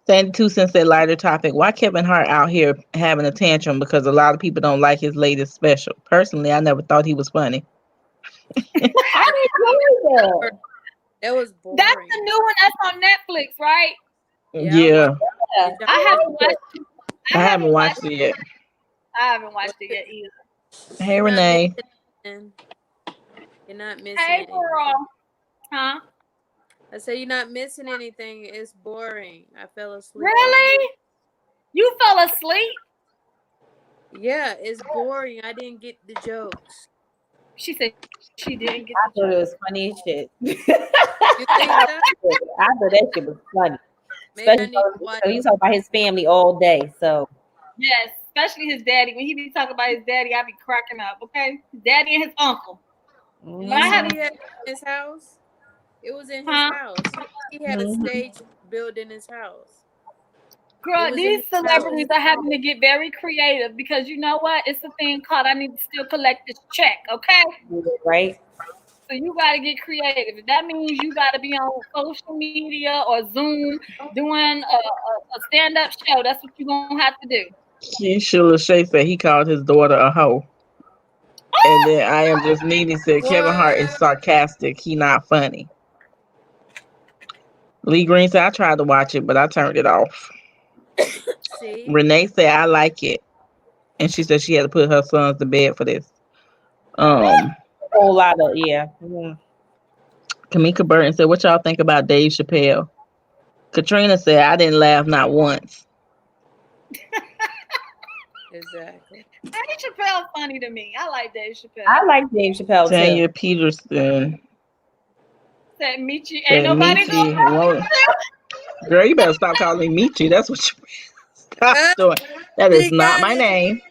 Sandy 2 Cents said lighter topic. Why Kevin Hart out here having a tantrum because a lot of people don't like his latest special? Personally, I never thought he was funny. I didn't know that. That was boring. That's the new one that's on Netflix, right? Yeah. I haven't watched it yet. I haven't watched it yet either. Hey, Renee. You're not missing Hey, anything. girl. Huh? I said you're not missing anything. It's boring. I fell asleep. Really? You fell asleep? Yeah, it's boring. I didn't get the jokes. She said she didn't get the jokes. I thought it was funny as shit. You think that? I thought that shit was funny. Especially he's talking about his family all day. So yes, especially his daddy. When he be talking about his daddy, I be cracking up. Okay, his daddy and his uncle. He had his house. It was in his house. He had a stage built in his house. Girl, these celebrities are having to get very creative because you know what? It's a thing called I need to still collect this check, okay? Right. So you got to get creative. If that means you got to be on social media or Zoom doing a stand-up show, that's what you're going to have to do. Sheila Shea said he called his daughter a hoe. And then I am just Nene said Kevin Hart is sarcastic. He not funny. Lee Green said I tried to watch it, but I turned it off. See? Renee said I like it. And she said she had to put her sons to bed for this. A whole lot of Kamika Burton said, what y'all think about Dave Chappelle? Katrina said, I didn't laugh not once. Exactly. Dave Chappelle funny to me. I like Dave Chappelle. I like Dave Chappelle Tanya too. Peterson said Michi ain't nobody going. Girl, you better stop calling me Michi. That's what you stop doing. That is not my name.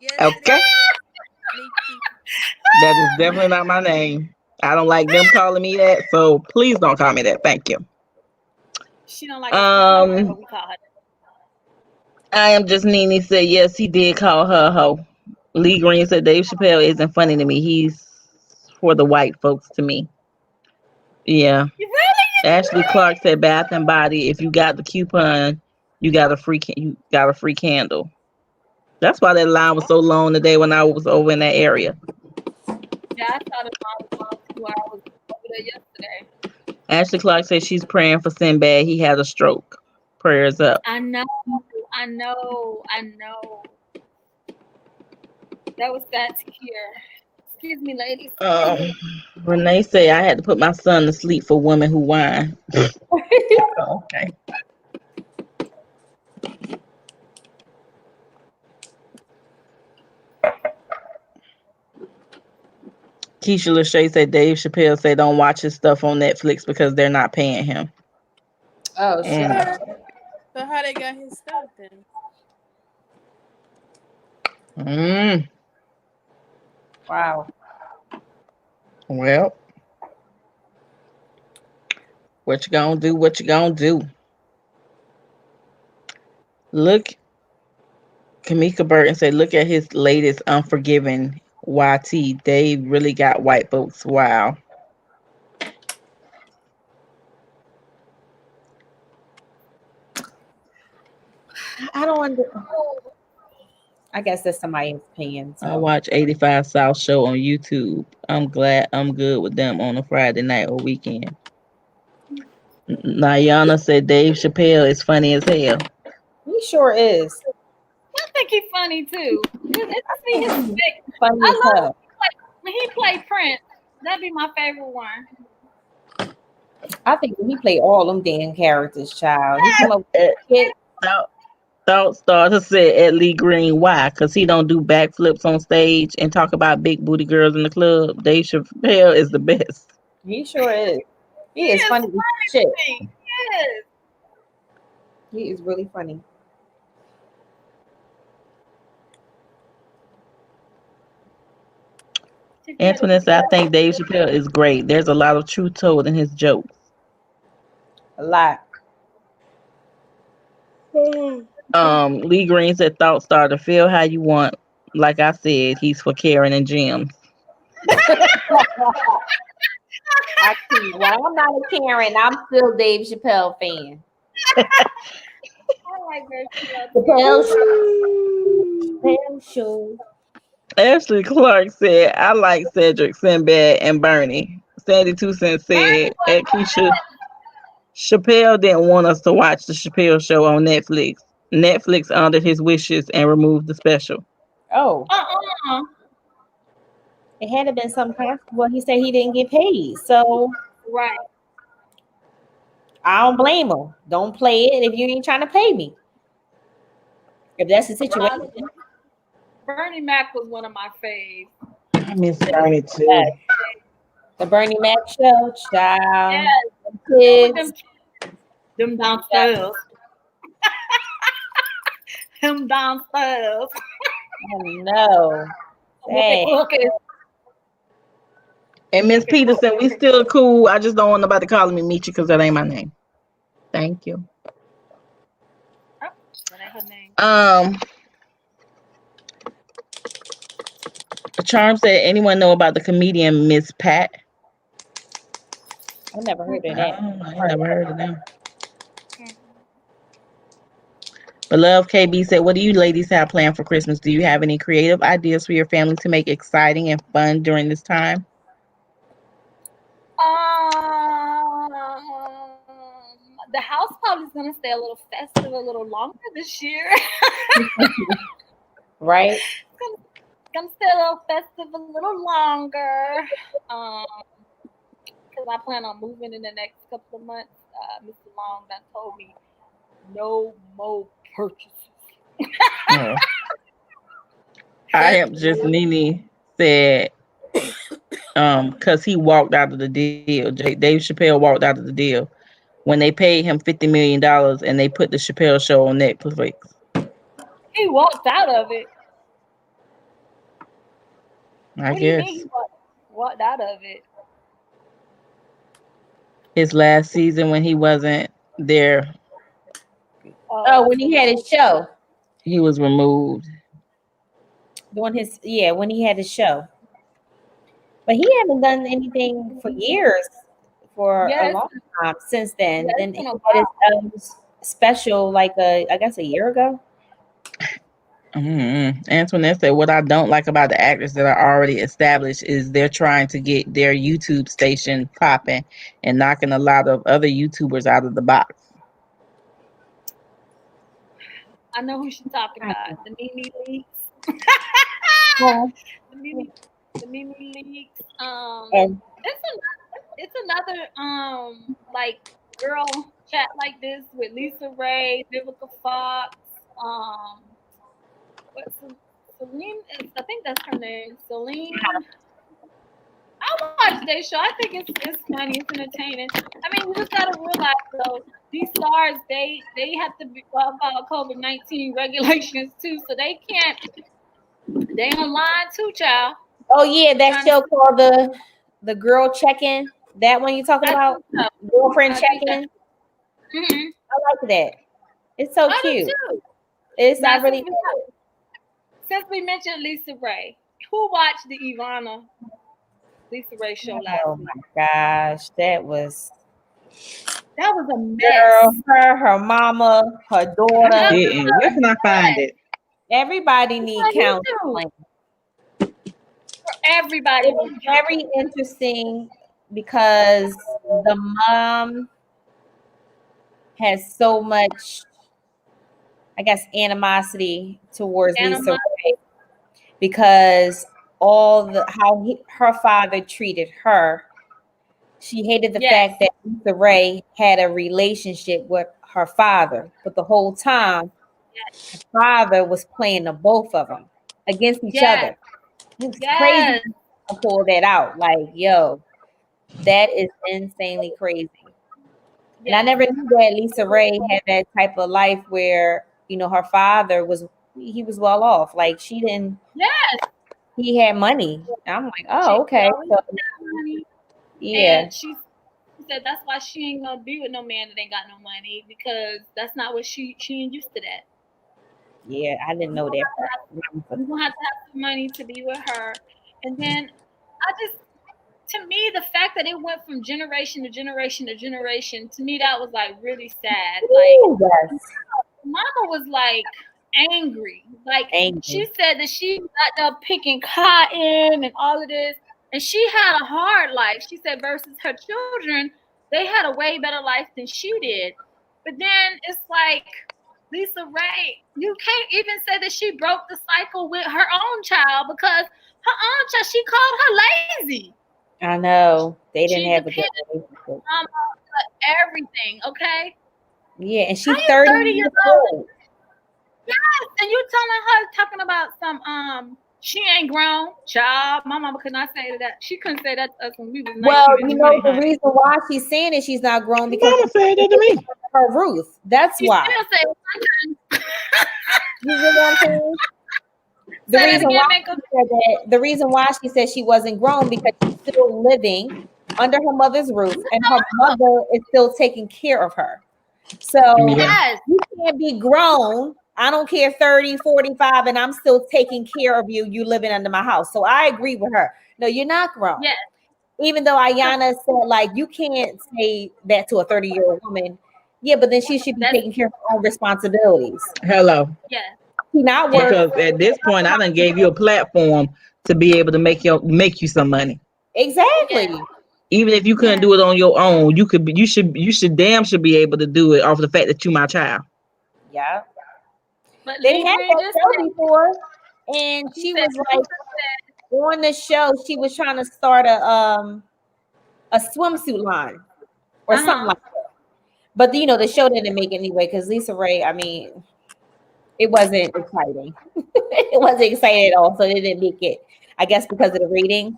Yes, okay. That is definitely not my name. I don't like them calling me that, so please don't call me that. Thank you. She don't like what we call her. I am just Nene said yes, he did call her a hoe. Lee Green said Dave Chappelle isn't funny to me. He's for the white folks to me. Yeah. Ashley Clark said Bath and Body. If you got the coupon, you got a free candle. That's why that line was so long today when I was over in that area. Yeah, I saw the line was long too. I was over there yesterday. Ashley Clark said she's praying for Sinbad. He had a stroke. Prayers up. I know. I know. That was sad to hear. Excuse me, ladies. Renee say I had to put my son to sleep for women who whine. Okay. Keisha Lachey said Dave Chappelle said don't watch his stuff on Netflix because they're not paying him. Oh shit. So how they got his stuff then? Wow. Well, what you gonna do? What you gonna do? Look, Kamika Burton said, look at his latest Unforgiven YT. They really got white folks. Wow. I don't I guess that's somebody's opinion. So. I watch 85 South Show on YouTube. I'm glad I'm good with them on a Friday night or weekend. Nayana said Dave Chappelle is funny as hell. He sure is. I think he's funny too. Funny I as love hell. when he played Prince. That'd be my favorite one. I think he played all them damn characters, child. He come up with shit. Thought Starter said Ed Lee Green, why? Because he don't do backflips on stage and talk about big booty girls in the club. Dave Chappelle is the best. He sure is. He is funny as shit. Yes. He is really funny. Antoinette said, I think Dave Chappelle is great. There's a lot of truth told in his jokes. A lot. Lee Green said, thought starter, feel how you want. Like I said, he's for Karen and Jim. While I'm not a Karen, I'm still Dave Chappelle fan. I like Chappelle show. Ashley Clark said, I like Cedric, Sinbad, and Bernie. Sandy Two Cents said, at Keisha, Chappelle didn't want us to watch the Chappelle show on Netflix. Netflix honored his wishes and removed the special. Oh. It had to been some kind. Well, he said he didn't get paid. So right. I don't blame him. Don't play it if you ain't trying to pay me. If that's the situation. Bernie Mac was one of my faves. I miss Bernie too. The Bernie Mac show, child. Yes. Them downstairs. Them downstairs. Oh no. Okay. And Miss Peterson, we still cool. I just don't want nobody calling me Michi because that ain't my name. Thank you. Oh, that ain't her name. Charm said, anyone know about the comedian Miss Pat? I never heard of that. I never heard of them. Beloved KB said, what do you ladies have planned for Christmas? Do you have any creative ideas for your family to make exciting and fun during this time? The house probably is going to stay a little festive a little longer this year. Right? Gonna stay a little festive a little longer. Because I plan on moving in the next couple of months. Mr. Long done told me no more purchases. I am just Nene said because he walked out of the deal. Dave Chappelle walked out of the deal when they paid him $50 million and they put the Chappelle show on Netflix. He walked out of it. I guess. Do you mean he walked out of it? His last season when he wasn't there. Oh, when he had his show. He was removed. When he had his show. But he hasn't done anything for years, for a long time since then. Yes, Then he had his special like I guess a year ago. Antoinette said, what I don't like about the actors that are already established is they're trying to get their YouTube station popping and knocking a lot of other YouTubers out of the box. I know who she's talking about. The Mimi Leaks. Oh, the Mimi Leaks. and It's another like girl chat like this with Lisa Ray, Vivica Fox, what's Celine? I think that's her name. Celine. I watch their show. I think it's funny. It's entertaining. I mean, you just gotta realize though, these stars they have to be about COVID-19 regulations too, so they can't. They online too, child. oh yeah, that show called the girl check-in. That one you talking about? Girlfriend check-in. Mm-hmm. I like that. It's so cute. Too. It's now, not really. Since we mentioned Lisa Ray, who watched the Ivana Lisa Ray show last Oh week? my gosh, that was a mess. Girl, her mama, her daughter. I didn't. Where can I find it? Everybody need counseling. Everybody. It was very interesting because the mom has so much, I guess, animosity towards Lisa Ray because her father treated her. She hated the fact that Lisa Ray had a relationship with her father, but the whole time, her father was playing the both of them against each other. It was crazy to pull that out. Like, yo, that is insanely crazy. And I never knew that Lisa Ray had that type of life where, you know, her father was well off. Like she didn't. He had money. And I'm like, oh, okay. So, yeah. And she said that's why she ain't gonna be with no man that ain't got no money because that's not what she ain't used to that. Yeah, I didn't know that. You're gonna have to have some money to be with her. And then to me, the fact that it went from generation to generation to generation, to me that was like really sad. Like Mama was like angry. Like she said that she got up picking cotton and all of this. And she had a hard life. She said versus her children, they had a way better life than she did. But then it's like Lisa Ray, you can't even say that she broke the cycle with her own child because her own child, she called her lazy. I know. They didn't have a good relationship. Everything, okay? Yeah, and she's 30 years old. Yes, and you talking about some she ain't grown, child. My mama could not say that. She couldn't say that to us when we was 19. Well, you know the reason why she's saying that she's not grown because Mama said that to me. Her Ruth. That's why. You know what I'm saying? The reason why she said she wasn't grown because she's still living under her mother's roof and her mother is still taking care of her. So you can't be grown. I don't care 30, 45, and I'm still taking care of you. You living under my house. So I agree with her. No, you're not grown. Yes. Even though Ayana said, like, you can't say that to a 30-year-old woman. Yeah, but then she should be taking care of her own responsibilities. Hello. Yeah. Not because at this point, I done gave you a platform to be able to make you some money. Exactly. Yeah. Even if you couldn't do it on your own, you should be able to do it off the fact that you my child. Yeah. But they had that show before, and she was like on the show. She was trying to start a swimsuit line or something like that. But you know, the show didn't make it anyway because Lisa Ray. I mean, it wasn't exciting. It wasn't exciting at all, so they didn't make it. I guess because of the rating.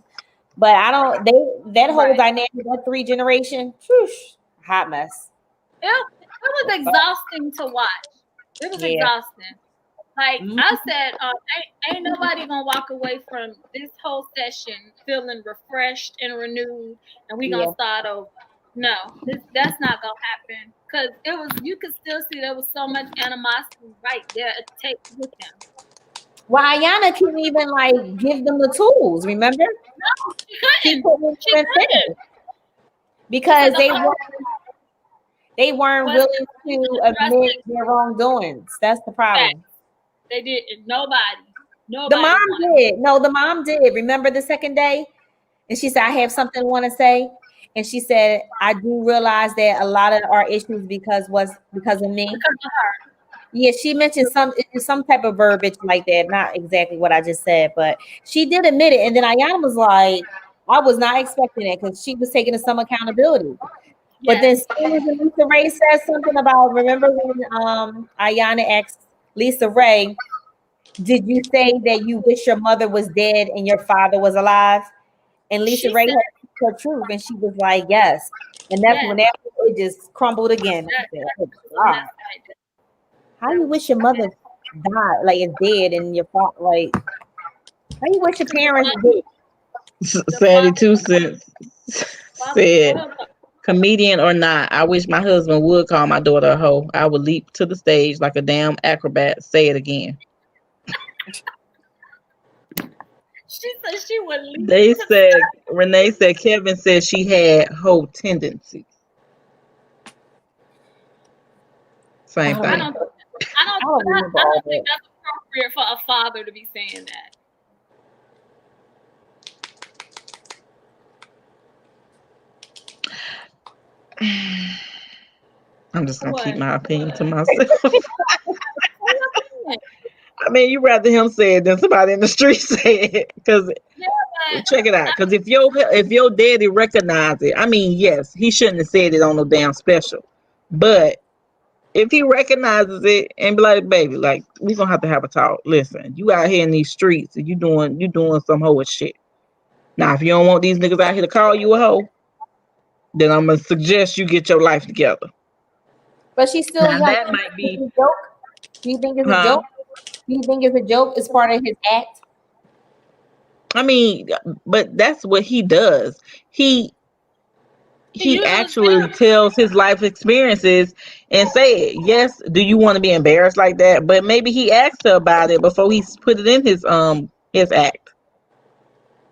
But I don't. That whole dynamic, that 3 generation, whoosh, hot mess. It was exhausting to watch. It was exhausting. Like I said, ain't nobody gonna walk away from this whole session feeling refreshed and renewed, and we gonna start over. No, that's not gonna happen because you could still see there was so much animosity right there to take with them. Well, Ayana couldn't even like give them the tools. Remember? No, she couldn't. Because they weren't willing to admit their wrongdoings. That's the problem. They didn't. Nobody. The mom did. No, the mom did. Remember the second day? And she said, I have something I want to say. And she said, I do realize that a lot of our issues because of me. Because of her. Yeah, she mentioned some type of verbiage like that. Not exactly what I just said, but she did admit it. And then Ayana was like, I was not expecting it because she was taking some accountability. But then Yes. as soon as Lisa Ray said something about, remember when Ayana asked Lisa Ray, did you say that you wish your mother was dead and your father was alive? And Lisa She Ray said had her truth, and she was like, yes. And that's when yes. it just crumbled again. I That, said, that oh was a God, mess right there. how you wish your mother died, like is dead, and your father, like, how you wish your Because parents dead? the Sandy father, Two Cents go said, ahead. comedian or not, I wish my husband would call my daughter a hoe. I would leap to the stage like a damn acrobat. Say it again. She said she would leave They to said, Renee said, Kevin said she had hoe tendencies. I Same don't, I thing. don't I I don't don't remember I all don't think that. that's appropriate for a father to be saying that. I'm just gonna keep What? my opinion to myself. Say your opinion. I mean, you rather him say it than somebody in the street say it. Because Yeah, but check it out. Because if your daddy recognize it, I mean, yes, he shouldn't have said it on no damn special. But if he recognizes it and be like, baby, like we gonna have to have a talk. Listen, you out here in these streets and you doing some hoe shit. Now, if you don't want these niggas out here to call you a hoe, then I'm gonna suggest you get your life together. But she's still Now young. that Do might you think be, it's a joke? Do you think it's a huh? joke? Do you think it's a joke? It's part of his act. I mean, but that's what he does. He he he usually actually says tells his life experiences and say it. Yes, do you want to be embarrassed like that? But maybe he asked her about it before he put it in his act.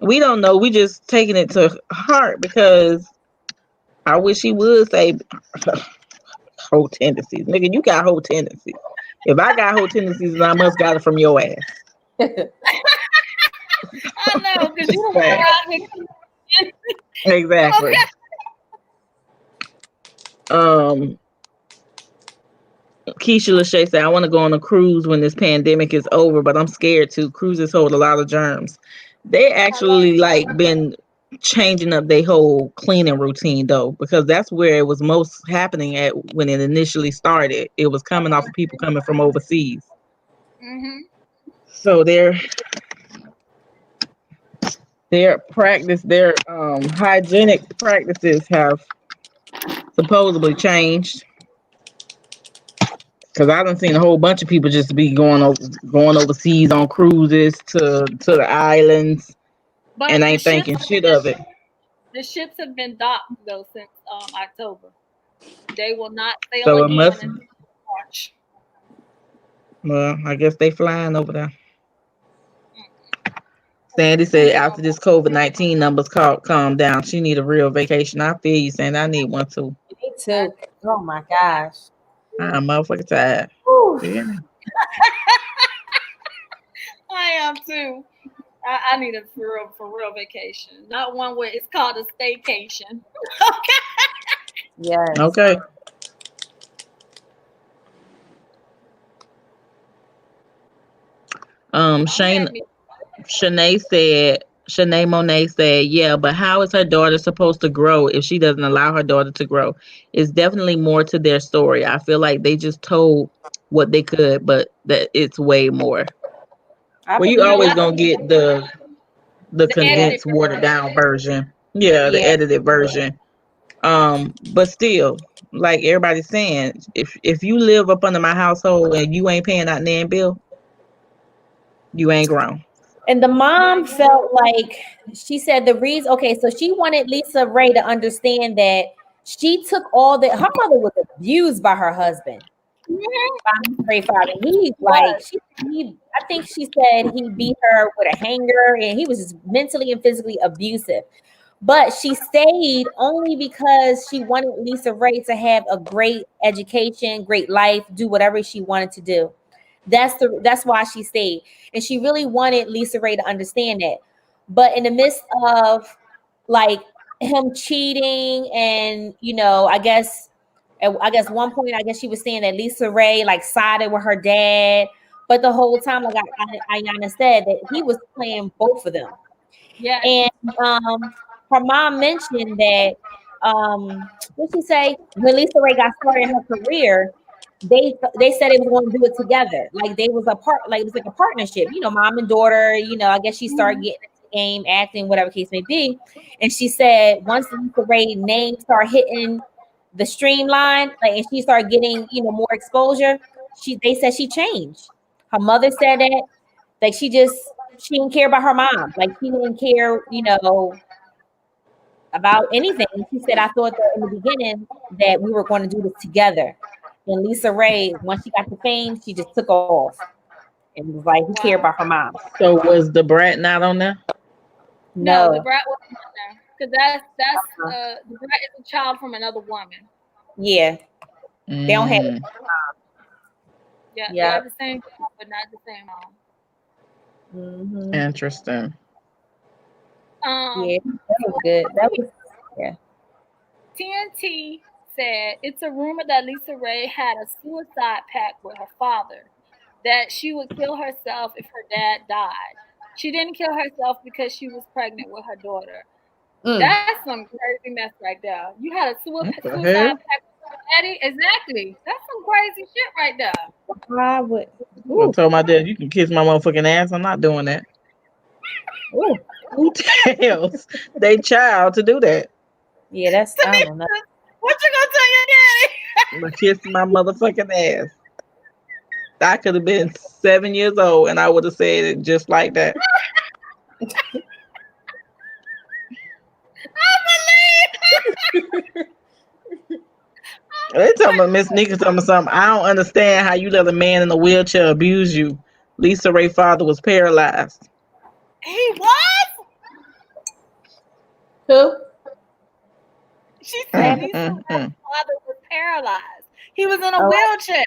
We don't know. We just taking it to heart because I wish he would say whole tendencies. Nigga, you got whole tendencies. If I got whole tendencies, then I must got it from your ass. I know because you Just don't saying. go out here. Exactly. Okay. Um, Keisha Lachey said, I want to go on a cruise when this pandemic is over, but I'm scared to. Cruises hold a lot of germs. They actually like been changing up their whole cleaning routine though, because that's where it was most happening at when it initially started. It was coming off of people coming from overseas. Mm-hmm. So their hygienic practices have supposedly changed. Cause I done seen a whole bunch of people just be going overseas on cruises to the islands But and ain't thinking shit of it. the ships have been docked though since October. They will not sail So it again must. until March. Well, I guess they flying over there. Sandy said after this COVID-19 numbers calm down, she need a real vacation. I feel you, Sandy. I need one too. Me too. Oh my gosh. I'm motherfucking tired. Whew. Yeah. I am too. I need a for real vacation, not one where it's called a staycation. Okay. Yes. Okay. Don't Shane have me. Shanae Monet said, yeah, but how is her daughter supposed to grow if she doesn't allow her daughter to grow? It's definitely more to their story. I feel like they just told what they could, but that it's way more. I Well, you believe always it. gonna get the The edited condensed, watered down version. Yeah, the Yeah. edited version. But still, like everybody's saying, if you live up under my household and you ain't paying that nan bill, you ain't grown. And the mom felt like she said the reason, okay, so she wanted Lisa Ray to understand that she took all that. Her mother was abused by her husband, Mhm. by Lisa Ray father. He like he I think she said he beat her with a hanger and he was just mentally and physically abusive. But she stayed only because she wanted Lisa Ray to have a great education, great life, do whatever she wanted to do. That's why she stayed. And she really wanted Lisa Ray to understand that. But in the midst of like him cheating and I guess At I guess one point, I guess she was saying that Lisa Ray like sided with her dad, but the whole time, like Ayana said, that he was playing both of them. Yeah. And her mom mentioned that what she say, when Lisa Ray got started in her career, they said they was going to do it together. Like they was like it was like a partnership, mom and daughter, I guess she started getting into the game, acting, whatever case may be. And she said once Lisa Ray name started hitting the streamline, like, and she started getting, more exposure, they said she changed. Her mother said that, like, she didn't care about her mom. Like, she didn't care, about anything. She said, I thought that in the beginning that we were going to do this together. And Lisa Ray, once she got the fame, she just took off and was like, who cared about her mom? So was the brat not on there? No, the brat wasn't on there. Because that's the brat is a child from another woman. Yeah. They don't have Mm. Yeah, they have the same job, but not the same mom. Mhm. Interesting. Yeah, that was good. That was, yeah. TNT said it's a rumor that Lisa Ray had a suicide pact with her father, that she would kill herself if her dad died. She didn't kill herself because she was pregnant with her daughter. That's some crazy mess right there. You had a suicide pact with your daddy? Exactly. That's some crazy shit right there. I would. I told my dad, you can kiss my motherfucking ass. I'm not doing that. Ooh. Who tells they child to do that? Yeah, that's, I don't know. What you gonna tell your daddy? I'm gonna kiss my motherfucking ass. I could have been 7 years old and I would have said it just like that. They talking about Miss Nika talking about something. I don't understand how you let a man in a wheelchair abuse you. Lisa Ray's father was paralyzed. He was? Who? She said Lisa Ray's father was paralyzed. He was in a wheelchair.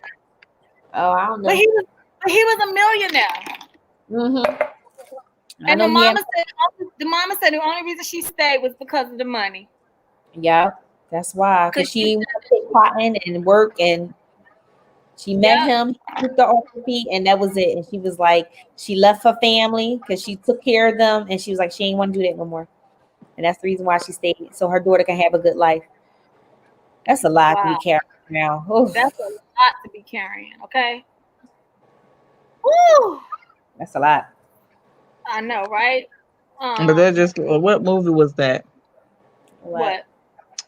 Oh, I don't know. But he was a millionaire. Mm-hmm. And the mama said the only reason she stayed was because of the money. Yeah, that's why. Because she wanted to take cotton and work, and she met him, took the off her feet, and that was it. And she was like, she left her family because she took care of them, and she was like, she ain't want to do that no more. And that's the reason why she stayed, so her daughter can have a good life. That's a lot to be carrying now. Oof. That's a lot to be carrying, okay? Woo! That's a lot. I know, right? But that just, what movie was that? What?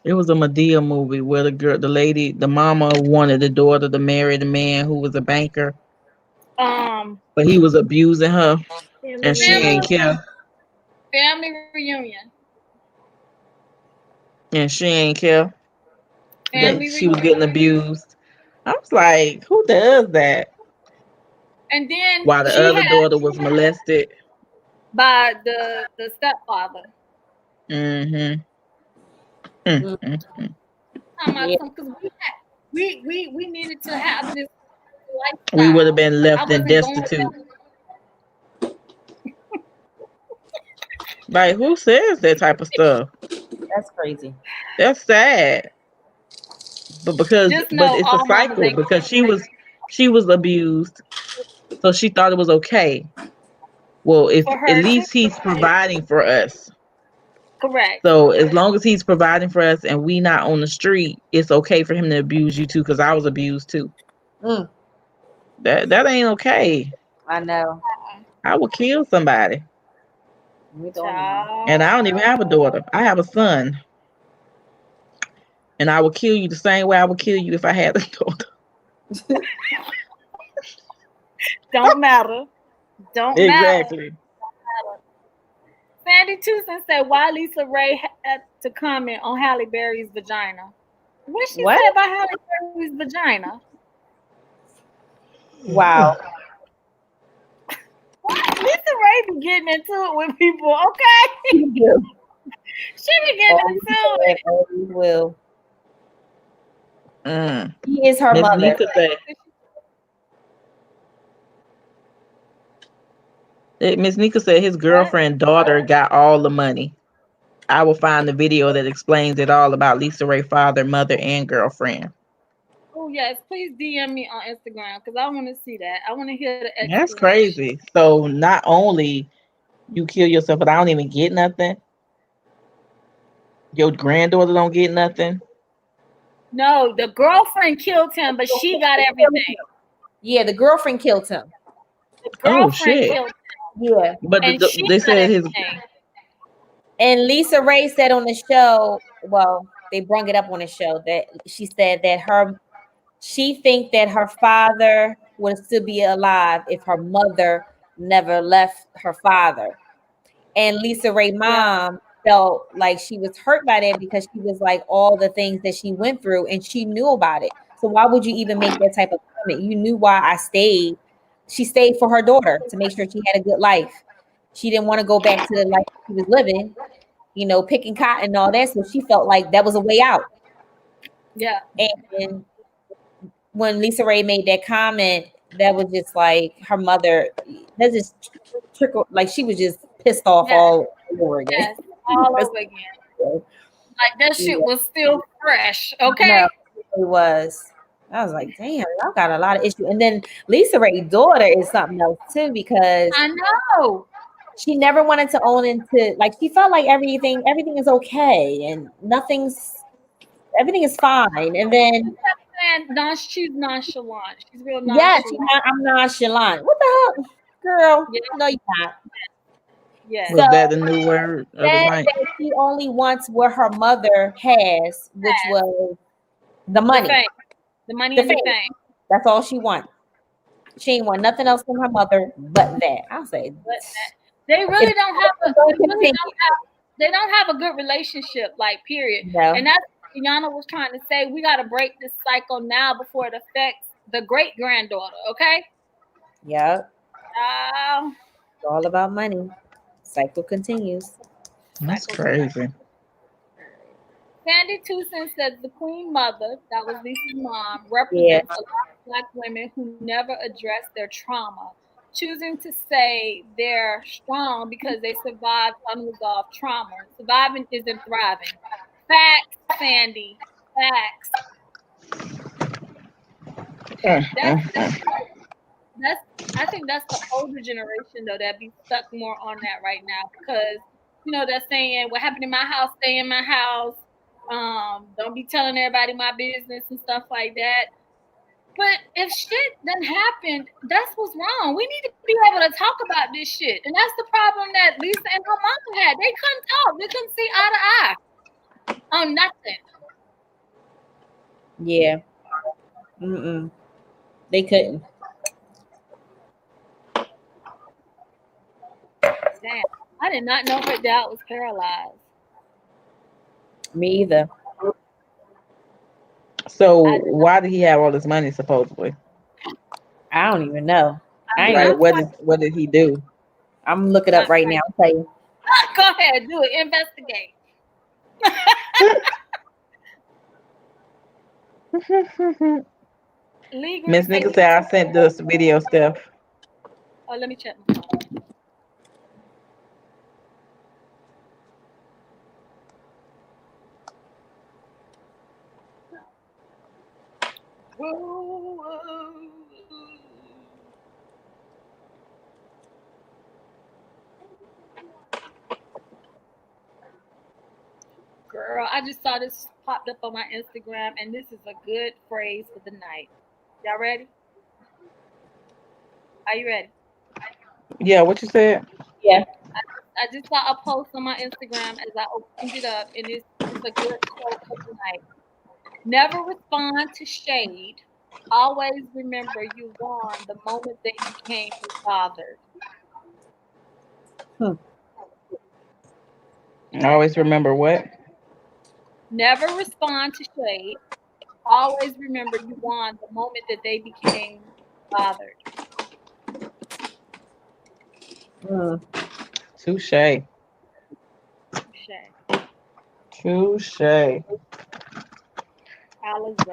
It was a Madea movie where the mama wanted the daughter to marry the man who was a banker. But he was abusing her, and she ain't care. Family Reunion. And she ain't care that Family she was Reunion. getting abused. I was like, who does that? And then While the other daughter was molested by the stepfather. Mm-hmm. Because we needed to have this lifestyle. We would have been left and destitute. Like, who says that type of stuff? That's crazy. That's sad. But it's a cycle because she was abused, so she thought it was okay. Well, if at least he's providing for us. Correct. So as long as he's providing for us and we not on the street, it's okay for him to abuse you too, because I was abused too. That ain't okay. I know. I would kill somebody. And I don't even have a daughter. I have a son. And I would kill you the same way I would kill you if I had a daughter. Don't matter. Exactly. Sandy Tucson said, why Lisa Ray had to comment on Halle Berry's vagina? What she said about Halle Berry's vagina? Wow. Lisa Ray be getting into it with people, okay? She be getting into it. Always will. He is her mother. Miss Nika said his girlfriend's daughter got all the money. I will find the video that explains it all about Lisa Ray's father, mother, and girlfriend. Oh yes, please DM me on Instagram because I want to see that. I want to hear the explanation. That's crazy. So not only you kill yourself, but I don't even get nothing. Your granddaughter don't get nothing. No, the girlfriend killed him, but she got everything. Yeah, the girlfriend killed him. The girlfriend shit. killed him, Yeah. But and she they got said his. everything. And Lisa Ray said on the show, well, they brung it up on the show that she said that she think that her father would still be alive if her mother never left her father. And Lisa Ray mom felt like she was hurt by that because she was like all the things that she went through and she knew about it. So why would you even make that type of comment? You knew why I stayed. She stayed for her daughter to make sure she had a good life. She didn't want to go back to the life she was living, picking cotton and all that. So she felt like that was a way out. Yeah. And when Lisa Ray made that comment, that was just like her mother. That just trickled, like she was just pissed off all over again. Yes, all over again. Like that shit was still fresh. Okay. No, it was. I was like, damn, y'all got a lot of issues. And then Lisa Ray's daughter is something else too, because I know she never wanted to own into, like, she felt like everything is okay and everything is fine. And then she's nonchalant. She's real yes, nonchalant. I'm nonchalant. What the hell, girl? Yeah. No, you're not. Yeah. Was that the new word of the night? That she only wants what her mother has, which was the money. The money and the fame. That's all she wants. She ain't want nothing else from her mother but that. I'll say, they really don't have they don't have a good relationship, like, period. No. And that's what Yana was trying to say. We got to break this cycle now before it affects the great granddaughter. Okay. Yep. It's all about money. Cycle continues. That's crazy. Sandy Tucson says the Queen Mother, that was Lisa's mom, represents a lot of Black women who never address their trauma, choosing to say they're strong because they survived unresolved trauma. Surviving isn't thriving. Facts, Sandy. Facts. I think that's the older generation though that be stuck more on that right now because they're saying what happened in my house, stay in my house. Don't be telling everybody my business and stuff like that. But if shit done happened, that's what's wrong. We need to be able to talk about this shit. And that's the problem that Lisa and her mom had. They couldn't talk. They couldn't see eye to eye on nothing. Yeah. They couldn't. Damn. I did not know her dad was paralyzed. Me either. So why did he have all this money supposedly? I don't even know. What did he do? I'm looking it up right now. I'll tell you. Go ahead, do it. Investigate. Miss Nigga said I sent this video stuff. Oh, let me check my phone. Whoa. Girl, I just saw this popped up on my Instagram, and this is a good phrase for the night. Y'all ready? Are you ready? Yeah, what you said? Yeah. I just saw a post on my Instagram as I opened it up, and it's a good quote for the night. Never respond to shade. Always remember you won the moment they became bothered. Always remember what? Never respond to shade. Always remember you won the moment that they became bothered. Touche.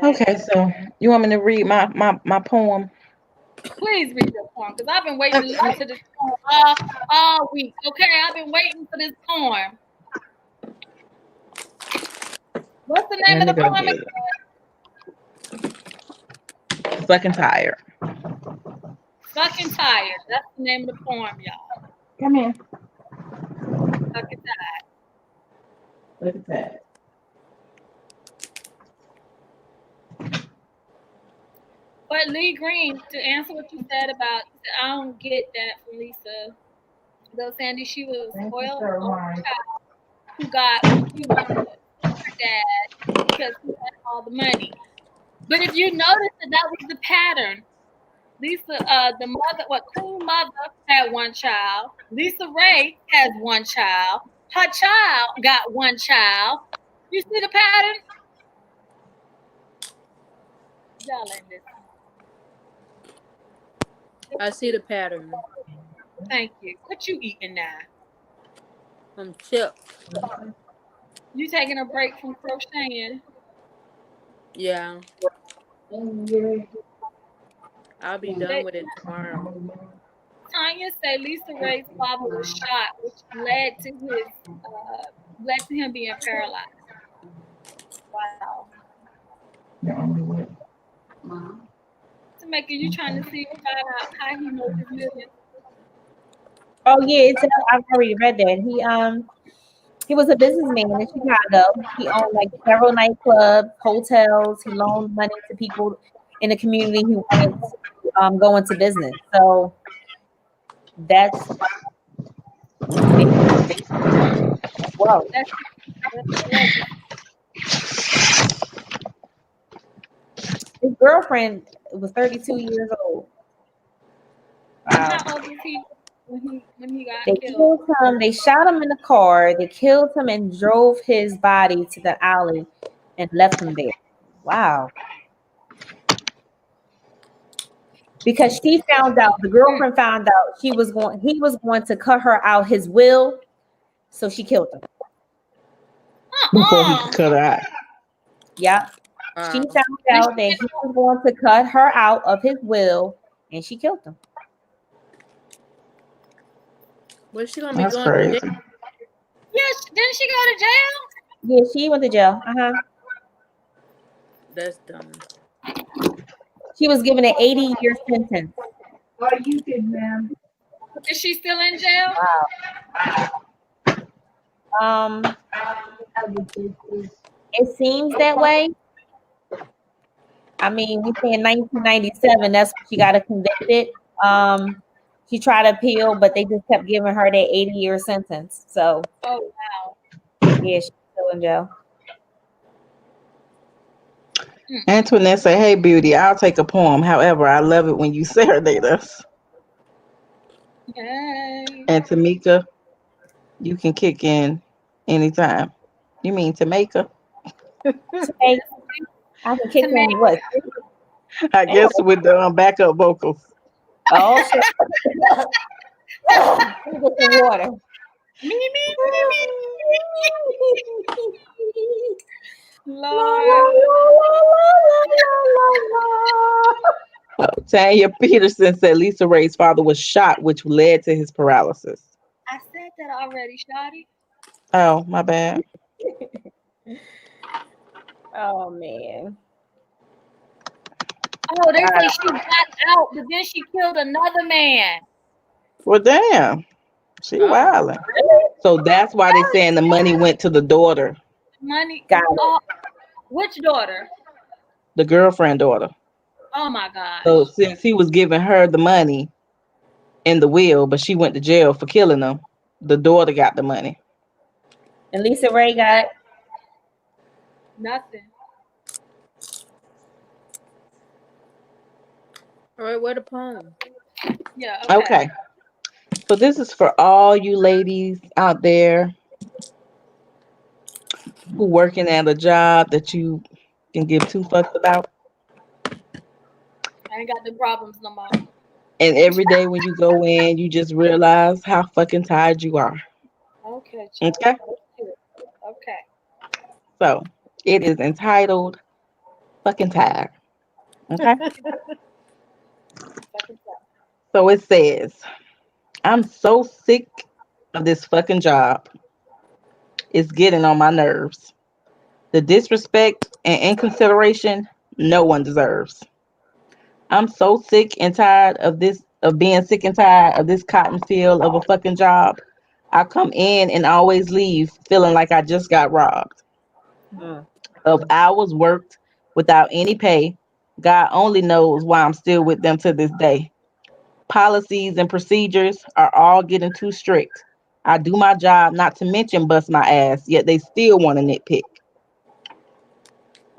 Okay, so you want me to read my poem? Please read your poem because I've been waiting to listen to this poem all week. Okay, I've been waiting for this poem. What's the name of the poem again? fucking tired. Fucking tired. That's the name of the poem, y'all. Come here. Fucking tired. Look at that. But Lee Green, to answer what you said about, I don't get that from Lisa. Though Sandy, she was a spoiled child who got what she wanted from her dad because he had all the money. But if you notice that was the pattern. Lisa, the mother, Queen Mother had one child. Lisa Ray has one child. Her child got one child. You see the pattern? Y'all ain't listening. I see the pattern. Thank you. What you eating now? Chips. You taking a break from crocheting? Yeah. I'll be done with it tomorrow. Tanya said Lisa Ray's father was shot, which led to him being paralyzed. Wow. Tameka, you trying to see how he knows his millions? Oh yeah, I've already read that. He was a businessman in Chicago. He owned like several nightclubs, hotels. He loaned money to people in the community who wanted to go into business. So that's wow. That's legend. His girlfriend was 32 years old. How old was he when he got They killed? killed him. They shot him in the car. They killed him and drove his body to the alley and left him there. Wow. Because she found out, the girlfriend found out he was going to cut her out his will, so she killed him. Before he could cut her out. Yeah. She found out that he was going to cut her out of his will, and she killed him. Where's she gonna be That's going crazy. to jail? Yes, didn't she go to jail? Yeah, she went to jail. That's dumb. She was given an 80-year sentence. Is she still in jail? Wow. It seems that way. I mean, we say in 1997, that's when she got convicted. She tried to appeal, but they just kept giving her that 80-year sentence. So, oh wow, yeah, she's still in jail. Antoinette say, "Hey, beauty, I'll take a poem. However, I love it when you serenade us." Yay. And Tamika, you can kick in anytime. You mean Tamika? Hey, I can kick in what? I guess with the backup vocals. Oh shit! Let me get some water. Me. Lord. Tanya Peterson said Lisa Ray's father was shot, which led to his paralysis. I said that already, Shotty. Oh, my bad. Oh man. Oh, they say she got out, but then she killed another man. Well, damn. She wildin'. So that's why they saying the money went to the daughter. Money. Got it. Which daughter? The girlfriend daughter. Oh my gosh. So since he was giving her the money in the will, but she went to jail for killing him, the daughter got the money. And Lisa Ray got nothing. All right, where the poem? Yeah. Okay. So this is for all you ladies out there who working at a job that you can give two fucks about. I ain't got the problems no more. And every day when you go in, you just realize how fucking tired you are. Okay. Okay. Okay. So it is entitled "Fucking Tired." Okay. So it says, "I'm so sick of this fucking job. It's getting on my nerves. The disrespect and inconsideration no one deserves. I'm so sick and tired of this, of being sick and tired of this cotton field of a fucking job. I come in and always leave feeling like I just got robbed Mm. of hours worked without any pay. God only knows why I'm still with them to this day. Policies and procedures are all getting too strict. I do my job, not to mention bust my ass, yet they still want to nitpick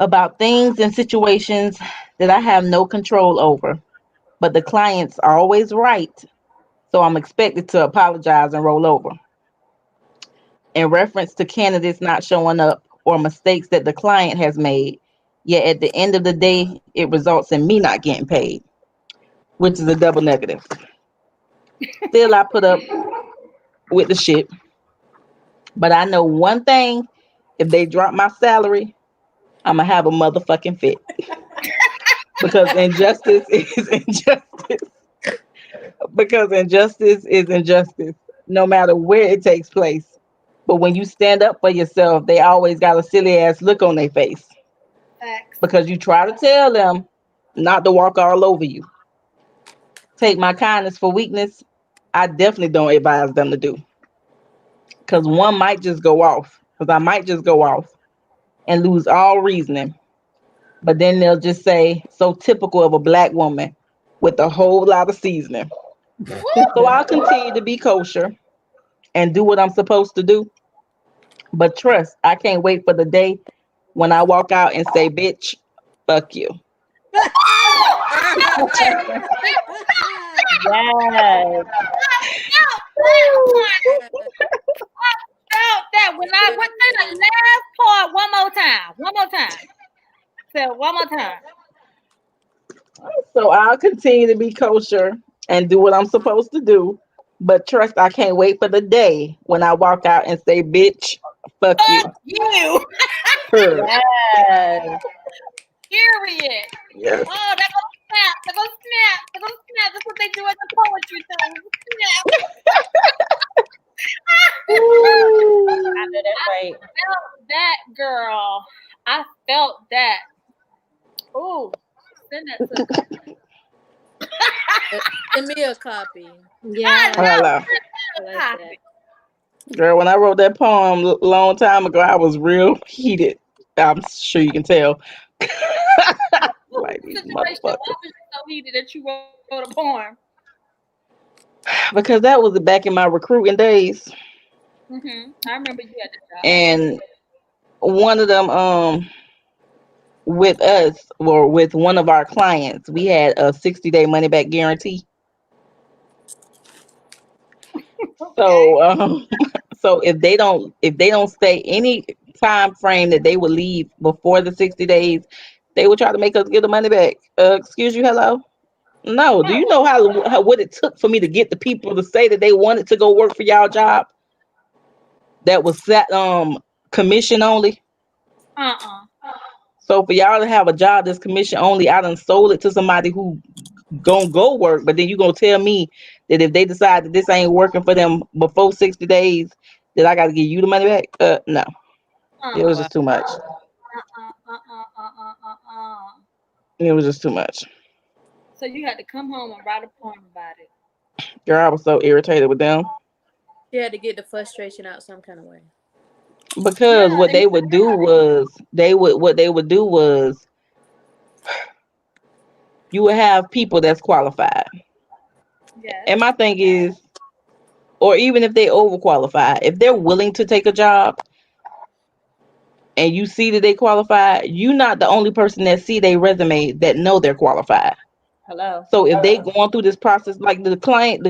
about things and situations that I have no control over. But the client's always right, so I'm expected to apologize and roll over. In reference to candidates not showing up or mistakes that the client has made, yet at the end of the day, it results in me not getting paid, which is a double negative. Still, I put up with the shit, but I know one thing: if they drop my salary, I'm gonna have a motherfucking fit because injustice is injustice. Because injustice is injustice, no matter where it takes place. But when you stand up for yourself, they always got a silly ass look on their face Facts. because you try to tell them not to walk all over you. Take my kindness for weakness. I definitely don't advise them to do because one might just go off. Because I might just go off and lose all reasoning. But then they'll just say, so typical of a black woman with a whole lot of seasoning. So I'll continue to be kosher and do what I'm supposed to do. But trust, I can't wait for the day when I walk out and say, bitch, fuck you. Yes. Felt that when I went to the last part one more time. One more time. So one more time. So I'll continue to be kosher and do what I'm supposed to do. But trust, I can't wait for the day when I walk out and say, bitch, fuck you. Fuck you. Her. Yes. Period. Yes. Oh, they're gonna snap. They're gonna snap. They're gonna snap. That's what they do at the poetry thing. Snap. I know that's I right. felt that, girl. I felt that. Ooh, send that to me. Send me a copy. I Yeah, know. Hello. I like Copy. that. Girl, when I wrote that poem a long time ago, I was real heated. I'm sure you can tell. What was Like the these situation? Why motherfuckers. was you so heated that you wrote a poem? Because that was back in my recruiting days. I remember you at the job. And one of them, with us or with one of our clients, we had a 60-day money back guarantee. Okay. So so if they don't stay any time frame that they would leave before the 60 days, they would try to make us give the money back. Excuse you, hello? No. Do you know how what it took for me to get the people to say that they wanted to go work for y'all job that was set commission only? Uh-uh. So for y'all to have a job that's commission only, I done sold it to somebody who gonna go work, but then you gonna tell me that if they decide that this ain't working for them before 60 days, that I gotta give you the money back? No. It was Uh-uh. Wow. just too much. Uh-uh. It was just too much. So you had to come home and write a poem about it. Girl, I was so irritated with them She had to get the frustration out some kind of way. because Yeah, what they would do was you would have people that's qualified. yes. And my thing is, or even if they overqualified, if they're willing to take a job and you see that they qualify, you're not the only person that see their resume that know they're qualified. Hello. So if they going through this process, like the client,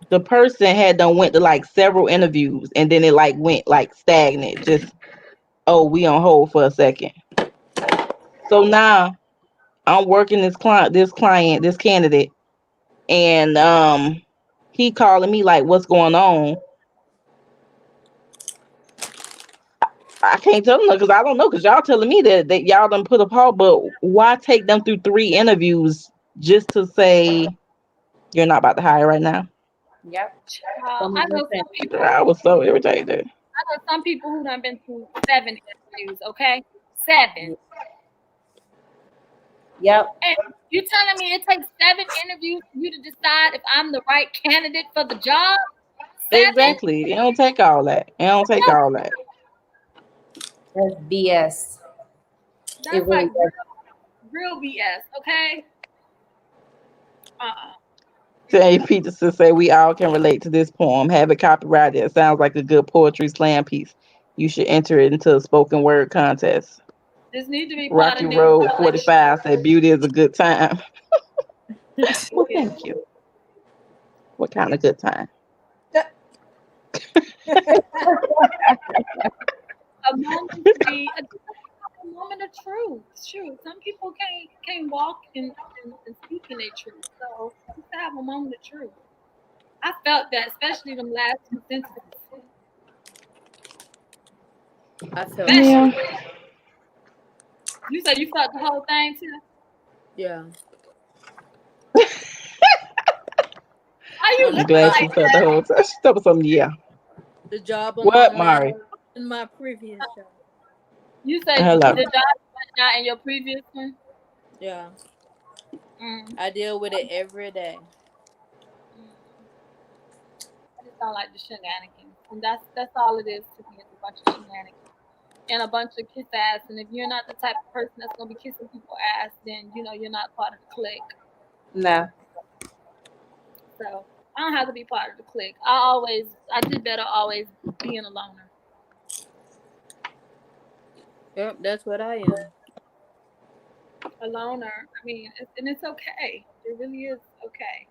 the person had done went to like several interviews and then it like went like stagnant. Just, oh, we on hold for a second. So now I'm working this candidate, and he calling me like, what's going on? I can't tell them because I don't know, because y'all telling me that y'all done put a pause, but why take them through 3 interviews just to say you're not about to hire right now? Yep. I know some people. I was so irritated. I know some people who done been through 7 interviews. Okay, 7. Yep. And you telling me it takes 7 interviews for you to decide if I'm the right candidate for the job? 7? Exactly. It don't take all that. It don't take all that. That's BS. It That's really like does. real BS, okay? Jay Peterson say we all can relate to this poem. Have it copyrighted. It sounds like a good poetry slam piece. You should enter it into a spoken word contest. This needs to be part Rocky of Road Negro. 45 said beauty is a good time. Well, thank you. What kind of good time? A moment to be a moment of truth. True. Some people can't walk and speak in their truth. So just to have a moment of truth. I felt that, especially them last 2 sentences. I felt Especially. Yeah. You said you felt the whole thing too? yeah. Are you On I'm the looking glad job, she like felt the that? whole time. She told something, yeah. the job on my What, last Mari? in my previous job. You said Hello. the job not in your previous one? Yeah, Mm. I deal with it every day. I just don't like the shenanigans. And that's all it is to me. It's a bunch of shenanigans. And a bunch of kiss ass. And if you're not the type of person that's gonna be kissing people ass, then you know you're not part of the clique. No. So I don't have to be part of the clique. I did better always being a loner. Yep, that's what I am. A loner. I mean, and it's okay. It really is okay.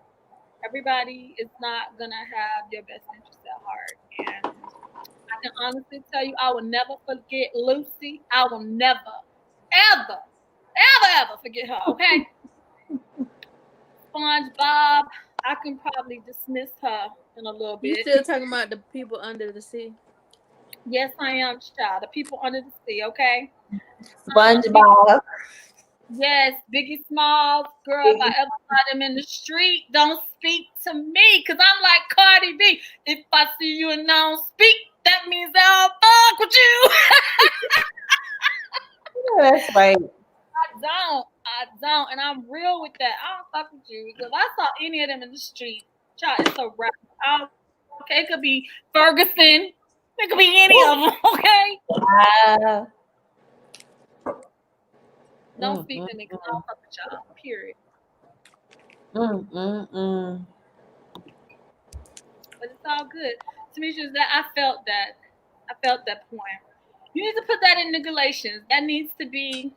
Everybody is not gonna have your best interest at heart. And I can honestly tell you, I will never forget Lucy. I will never, ever, ever forget her. Okay, SpongeBob. I can probably dismiss her in a little You bit. still talking about the people under the sea? Yes, I am, child. The people under the sea. Okay. Big, SpongeBob. yes, Biggie Smalls, girl. If I ever saw them in the street, don't speak to me, cause I'm like Cardi B. If I see you and I don't speak, that means I'll fuck with you. Yeah, that's right. I don't, and I'm real with that. I don't fuck with you because I saw any of them in the street. Child, it's a wrap. I don't care. It could be Ferguson. It could be any of them. Okay. Uh, Don't mm, speak mm, to me because I don't fuck with y'all. Period. mm, mm, mm. But it's all good. To me, it's just that I felt that. I felt that point. You need to put that in the Galatians. That needs to be.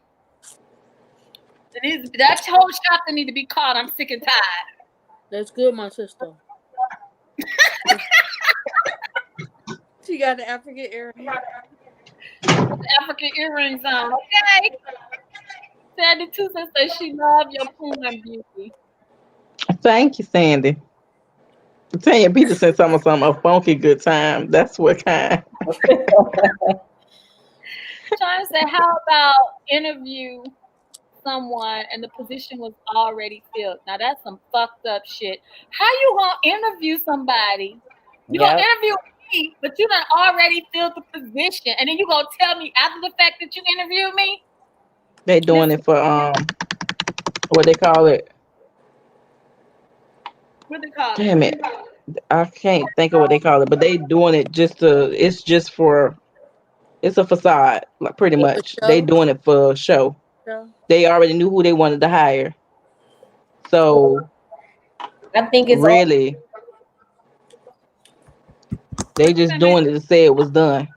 That whole chapter need to be called. I'm sick and tired. That's good, my sister. She got the African earring. Put the African earrings on. Okay. Sandy Tucson says she love your poem beauty. Thank you, Sandy. Tanya Peterson something a funky good time. That's what kind. Trying to say, how about interview someone and the position was already filled? Now that's some fucked up shit. How you gonna interview somebody? You gonna Yep. interview me, but you done already filled the position, and then you gonna tell me after the fact that you interviewed me? They doing Listen, it for what they call it. what they call it? Damn it. I can't think of what they call it, but they doing it just to it's just for it's a facade, like pretty For much. They show, doing it for show. show. They already knew who they wanted to hire. So I think it's all. really they What you just say, man? doing it to say it was done.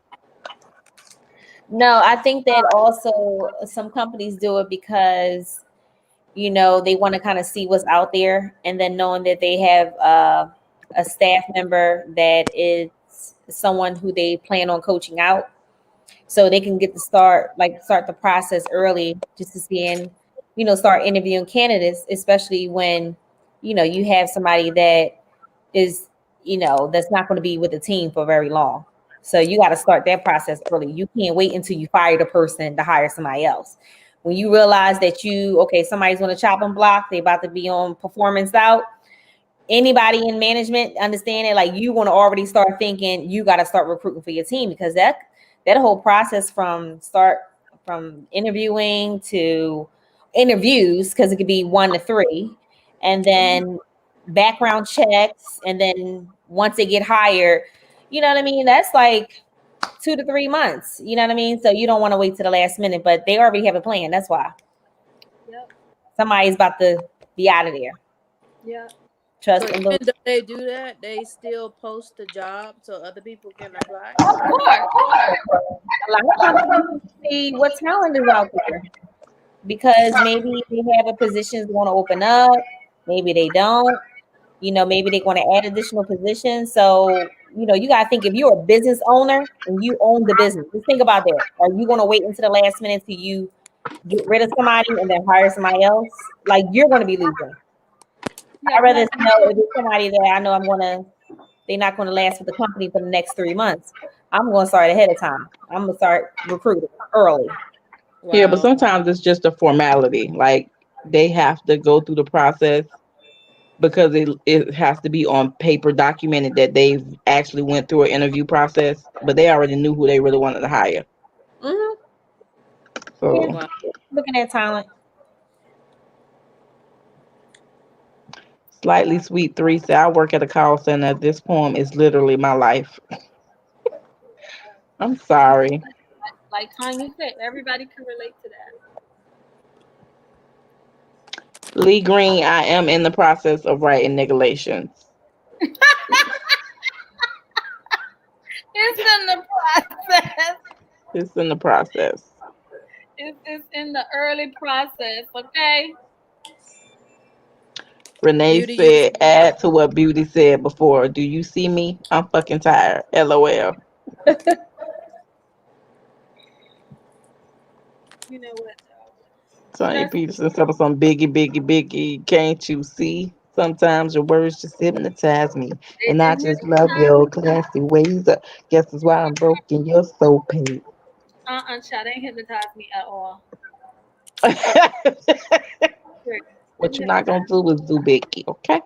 No, I think that also some companies do it because they want to kind of see what's out there, and then knowing that they have a staff member that is someone who they plan on coaching out, so they can get the start the process early, just to see and start interviewing candidates, especially when you have somebody that is that's not going to be with the team for very long. So you got to start that process early. You can't wait until you fire the person to hire somebody else. When you realize that somebody's on a chopping block, they about to be on performance out. Anybody in management understand it? Like, you want to already start thinking you got to start recruiting for your team, because that whole process from interviewing to interviews, because it could be 1 to 3, and then background checks, and then once they get hired, you know what I mean? That's like 2 to 3 months. You know what I mean? So you don't want to wait to the last minute, but they already have a plan. That's why. Yep. Somebody's about to be out of there. Yeah. Trust So and even though they do that, they still post the job so other people can apply. Of course. a lot of companies see what talent is out there, because maybe they have a positions want to open up, maybe they don't. You know, maybe they want to add additional positions. So, you know, you got to think, if you're a business owner and you own the business, just think about that. Are you going to wait until the last minute till you get rid of somebody and then hire somebody else? Like, you're going to be losing. Yeah, I'd rather know if it's somebody that I know they're not going to last with the company for the next 3 months. I'm going to start ahead of time. I'm going to start recruiting early. Wow. Yeah, but sometimes it's just a formality. Like, they have to go through the process because it has to be on paper documented that they've actually went through an interview process, but they already knew who they really wanted to hire. Mm-hmm. So Wow. Looking at talent. Slightly Sweet 3 said, I work at a call center. This poem is literally my life. I'm sorry. like Tanya said, everybody can relate to that. Lee Green, I am in the process of writing nigalations. It's in the process. It's in the process. It's in the early process, okay? Renee Beauty, said, add to what Beauty said before. Do you see me? I'm fucking tired. LOL. You know what? Tanya Peterson said some biggie. Can't you see? Sometimes your words just hypnotize me. And I just love your classy ways. Guess that's why I'm broken. You're so paid. Child, they ain't hypnotized me at all. What you're not gonna do is do Becky, okay?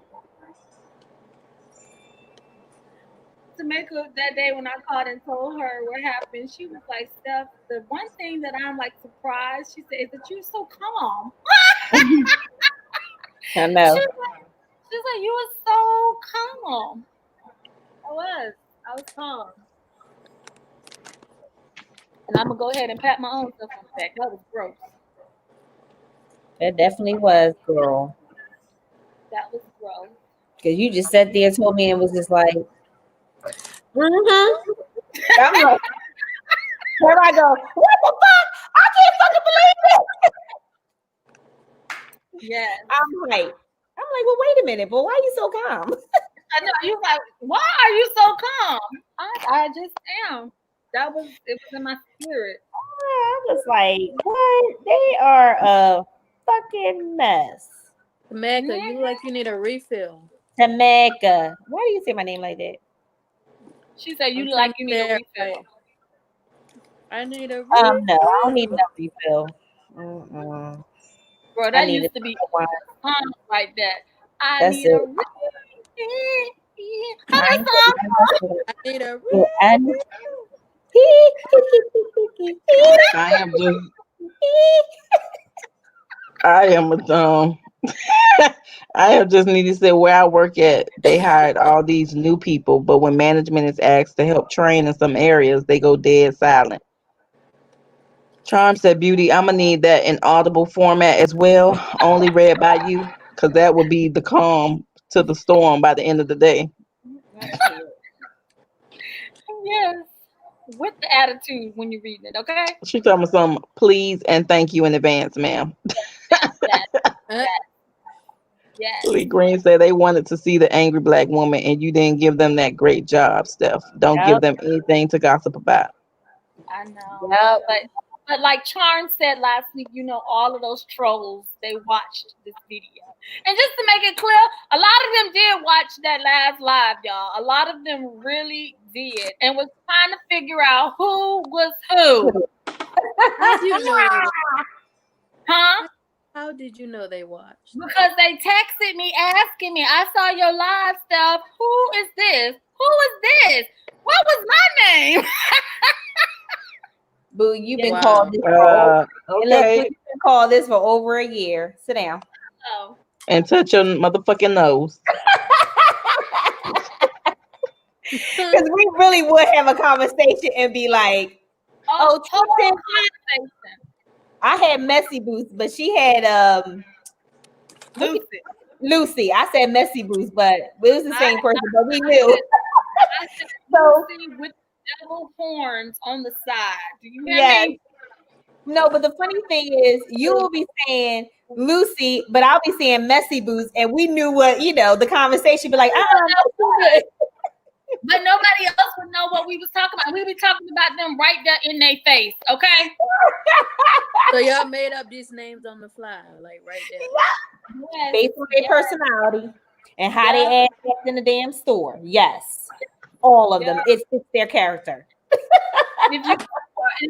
Tamika, that day when I called and told her what happened, she was like, Steph, the one thing that I'm like surprised, she said, is that you're so calm. I know. She's like, you were so calm. I was calm. And I'm gonna go ahead and pat my own self on the back. That was gross. That definitely was, girl. That was gross. Because you just sat there, told me, and was just like, mm-hmm. I'm like, where I go, what the fuck? I can't fucking believe it. Yes. I'm like, well, wait a minute, but why are you so calm? I know, you like, why are you so calm? I just am. It was in my spirit. I was like, what? They are a fucking mess. Tameka, you look like you need a refill. Tameka. Why do you say my name like that? She said you like you need a refill. I need a refill. No, I don't need no refill. Mm-mm. Bro, that used to be like that. I That's need it. a refill. How that song? I need a refill. I have just need to say, where I work at, they hired all these new people, but when management is asked to help train in some areas, they go dead silent. Charm said, Beauty, I'm gonna need that in audible format as well, only read by you, because that will be the calm to the storm by the end of the day. Yes, with the attitude when you're reading it, okay? She told me some please and thank you in advance, ma'am. Yes. Lee Green said they wanted to see the angry black woman and you didn't give them that great job, Steph. Don't give them anything to gossip about. I know. But like Charm said last week, you know, all of those trolls, they watched this video. And just to make it clear, a lot of them did watch that last live, y'all. A lot of them really did and was trying to figure out who was who. How did you know? Huh? How did you know they watched? Because they texted me asking me, I saw your live stuff. Who is this? Who is this? What was my name? Boo, you've been Wow. called this for and look, Okay. Boo, you've been called this for over a year. Sit down. Oh, And touch your motherfucking nose. Because we really would have a conversation and be like, oh, whole Tristan, conversation. I had Messy Boost, but she had Lucy. I said Messy Boost, but it was the same person, but we knew. I said So Lucy with devil horns on the side. Do you hear yes. me? No, but the funny thing is you will be saying Lucy, but I'll be saying Messy Boost, and we knew what, the conversation be like, But nobody else would know what we was talking about. We be talking about them right there in their face, okay? So y'all made up these names on the fly, like right there. Yes. based on their personality and how they act in the damn store. Yes. All of them. It fits their character. If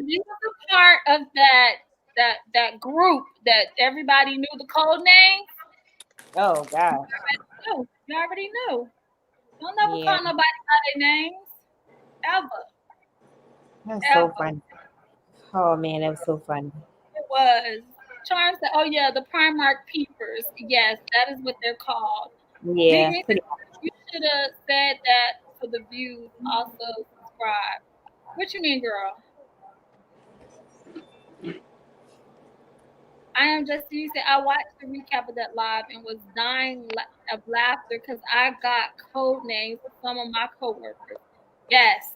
you were a part of that group that everybody knew the code name, Oh God. you already knew. Don't never call nobody by their names. Ever. That's so funny. Oh man, that was so funny. It was. Charm said, "Oh yeah, the Primark peepers. Yes, that is what they're called." Yeah. You should have said that for the views. Also subscribe. What you mean, girl? I am just you said I watched the recap of that live and was dying of laughter because I got code names for some of my coworkers. Yes.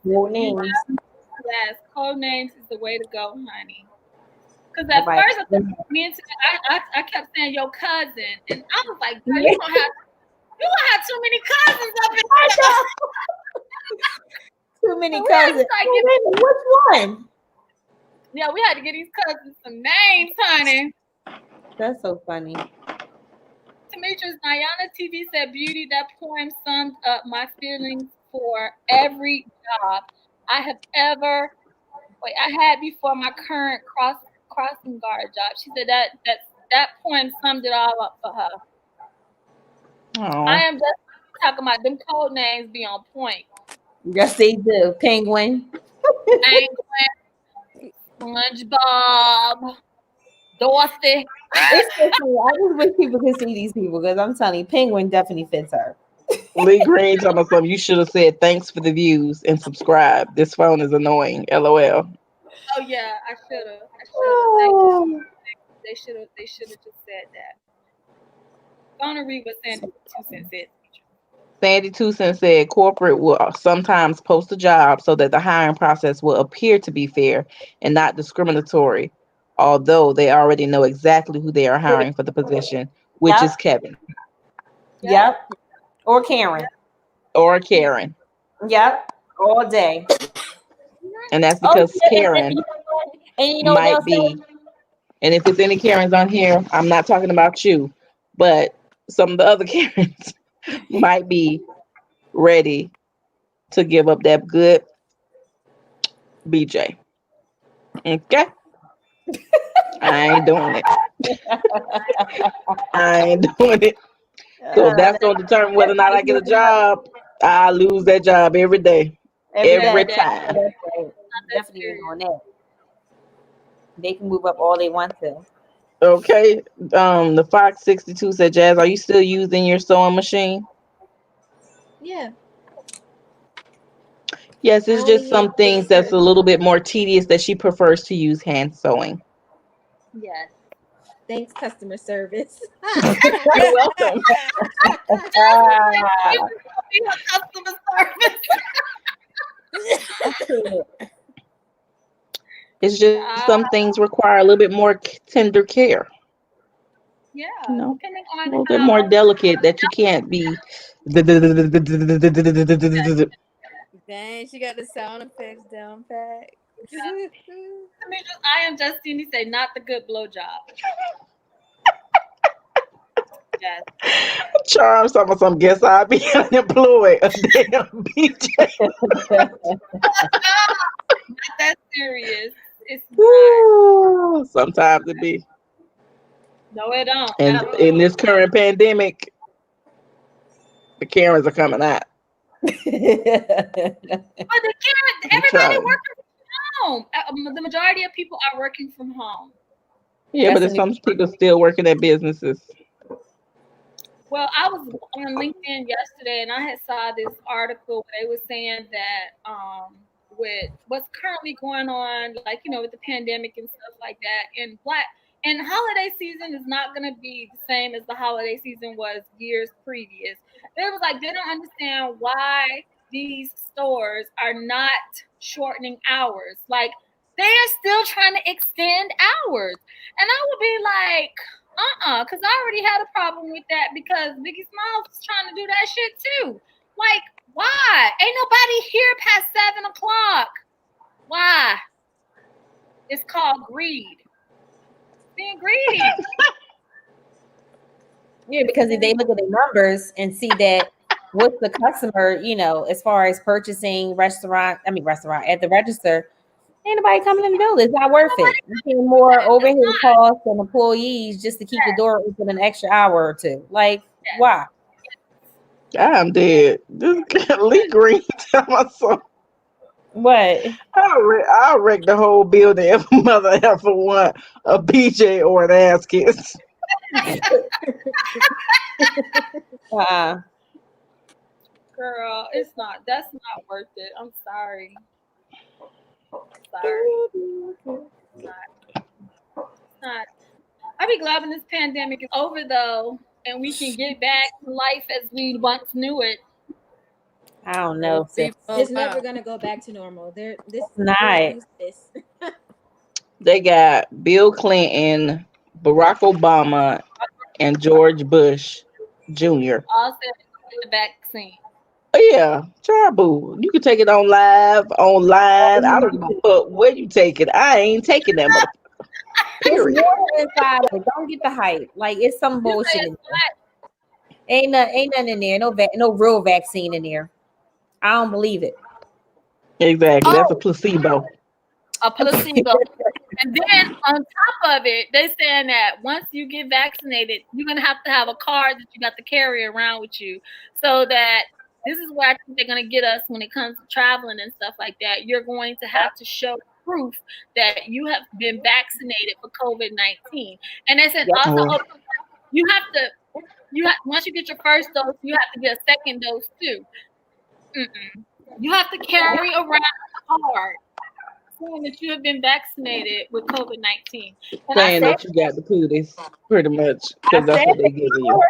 Code names. Yes, code names is the way to go, honey. Because at first, I kept saying your cousin, and I was like, girl, you gonna have too many cousins up in here. Too many cousins. Which one? Yeah, we had to get these cousins some names, honey. That's so funny. Demetrius Nayana TV said, "Beauty, that poem summed up my feelings for every job I had before my current crossing guard job." She said that poem summed it all up for her. Aww. I am just talking about them code names be on point. Yes, they do. Penguin, SpongeBob, Dorothy. It's so funny. I just wish people could see these people because I'm telling you, Penguin definitely fits her. Lee Green talking about something. You should have said thanks for the views and subscribe. This phone is annoying. LOL. Oh yeah, I should have. They should have just said that. Gonna read what Sandy 2 Cents said. Sandy 2 Cents said corporate will sometimes post a job so that the hiring process will appear to be fair and not discriminatory, although they already know exactly who they are hiring for the position, which is Kevin. Yep. Or Karen. Or Karen. Yep. All day. And that's because Karen might be, and if there's any Karens on here, I'm not talking about you, but some of the other Karens might be ready to give up that good BJ. Okay? I ain't doing it. I ain't doing it. So that's going to determine whether or not I get a job. I lose that job every day. Every time. Definitely on that. They can move up all they want to. Okay. The Fox 62 said, Jazz, are you still using your sewing machine? Yeah. Yes, it's just some things that's a little bit more tedious that she prefers to use hand sewing. Yes. Thanks, customer service. You're welcome. Customer service. It's just some things require a little bit more tender care. Yeah, you know, depending a on little bit more delicate that you can't be. Dang, she got the sound effects down pat. I am Justine. Say not the good blowjob. Yes. Charles, some guess I'll be unemployed. A damn BJ. Not that serious. It's not. Sometimes it be. No, it don't. And in this current pandemic, the Karens are coming out. But the Karen, everybody working from home. The majority of people are working from home. Yeah, but there's some people still working at businesses. Well, I was on LinkedIn yesterday and I had saw this article where they were saying that with what's currently going on, like, with the pandemic and stuff like that, and holiday season is not going to be the same as the holiday season was years previous. They was like, they don't understand why these stores are not shortening hours. Like, they are still trying to extend hours. And I would be like, because I already had a problem with that because Biggie Smalls was trying to do that shit too. Like, why? Ain't nobody here past 7:00. Why? It's called greed. Being greedy. Yeah, because if they look at the numbers and see that what's the customer, as far as purchasing restaurant at the register, ain't nobody coming in the building. It's not worth it. You're paying more overhead costs and employees just to keep the door open an extra hour or two. Like, why? I'm dead. This Lee Green tell my son. What? I'll wreck the whole building if a mother ever want a BJ or an ass kiss. Girl, that's not worth it. I'm sorry. It's not. I'd be glad when this pandemic is over though, and we can get back to life as we once knew it. I don't know. It's never gonna go back to normal. This is not. useless. They got Bill Clinton, Barack Obama, and George Bush Jr. All said the vaccine. Oh yeah, try boo. You can take it online. I don't give a fuck where you take it. I ain't taking that motherfucker. Period. It's water inside of it. Don't get the hype. Like, it's some bullshit in there. Ain't nothing in there. No real vaccine in there. I don't believe it. Exactly. That's a placebo. A placebo. And then on top of it, they saying that once you get vaccinated, you're gonna have to have a card that you got to carry around with you, so that this is where I think they're gonna get us when it comes to traveling and stuff like that. You're going to have to show proof that you have been vaccinated for COVID-19. And they said also you have to once you get your first dose, you have to get a second dose too. You have to carry around a card saying that you have been vaccinated with COVID-19. Saying that you got the cooties, pretty much, because that's what they're giving you.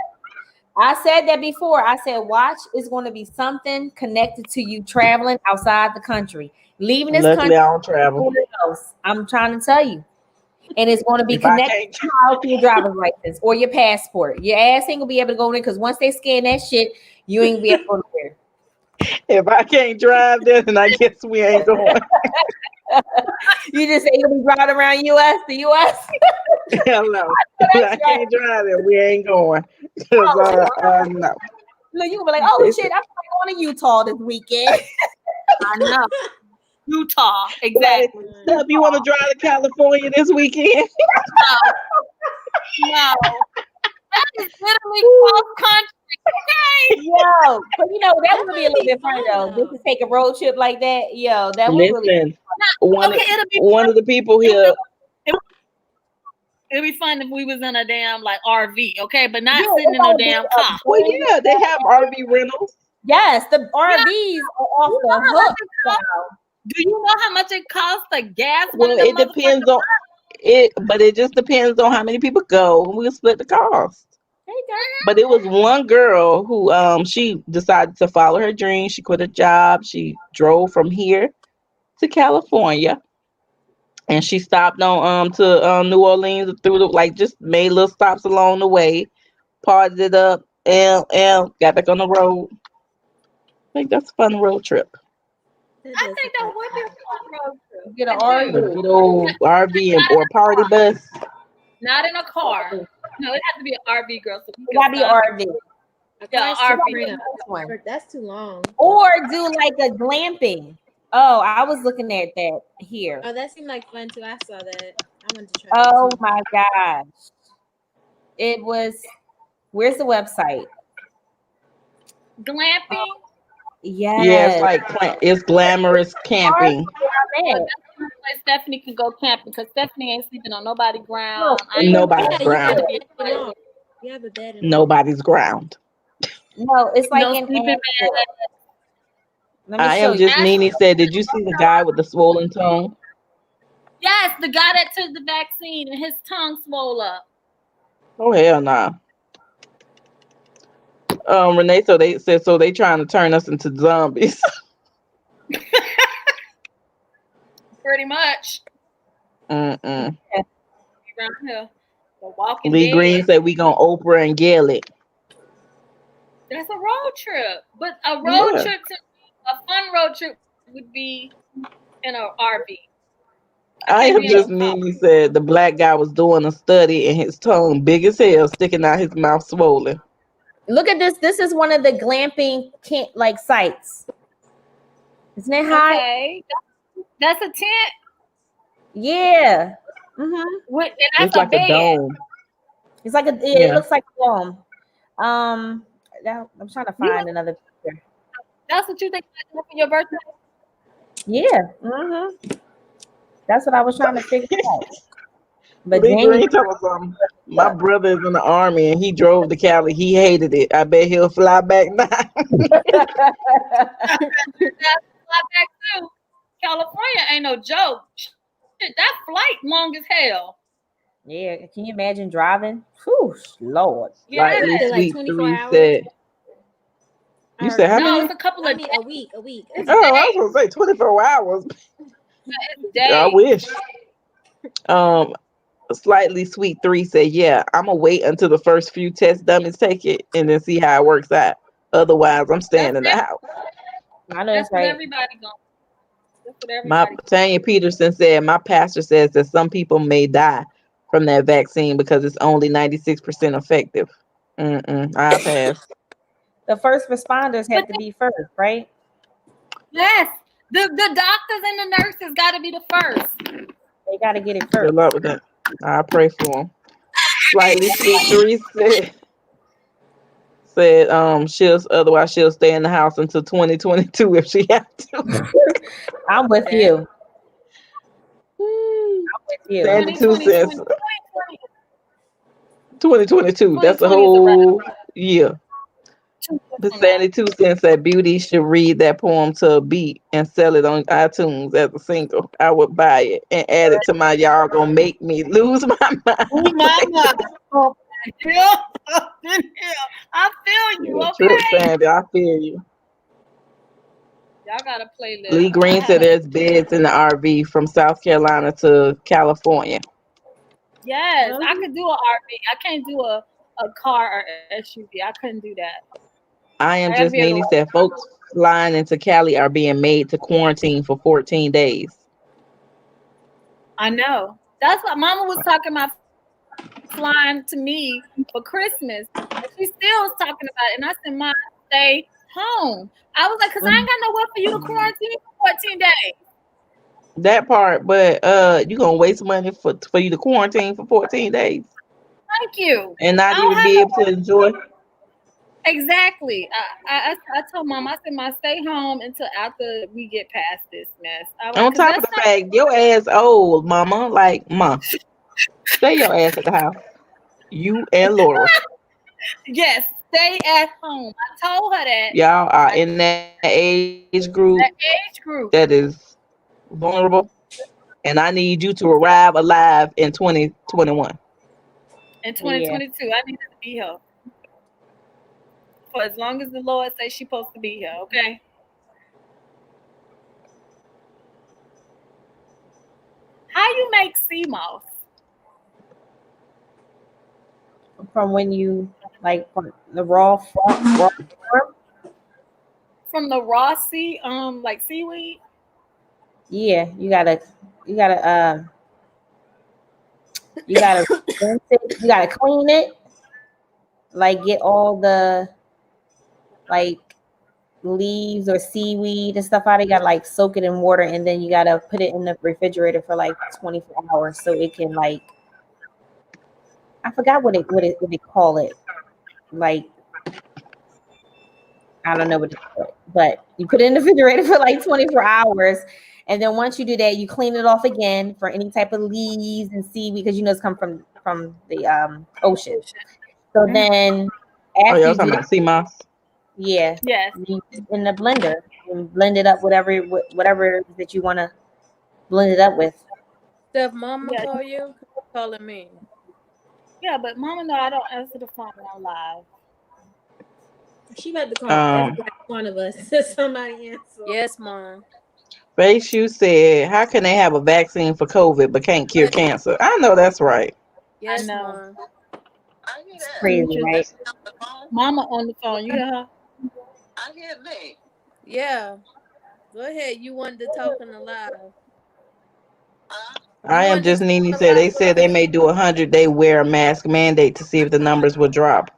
I said that before. I said, watch is going to be something connected to you traveling outside the country, leaving this Luckily, country. I don't travel. I'm trying to tell you, and it's going to be connected to your driver's license or your passport. Your ass ain't gonna be able to go in because once they scan that shit, you ain't gonna be able to go nowhere. If I can't drive, then I guess we ain't going. You just say you'll be driving around the U.S. Hell no. If I can't drive it, we ain't going. No. No, you gonna be like, oh shit, I'm going to Utah this weekend. I know. Utah, exactly. Steph, you want to drive to California this weekend? No. That is literally cross country. Okay. Yo, but that would be a little bit fun though. Just to take a road trip like that. Yo, that would really be fun. One of the people here. It'd be fun if we was in a damn like RV, okay, but not sitting in a damn car. Well, yeah, they have RV rentals. Yes, the RVs are off the hook. Do you know how much it costs the gas? Well, it depends on it, but it just depends on how many people go. We'll split the cost. But it was one girl who she decided to follow her dream. She quit her job. She drove from here to California, and she stopped on to New Orleans just made little stops along the way, partied it up, got back on the road. I think that's a fun road trip. I think that would be a fun road trip. Get an RV, good old RV or party bus. Not in a car. No, it has to be an RV, girl. So it gotta be RV. Yeah, RV. That's too long. Or do like a glamping. Oh, I was looking at that here. Oh, that seemed like fun too. I saw that. I wanted to try. Oh my gosh. It was. Where's the website? Glamping. Yes. Yeah, it's like it's glamorous camping. place Stephanie can go camping because Stephanie ain't sleeping on nobody's ground. No, Nobody's Yeah, ground. you have a bed in Nobody's ground. no, it's like No in sleeping Asheville. bag. Let me I show am you. just Nene said, did you see the guy with the swollen tongue? Yes, the guy that took the vaccine and his tongue swole up. Oh hell nah. Renee, so they said they trying to turn us into zombies. Pretty much. Mm-mm. Around here. The Walking Lee Dead. Green said we gonna Oprah and yell it. That's a road trip. But a road Yeah. trip, a fun road trip would be in an RV. I am just Nene said the black guy was doing a study and his tongue big as hell, sticking out his mouth swollen. Look at this. This is one of the glamping sites. Isn't it hot? Okay. That's a tent? Yeah. Mm-hmm. And that's It's like a dome. It's like it looks like a dome. I'm trying to find another picture. That's what you think for your birthday? Yeah. Mm-hmm. That's what I was trying to figure out. But Lee Green told us something. My brother is in the army and he drove to Cali. He hated it. I bet he'll fly back now. Fly back too. California ain't no joke. Shit, that flight long as hell. Yeah, can you imagine driving? Whew, Lord. Yeah, like 24 hours. Said, you said how many? No, it's a couple of a week. Oh, I was gonna say 24 hours. I wish. Slightly Sweet 3 said, yeah, I'm gonna wait until the first few test dummies take it and then see how it works out. Otherwise, I'm staying in the house. I know that's right. Everybody going. My Tanya Peterson said, my pastor says that some people may die from that vaccine because it's only 96% effective. I pass. The first responders have to be first, right? Yes. The doctors and the nurses got to be the first. They got to get it first. Good luck with that. I pray for them. Slightly Sweet 3 said otherwise she'll stay in the house until 2022 if she has to. I'm with you. I'm with you. 72 cents. 2022. That's a whole year. The 72 cents that Beauty should read that poem to a beat and sell it on iTunes as a single. I would buy it and add it to my y'all gonna make me lose my mind. Lose my mind. Oh, I feel you. Okay. True, Sandy. I feel you. Y'all got a playlist. Lee Green said there's beds in the RV from South Carolina to California. Yes, I could do an RV. I can't do a car or SUV. I couldn't do that. I am just Nene said folks flying into Cali are being made to quarantine for 14 days. I know. That's what Mama was talking about, flying to me for Christmas. She still was talking about it. And I said, Mom, stay home. I was like, because I ain't got nowhere for you to quarantine for 14 days. That part, but you're gonna waste money for you to quarantine for 14 days. Thank you. And not even be able to enjoy. Exactly. I told Mom, I said, Mom, stay home until after we get past this mess. On top of the fact, your ass old, Mama. Like, Mom, stay your ass at the house. You and Laura. Yes, stay at home. I told her that. Y'all are in that age group. That is vulnerable. And I need you to arrive alive in 2021. In 2022, I need to be here. For as long as the Lord says she's supposed to be here, okay? How you make sea moss? From when you from the raw farm? From the raw sea, like seaweed? Yeah, you gotta rinse it, you gotta clean it, like get all the leaves or seaweed and stuff out. You gotta soak it in water and then you gotta put it in the refrigerator for 24 hours so it can I forgot what they call it. I don't know what it's called, but you put it in the refrigerator for 24 hours And then once you do that, you clean it off again for any type of leaves and seaweed because it's come from the ocean. So then after y'all you do talking about sea moss? yeah, Yes. in the blender and blend it up whatever that you want to blend it up with. Stuff Mama Yeah. told you, calling me. Yeah, but Mama, no, I don't answer the phone on live. She about to call every one of us. Somebody answer. Yes, Mom. Face, you said, how can they have a vaccine for COVID but can't cure cancer? I know that's right. Yes, I know. Mom. It's crazy, right? Mama on the phone. You hear her? I hear me. Yeah. Go ahead. You wanted to talk on the live. I am just Nene said they said they may do 100-day wear a mask mandate to see if the numbers will drop.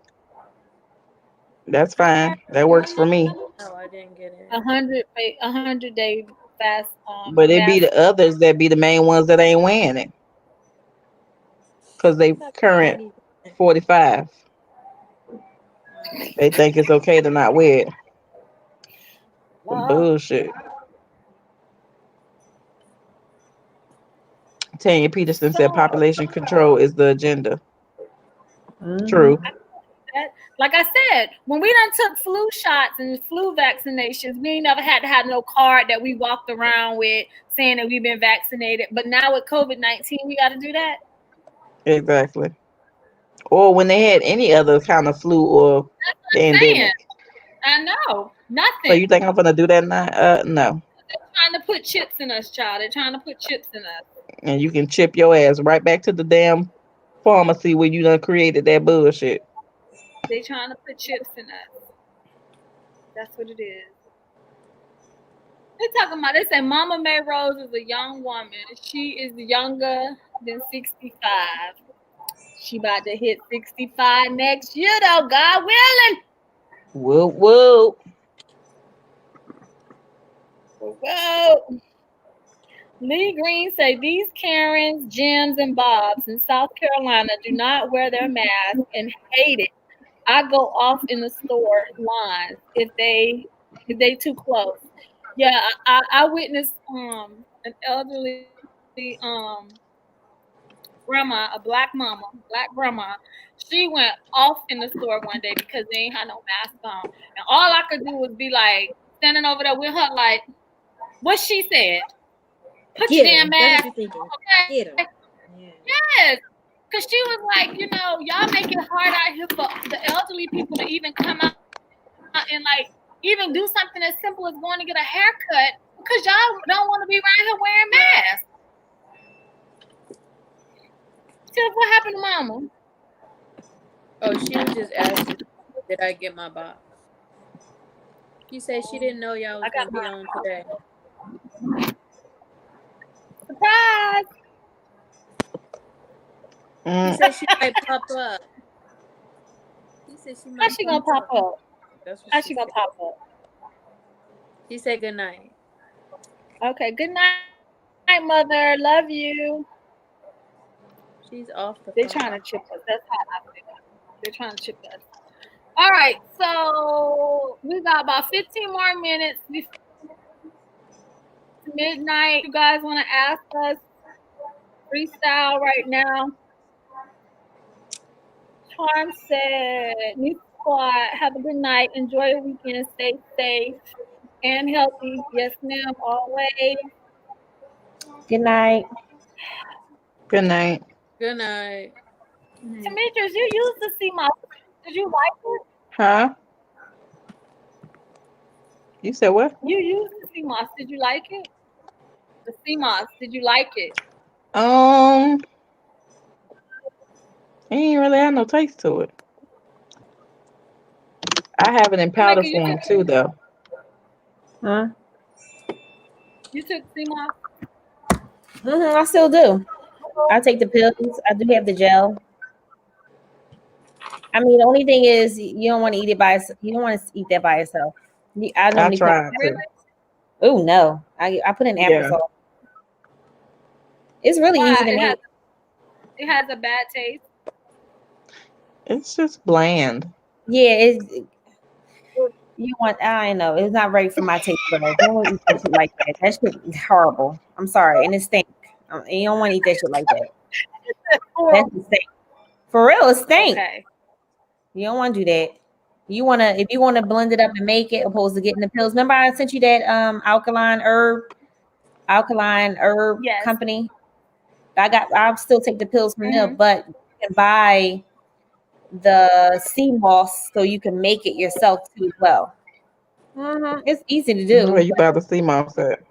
That's fine. That works for me. Oh, I didn't get it. 100-day fast. But it be the others that be the main ones that ain't wearing it. Because they current 45. They think it's okay to not wear it. Bullshit. Tanya Peterson said population control is the agenda. True. Like I said, when we done took flu shots and flu vaccinations, we never had to have no card that we walked around with saying that we've been vaccinated. But now with COVID-19, we got to do that. Exactly. Or when they had any other kind of flu or pandemic. I know. Nothing. So you think I'm gonna do that now? No. They're trying to put chips in us, child. They're trying to put chips in us. And you can chip your ass right back to the damn pharmacy where you done created that bullshit. They trying to put chips in us. That's what it is. They talking about, they say Mama May Rose is a young woman. She is younger than 65. She about to hit 65 next year though, God willing. Whoa. Whoa. Lee Green say these Karens, Jims, and Bobs in South Carolina do not wear their mask and hate it. I go off in the store lines if they too close. Yeah, I witnessed an elderly grandma, a black grandma. She went off in the store one day because they ain't had no mask on, and all I could do was be like standing over there with her, like, what she said. Put your damn mask. Okay. Yeah. Yes. Because she was like, y'all make it hard out here for the elderly people to even come out and like even do something as simple as going to get a haircut because y'all don't want to be around here wearing masks. Tiff, what happened to Mama? Oh, she was just asking, did I get my box? She said she didn't know y'all was going to be on today. Surprise! She said she might pop up. She said she might. How she gonna pop up? That's what How she gonna pop up? She said good night. Okay, good night, Mother. Love you. She's off the phone. They're trying to chip us. That's how I feel. They're trying to chip us. All right, so we got about 15 more minutes before midnight. You guys want to ask us freestyle right now? Charm said, "New squad, have a good night. Enjoy your weekend. Stay safe and healthy. Yes, ma'am. Always. Good night. Good night. Good night. Demetrius, you used to see my. Did you like it? Huh? You said what? You used the sea moss. Did you like it? The sea moss. Did you like it? It ain't really had no taste to it. I have it in powder form too, though. Huh? You took sea moss? I still do. I take the pills. I do have the gel. I mean, the only thing is you don't want to eat it by yourself. You don't want to eat that by yourself. I normally tried to. Oh no, I put in applesauce. It's really easy to make. It has a bad taste. It's just bland. Yeah, You want? I know it's not right for my taste buds. You don't want to eat that shit like that. That shit is horrible. I'm sorry, and it stink. You don't want to eat that shit like that. That's the stink. For real, it stink. Okay. You don't want to do that. You want to, if you want to blend it up and make it, opposed to getting the pills. Remember, I sent you that alkaline herb Yes. company. I'll still take the pills from them, but you can buy the sea moss so you can make it yourself too as well. It's easy to do. Where you buy the sea moss at?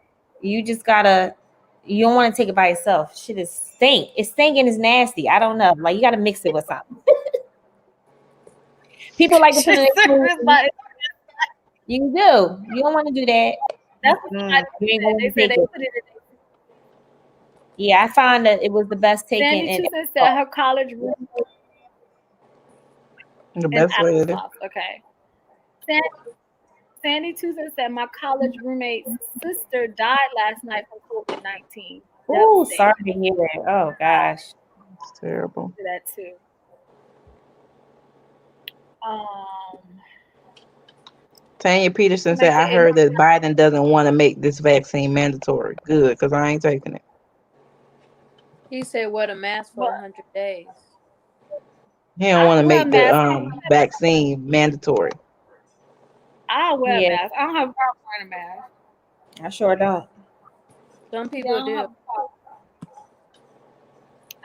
You just gotta. You don't want to take it by yourself. Shit is stink. It's stink and it's nasty. I don't know. Like you gotta mix it with something. People like to put it in smoothie. You do. You don't want to do that. That's what I You ain't gonna they take said they it. put it in. Yeah, I found that it was the best taken Sandy in. Tuesday said her college roommate The and best way it is. applesauce. Okay. Sandy Tuesday said my college roommate's sister died last night from COVID-19. Oh, sorry to hear that. Oh gosh, it's terrible. Do that too. Tanya Peterson said, I heard that Biden doesn't want to make this vaccine mandatory. Good, because I ain't taking it. He said wear a mask for 100 days. He don't want to make the vaccine mandatory. I'll wear a mask. I don't have a problem wearing a mask. I sure don't. Some people do.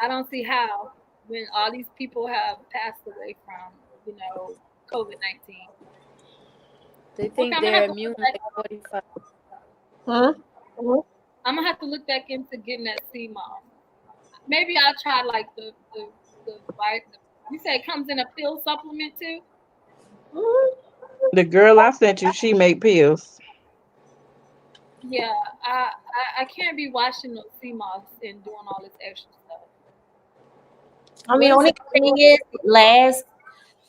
I don't see how when all these people have passed away from, COVID-19. They think they're immune like 45. I'm gonna have to look back into getting that CMOS. Maybe I'll try like the you say it comes in a pill supplement too? The girl I sent you, she make pills. Yeah, I can't be watching those CMOS and doing all this extra stuff. I mean, the only thing is it lasts.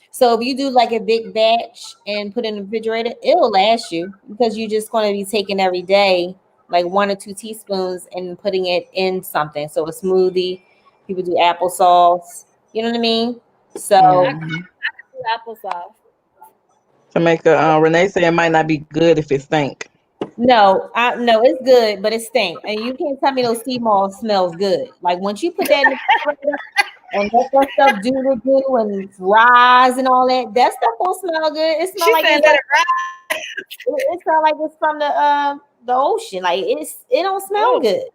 So if you do like a big batch and put it in the refrigerator, it'll last you because you're just going to be taking every day like 1 or 2 teaspoons and putting it in something. So a smoothie, people do applesauce. You know what I mean? So I can do applesauce. To make a Renee said it might not be good if it stink. No, it's good, but it stink. And you can't tell me those sea moss smells good. Like once you put that in the refrigerator and let that stuff do and rise and all that, that stuff don't smell good. It smells like it smells like it's from the ocean. Like it don't smell good.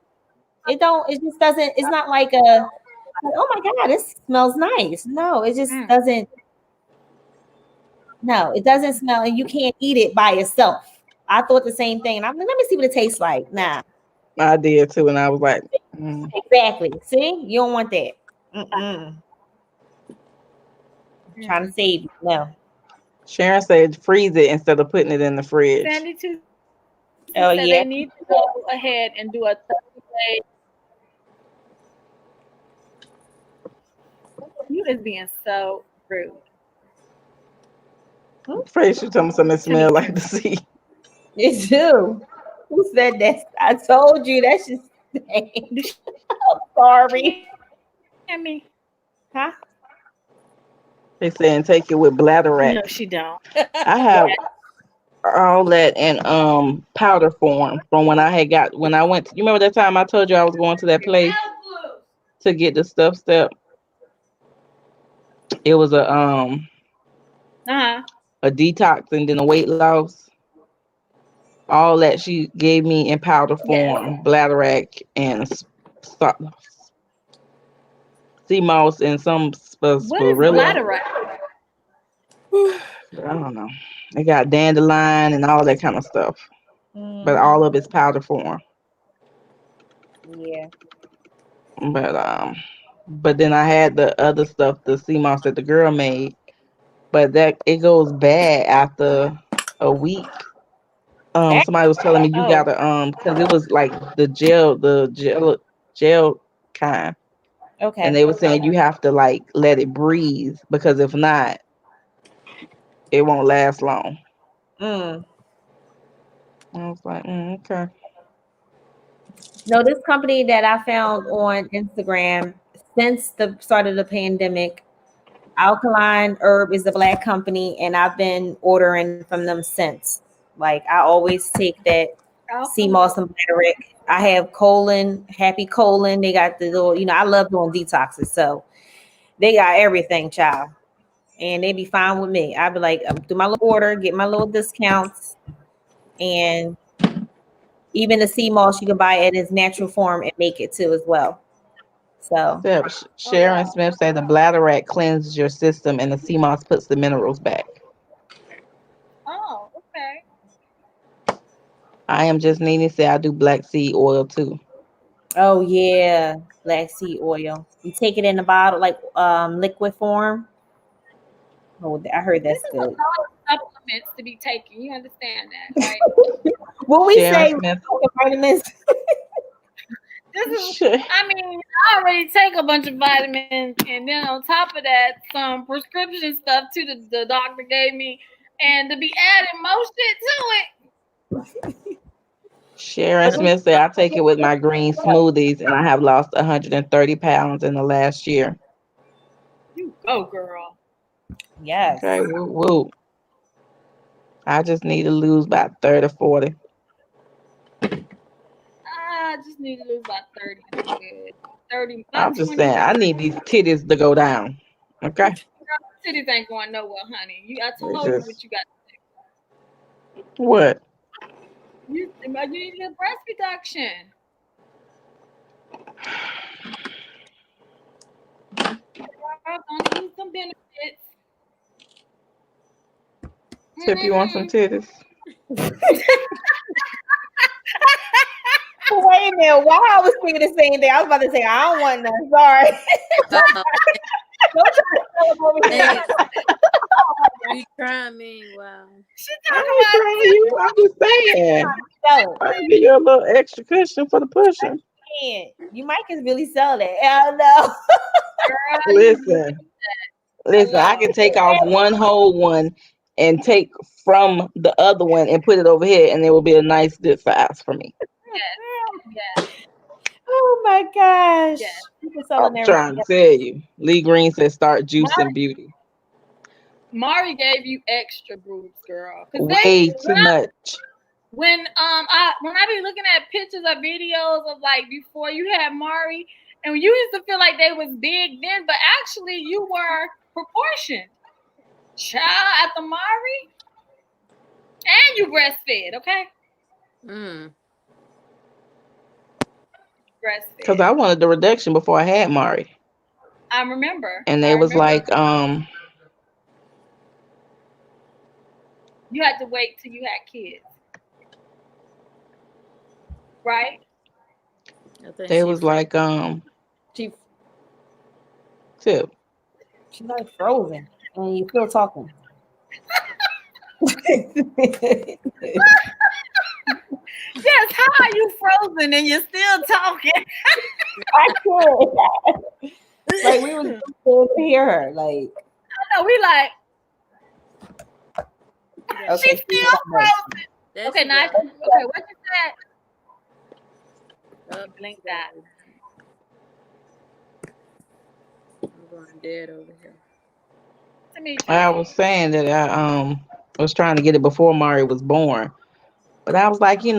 It just doesn't. It's not like oh my god, this smells nice. No, it just doesn't. No, it doesn't smell, and you can't eat it by itself. I thought the same thing. And I'm like, let me see what it tastes like. Nah. I did too, and I was like, Exactly. See, you don't want that. Trying to save you. No. Sharon said freeze it instead of putting it in the fridge. Sandy too. Oh yeah. They need to go ahead and do a 30-day. You is being so rude. I'm afraid she told me something that smell like the sea. It do. Who said that? I told you that's just I'm sorry. Hear me? Huh? They saying take it with bladderwrack. No, she don't. I have all that in powder form from when I went to, you remember that time I told you I was going to that place to get the stuff step? It was a detox and then a weight loss. All that she gave me in powder form, bladderwrack and sea moss and some spirilla. I don't know. They got dandelion and all that kind of stuff, but all of it's powder form. Yeah. But then I had the other stuff, the sea moss that the girl made, but that it goes bad after a week. Somebody was telling me you gotta because it was like the gel kind. Okay. And they were saying you have to like let it breathe because if not, it won't last long. I was like, okay. No, this company that I found on Instagram since the start of the pandemic, Alkaline Herb is the black company, and I've been ordering from them since. Like I always take that sea moss and bladderwrack. I have colon, happy colon. They got the little, I love doing detoxes, so they got everything, child, and they be fine with me. I be like, do my little order, get my little discounts, and even the sea moss you can buy it in its natural form and make it too as well. So Sharon Smith said the bladderwrack cleanses your system and the sea moss puts the minerals back. Oh, okay. I am just Nene said I do black seed oil too. oh yeah, black seed oil. You take it in a bottle, like liquid form. Oh, I heard that's This is a good. lot of supplements to be taken. You understand that, right? What we Sharon say, Smith. vitamins. This is, I mean, I already take a bunch of vitamins, and then on top of that, some prescription stuff too the doctor gave me, and to be adding more shit to it. Sharon Smith said I take it with my green smoothies and I have lost 130 pounds in the last year. You go, girl. Yes. Okay, woo. I just need to lose about 30, 40. I just need to lose about 30. I'm good. 30. I'm just saying, I need these titties to go down. Okay? Titties ain't going nowhere, honey. I told you what you got to do. What? You need a breast reduction. Gonna use some benefits. Tip, you want some titties? Wait a minute. Why I was thinking the same thing? I was about to say I don't want none. Sorry. Don't try to tell them over here. You trying me? Wow. She talking about you. I'm just saying. I give you a little extra cushion for the pushing. You might can really sell that. I don't know. Listen, I can take off one whole one and take from the other one and put it over here, and it will be a nice, good size for me. Yes. Oh my gosh. Yes. I'm trying to tell you. Lee Green says start juicing beauty. Mari gave you extra boobs, girl. Way too much. When I be looking at pictures or videos of like before you had Mari, and you used to feel like they was big then, but actually you were proportioned. Child at the Mari, and you breastfed, okay? Breastfed. Because I wanted the reduction before I had Mari. I remember. And they was like, you had to wait till you had kids. Right? They was like, Tip. She's like frozen. And you still talking. Yes, how are you frozen and you're still talking? I can't. Like we was able to hear her. Like I know we like okay, she's still frozen. Okay, now okay, what you said? Blink that. I'm going dead over here. I was saying that I was trying to get it before Mari was born. But I was like, the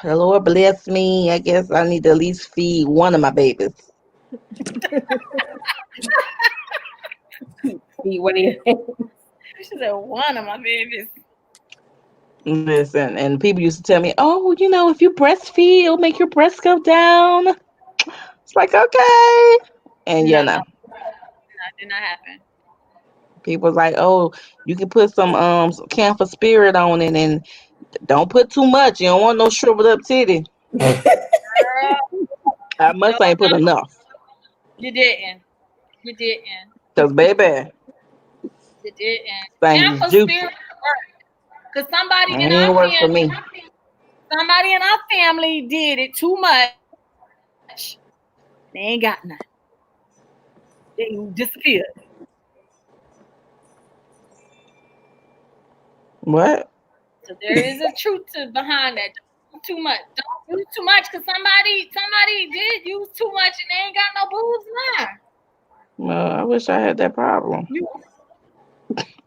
Lord bless me. I guess I need to at least feed one of my babies. Feed one of your babies. She said one of my babies. Listen, and people used to tell me, oh, if you breastfeed, it'll make your breasts go down. It's like, okay. And no. That did not happen. People was like, oh, you can put some camphor spirit on it and don't put too much. You don't want no shriveled up titty. I must ain't put enough. You didn't. Because, baby. You didn't. Camphor spirit work. Because somebody in our family did it too much. They ain't got nothing. They disappeared. What? So there is a truth behind that. Don't too much. Don't use too much because somebody did use too much and they ain't got no boobs now. Well, I wish I had that problem.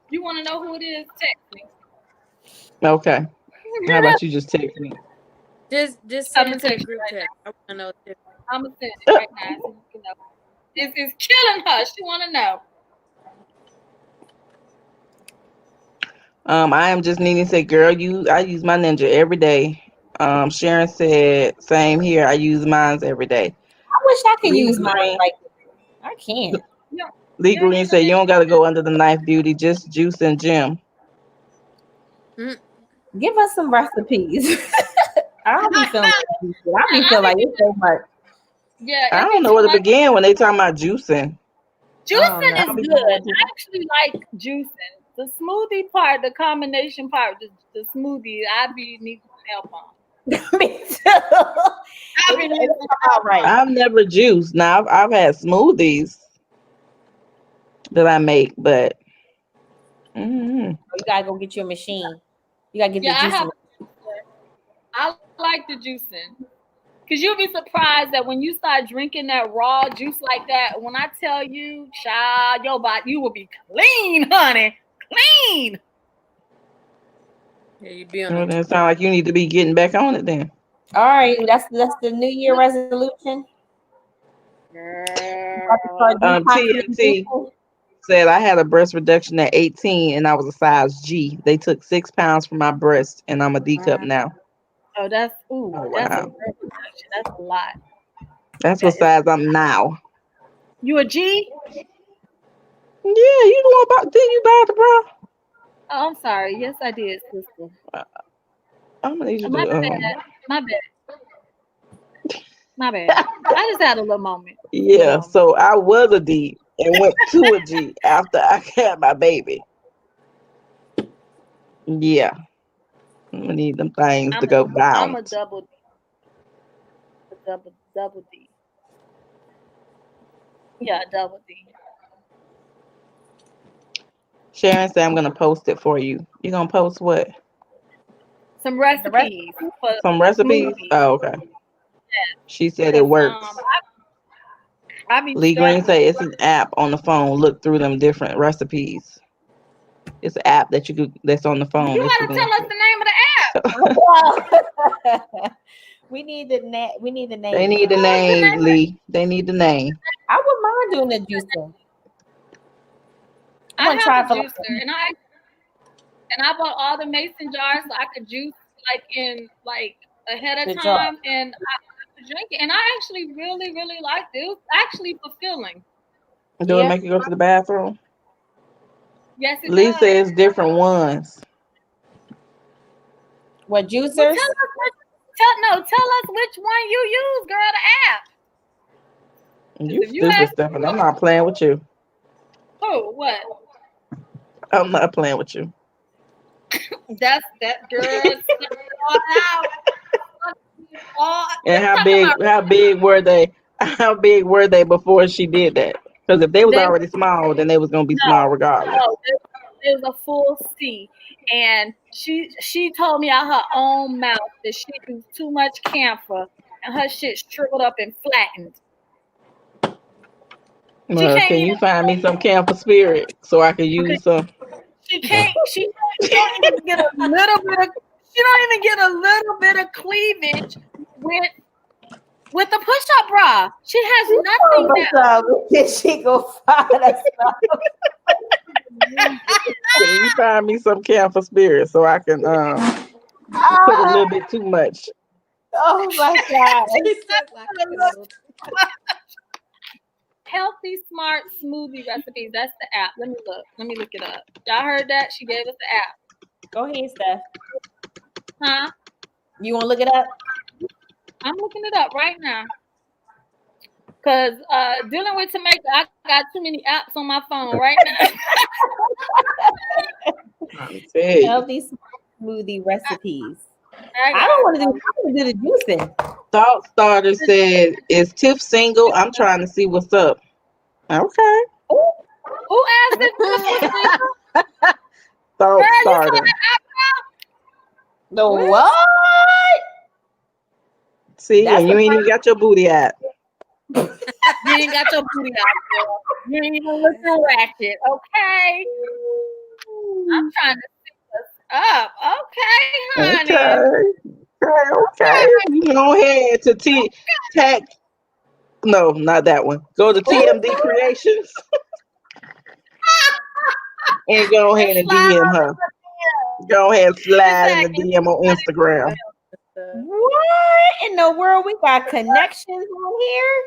You want to know who it is? Text me. Okay. How about you just text me? Just I'm send gonna it to the text you group right text. now. I want to know too. I'm gonna send it right now so you can know. This is killing her. She want to know. I am just needing to say, girl, I use my Ninja every day. Sharon said, same here. I use mine every day. I wish I could Lee use mine Green, like that. I can't. Lee You don't Green use a said, you ninja. don't got to go under the knife, beauty. Just juice and Jim. Give us some recipes. I don't be feeling like juicing. I be I feeling like be, it's so much. yeah, I it don't be know too where to much. begin when they talking about juicing. I don't Juicing know. I is don't be good. knowing what I actually like juicing. The smoothie part, the combination part, the smoothie, I be need some help on. Me too. I be need It's some all help right. on. I've never juiced. Now I've had smoothies that I make, but You gotta go get your machine. You gotta get Yeah, the I juicing. have. I like the juicing. Cause you'll be surprised that when you start drinking that raw juice like that, when I tell you, child, your body, you will be clean, honey. Clean. Yeah, you be on well, the. then it sound like you need to be getting back on it then. All right, that's the New Year resolution. About to start detoxing TNT juicing. said I had a breast reduction at 18 and I was a size G. They took 6 pounds from my breast and I'm a D cup now. Oh, that's Oh that's a wow. real reduction. That's a lot. That's That what is. size I'm now. You a G? Yeah, you know about did you buy the bra? Oh, I'm sorry. Yes, I did, sister. I'm gonna need you My to bad. My bad. My bad. I just had a little moment. yeah, so I was a D and went to a G after I had my baby. Yeah. I'm gonna need them things to go I'm down. a double D. Double D. Yeah, double D. Sharon said I'm gonna post it for you. You gonna post what? Some recipes for Some recipes? smoothies. Oh, okay. She said it Because works. I be Lee Green struggling. say it's an app on the phone. Look through them different recipes. It's an app that that's on the phone You that you gotta can tell look us the name of the app. We need the we need the They name. need the What was the name, name? Lee. They need the name. I wouldn't mind doing the juicing. I I want to try have it a for like juicer, and I bought all the mason jars so I could juice like ahead of the jar. time, and I could drink it. And I actually really really liked it. It was actually fulfilling. Do it Yeah. make you go to the bathroom? Yes, it Lee does. says different ones. What Well, juicers? tell us which one you use, girl. The app. You If you stupid, ask Stephen. I'm not playing with you. who what, I'm not playing with you. that's that girl. All out. All, And you talking about how big were they? How big were they before she did that? Because if they was they? already small, then they was gonna be small regardless. No, it was a full C, and she told me out her own mouth that she used too much camphor, and her shit shriveled up and flattened. She Well, can't can even you find me some camphor spirit so I can okay. use some? She can't. She don't even get a little bit of. She don't even get a little bit of cleavage with the push-up bra. She has nothing now. She go find us. Can you find me some camphor spirit so I can put a little bit too much? Oh my god. She said like a little. Healthy Smart Smoothie Recipes. That's the app. Let me look. Let me look it up. Y'all heard that? She gave us the app. Go ahead, Steph. Huh? You want to look it up? I'm looking it up right now. Cause dealing with tomato, I got too many apps on my phone right now. Healthy smoothie recipes. I I don't want to do. I want to do the juicing. Thought Starter said, "Is Tiff single? I'm trying to see what's up." Okay. Who asked if this was single? Thought Girl, you saw Starter. that app, The what? See, That's and you the ain't even got your booty out. girl? Yeah, You ain't got your booty out, girl. You ain't even looking ratchet, okay? I'm trying to set us up, okay, honey. Okay. You can go ahead to tag. No, not that one. Go to TMD Creations and go ahead And and slide DM on her. the Go ahead and slide in the exactly. DM on Instagram. What in the world? We got connections on here.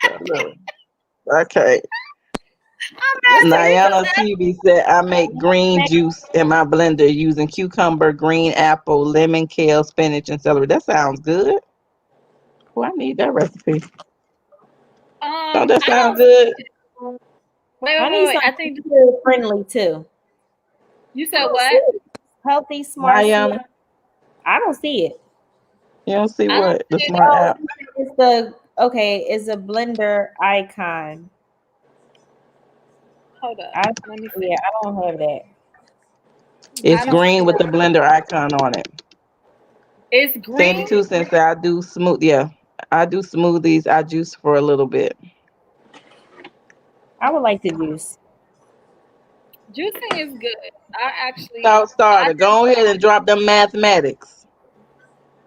Exactly. Okay. I'm Niana TV said I make green juice in my blender using cucumber, green apple, lemon, kale, spinach, and celery. That sounds good. Oh, I need that recipe. Don't that I sound don't good? wait. I need I something think friendly too. you I said don't see what? it. Healthy, smart, sweet. Niana, I don't see it. you don't see I don't what? The see it. smart Oh, app. it's the it's a blender icon. Hold up. Let me see. Yeah, I don't have that. It's I don't see green with it. the blender icon on it. It's Sandy green. Two Cents said I do smooth. Yeah, I do smoothies. I juice for a little bit. I would like to juice. Juicing is good. Thought I starter. just Go ahead and drop them mathematics.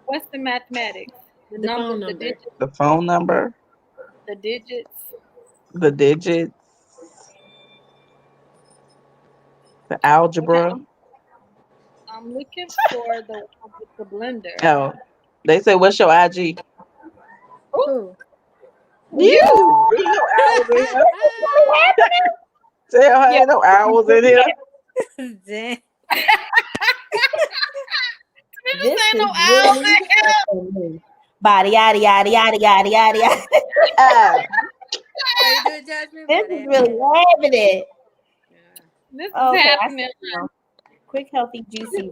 what's the mathematics? The The numbers, phone the number. digits, The phone number, the digits. the digits, the Okay, algebra. I'm looking for the one with the blender. Oh, they say, what's your IG? Ooh, Who? You. you. Ain't no owls in here. Tell her Yeah. ain't no owls in here. Damn. Bitches This ain't is no owls really in here. something. Body yada yada yada yada yada yada. Ah, How you doing, Jasmine? This is really happening. Yeah. This is Okay, I happening. see now. Quick, healthy, juicy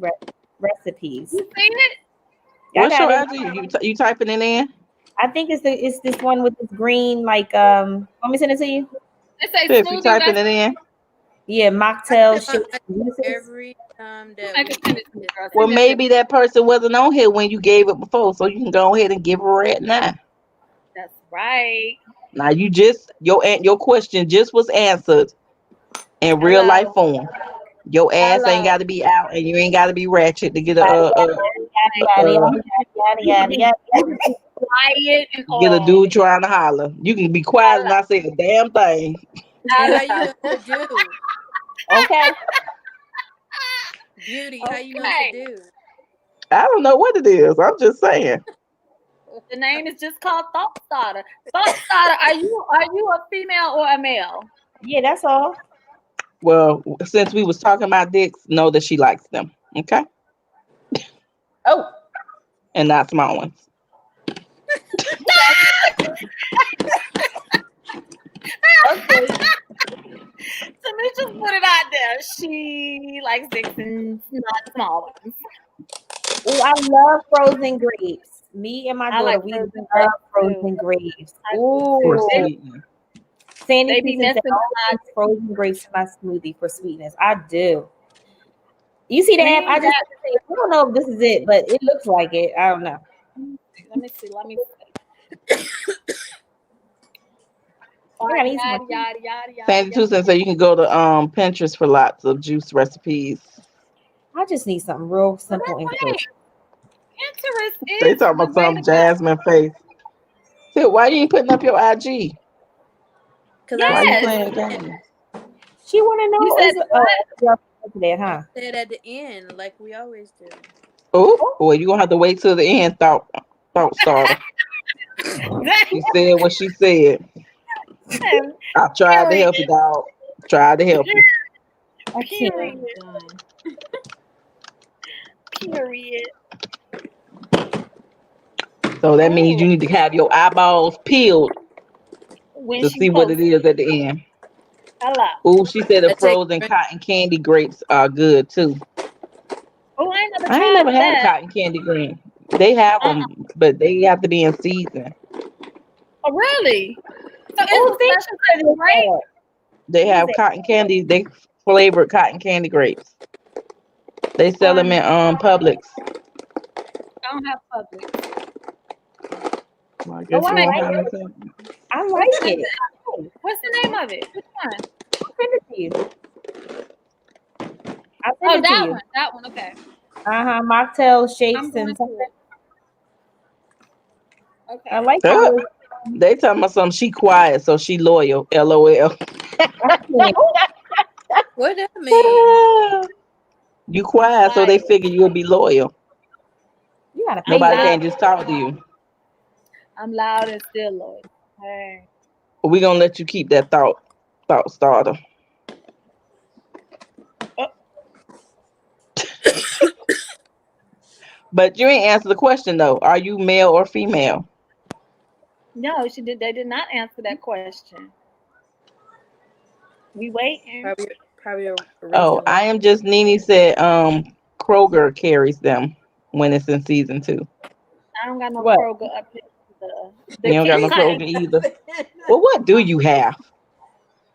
recipes. You seen it? I what's got your it. IG? You typing it in? I think it's this one with this green Want me to send it to you? It say If you smoothie. typing it in. Yeah, I mocktail check shakes my and juices. every time that I we can send it to you, girl. Well, Send it to maybe me. that person wasn't on here when you gave it before, so you can go ahead and give her it now. That's right. Now your question just was answered in real life Hello. form. Your ass ain't Hello. got to be out, and you ain't got to be ratchet to get Yada yada a yada yada You can yada be yada you yada. can be quiet and get a all. dude trying to holler. You can be quiet and Hello. not say a damn thing. And how you Hello. know it's a dude? Okay. Beauty, how you know it's a Okay. dude? I don't know what it is. I'm just saying. The name is just called Thought Starter. Thought Starter, are you a female or a male? Yeah, that's all. Well, since we was talking about dicks, know that she likes them. Okay, Oh, and not small ones. okay. So let's just put it out there. She likes dicks and not small ones. Oh, I love frozen grapes. Me and my I daughter, like we frozen love grapes too. frozen grapes. I do For too. Oh, sweetening. Sandy They be Susan said, messing "All around. these frozen grapes in my smoothie for sweetness." I do. You see the app? I Me, just that I don't know if this is it, but it looks like it. I don't know. let me see. Let me see. I gotta Yada eat some. yada yada yada yada Sandy yada. Tucson said you can go to Pinterest for lots of juice recipes. I just need something real Well, simple and that's quick. right. Pinterest They is talking the about way some to go. Jasmine face. Said, why you ain't putting up your IG? Because I Why you said Yes. at playing the end. games? She want to You know said is what? yeah, that, I huh? said at the end, like we always do. Oh, boy, you gonna have to wait till the end. Thought starter. She said what she said. I tried to Period. help you, dog. Tried to help you. I can't. Period. Done. Period. So that means Oh, you need to have your eyeballs peeled when to she see what it posts is at the end. hello. Oh, she said the I take frozen cotton candy grapes are good too. Oh, I ain't never I ain't tried never had a that. cotton candy green. They have them, but they have to be in season. Oh, really? So it's Oh, a thank special you type for of grape? that. They What is have it? cotton candy. They flavored cotton candy grapes. They Oh, sell them in Publix. I don't have Publix. Well, I guess I you like won't have it. no. I like it. What's the name of it? Which one? I'll send it to you. I'll send Oh, it to that you. one. That one. Okay. Mocktail shakes I'm going and to something. it. Okay. I like how it's, They talking about something. She quiet, so she loyal. LOL. What that mean? You quiet, so they figure you'll be loyal. you gotta pay Nobody for can't that. just talk to you. I'm loud and still loyal. Hey. But we gonna let you keep that thought starter. But you ain't answer the question though. Are you male or female? No, she did. They did not answer that question. We waiting. Probably a Oh, reason I why. am just Nene said Kroger carries them when it's in season 2. I don't got no What? Kroger up here. You don't got no cotton. Kroger either. Well, what do you have?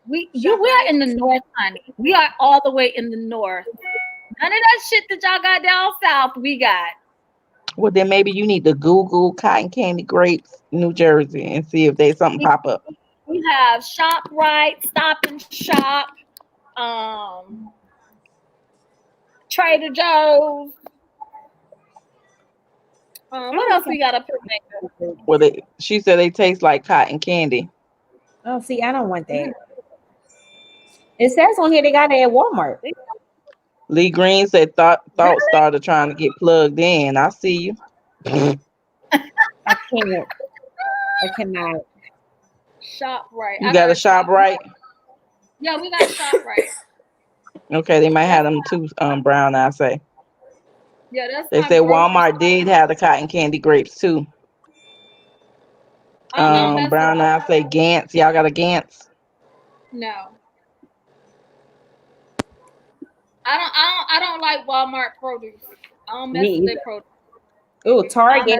We are in the north, honey. We are all the way in the north. None of that shit that y'all got down south, we got. Well, then maybe you need to Google cotton candy grapes, New Jersey, and see if there's something pop up. We have ShopRite, Stop and Shop, Trader Joe's. What else we got up here? Well, she said they taste like cotton candy. Oh, see, I don't want that. It says on here they got it at Walmart. Lee Green said thought started trying to get plugged in. I see you. I can't. I cannot. ShopRite. You got a ShopRite? Yeah, we got ShopRite. Okay, they might have them too, Brown, I say. Yeah, that's They say Walmart did have the cotton candy grapes too. Brown, I say Gantz. Y'all got a Gantz? No. I don't like Walmart produce. I don't mess with their produce. Oh, Target.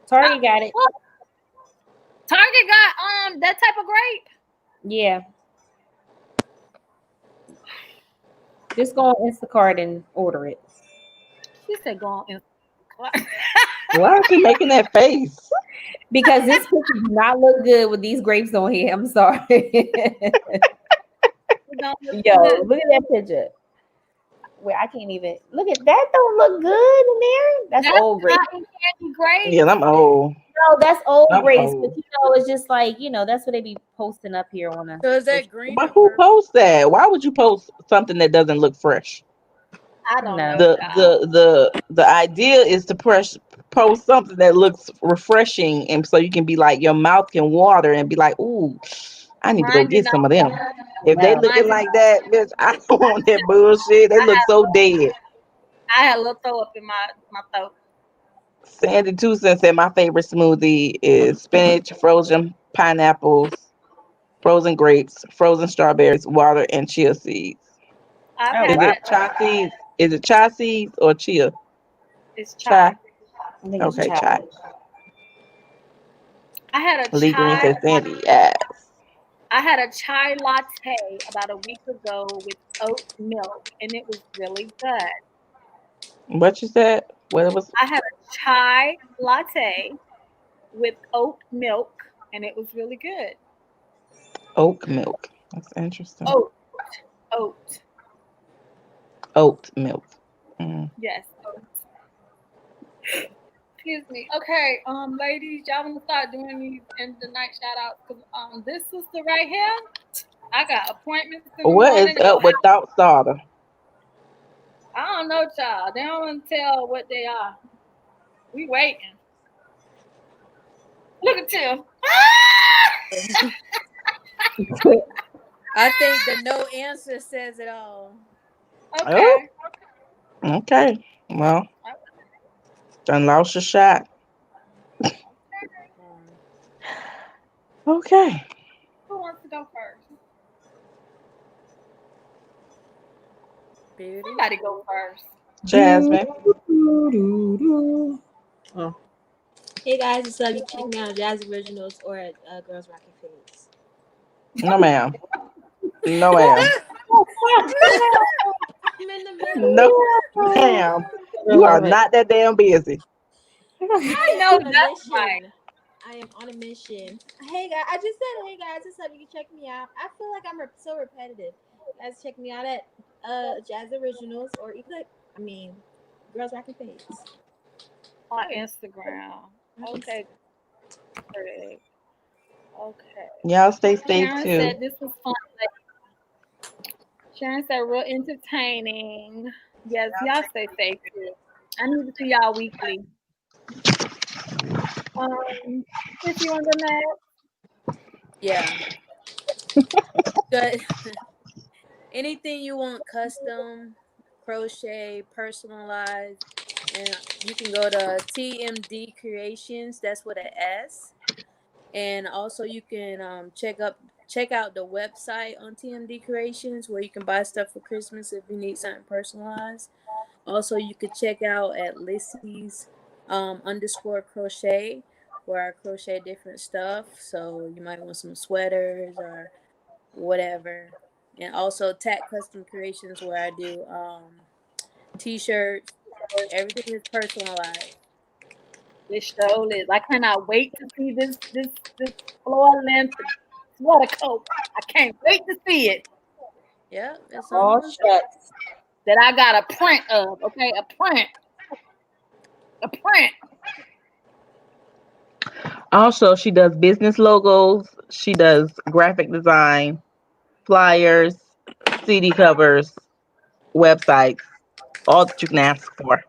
Target got it. Target got that type of grape. Yeah. Just go on Instacart and order it. She said go on Instacart. Why is she making that face? Because this picture does not look good with these grapes on here. I'm sorry. Yo, look at that picture. Where I can't even look at that. Don't look good in there. That's old grapes. Yeah, I'm old. No, that's old grapes. Old. But it's just like that's what they be posting up here on a. So is that green? But who posts that? Why would you post something that doesn't look fresh? I don't know. The idea is to post something that looks refreshing, and so you can be like your mouth can water and be like, ooh, I need to go get some of them. If they looking like that, bitch, I don't want that bullshit. They look so dead. I had a little throw up in my throat. Sandy 2 Cents said my favorite smoothie is spinach, frozen pineapples, frozen grapes, frozen strawberries, water, and chia seeds. Is it chia seeds? Is it chia seeds or chia? It's chai. Okay, chai. I had a Lee Green chai. says Sandy, yes. I had a chai latte about a week ago with oat milk, and it was really good. What you said? What it was? I had a chai latte with oat milk, and it was really good. Oat milk. That's interesting. Oat. Oat milk. Mm. Yes. Oat. Excuse me. Okay, ladies, y'all want to start doing these end of the night shout outs? Because this sister right here, I got appointments in the What morning. is up with Thought Starter? I don't know, child. They don't want to tell what they are. We waiting. Look at Tim. I think the no answer says it all. Okay. Oh, okay. Well, done lost your shot. Okay. Who wants to go first? Somebody go first. Jasmine. Oh. Hey guys, it's you check me out on Jazz Originals or at Girls Rockin' Fades. No, ma'am. No, ma'am. No, ma'am. You are not that damn busy. I know that's right. I am on a mission. Hey guys, I just said hey guys, what's up? You can check me out. I feel like I'm so repetitive. Guys, check me out at Jazz Originals or Girls Rockin' Face. On Instagram. Okay. Perfect. Okay. Y'all stay safe Sharon too. said this was fun. Sharon said real entertaining. Yes, y'all stay safe too. I need to see y'all weekly. If you want to go next? Yeah. Good. Anything you want custom, crochet, personalized, and you can go to TMD Creations. That's with an S. And also you can check out the website on TMD Creations where you can buy stuff for Christmas if you need something personalized. Also, you could check out at Lissy's underscore crochet where I crochet different stuff. So you might want some sweaters or whatever. And also Tack Custom Creations where I do t-shirts. Everything is personalized. This show is. I cannot wait to see this floor length sweater coat. I can't wait to see it. Yeah, it's Oh almost shucks. That I got a print of. Okay, a print. A print. Also, she does business logos. She does graphic design, flyers, CD covers, websites, all that you can ask for. She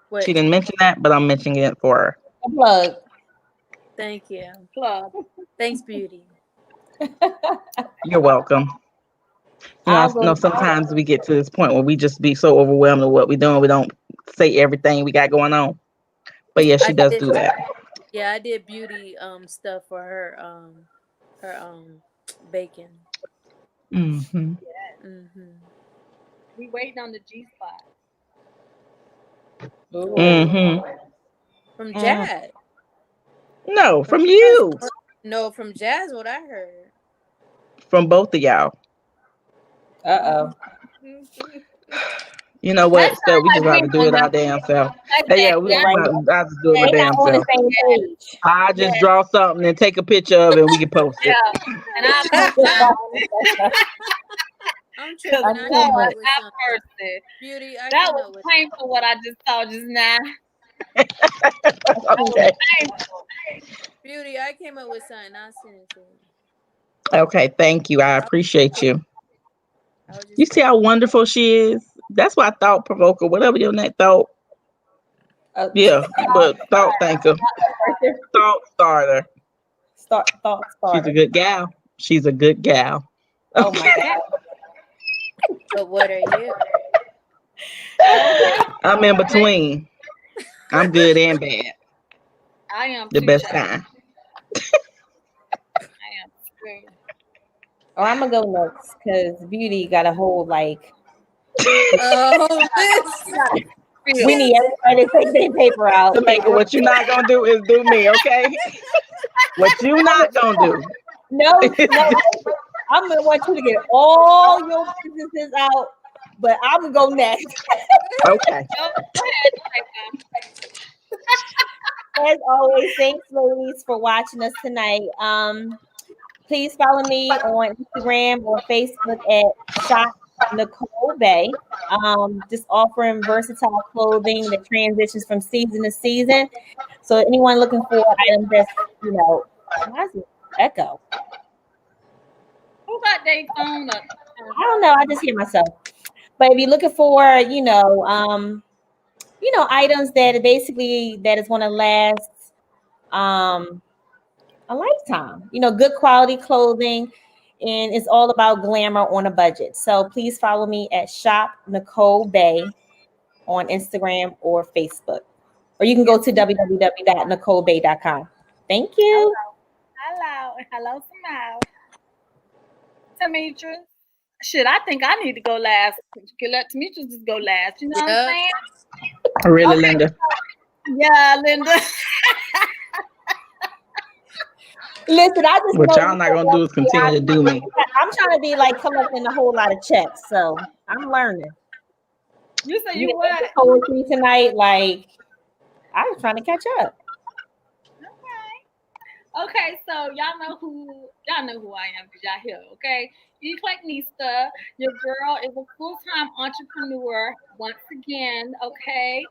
what. didn't mention that, but I'm mentioning it for her. A plug. Thank you. Plug. Thanks, Beauty. You're welcome. I I'll go. know sometimes we get to this point where we just be so overwhelmed with what we're doing, we don't say everything we got going on. But yeah, she I does did. do that. Yeah, I did beauty stuff for her bacon. Mm-hmm. Mhm. We waiting on the G spot. Ooh. Mm-hmm. From Mm. Jazz. No, From from Jazz. you. No, from Jazz. What I heard. From both of y'all. Uh-oh. You know That what? So we sounds just like have we to do know it our nothing. damn self. Yeah, Exactly. Yeah, right. I just do it my They not damn on the self. same page. I Yeah, just draw something and take a picture of it and we can post it. yeah. And I post mine. I'm Cause tripping. I came Lord, up with have something. mercy. Beauty. I That came was up with. painful what I just saw just now. That was Okay. painful. Beauty. I came up with something. I'll send it to you. Okay, thank you. I appreciate you. I was You just see playing. how wonderful she is? That's why thought provoker, whatever your name thought. Uh, Yeah, but thought thinker, thought starter. thought She's a starter. good gal. She's a good gal. Oh my Okay. God. But what are you? Okay. I'm in between. I'm good and bad. I am The too, best child. kind. I am too. Or I'm gonna go next because Beauty got a whole like This. we Feel. need everybody to take their paper out. Jamaica, what you not gonna do is do me, okay? What you not gonna do No, is no, I'm gonna want you to get all your businesses out, but I'm gonna go next. okay. Go ahead, Jamaica. As always, thanks, ladies, for watching us tonight. Please follow me on Instagram or Facebook at Shop Nicole Bay. Just offering versatile clothing that transitions from season to season. So anyone looking for items that's, why is it echo? Who got their phone up? I don't know. I just hear myself. But if you're looking for, items that basically that is going to last um, a lifetime. Good quality clothing, and it's all about glamour on a budget. So please follow me at Shop Nicole Bay on Instagram or Facebook, or you can go to www.nicolebay.com. Thank you. Hello. Hello, Smile. Demetrius. Shit, I think I need to go last. Let Demetrius just go last. You know what I'm Yep. saying? Really, Okay. Linda. Yeah, Linda. Listen, I just What know y'all not gonna do is continue to do me. I'm trying to be like collecting a whole lot of checks, so I'm learning. You say You you did what? poetry tonight, like I was trying to catch up. Okay. Okay, so y'all know who I am because y'all here. Okay, Eclecticnista, your girl is a full-time entrepreneur once again. Okay,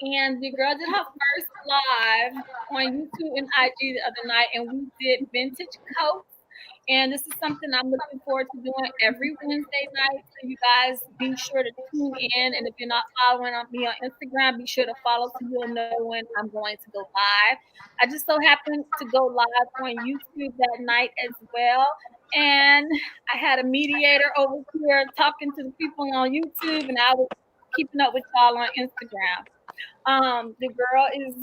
and your girl did her first live on YouTube and IG the other night, and we did vintage coats. And this is something I'm looking forward to doing every Wednesday night. So you guys be sure to tune in. And if you're not following me on Instagram, be sure to follow so you'll know when I'm going to go live. I just so happened to go live on YouTube that night as well. And I had a mediator over here talking to the people on YouTube, and I was keeping up with y'all on Instagram. The girl is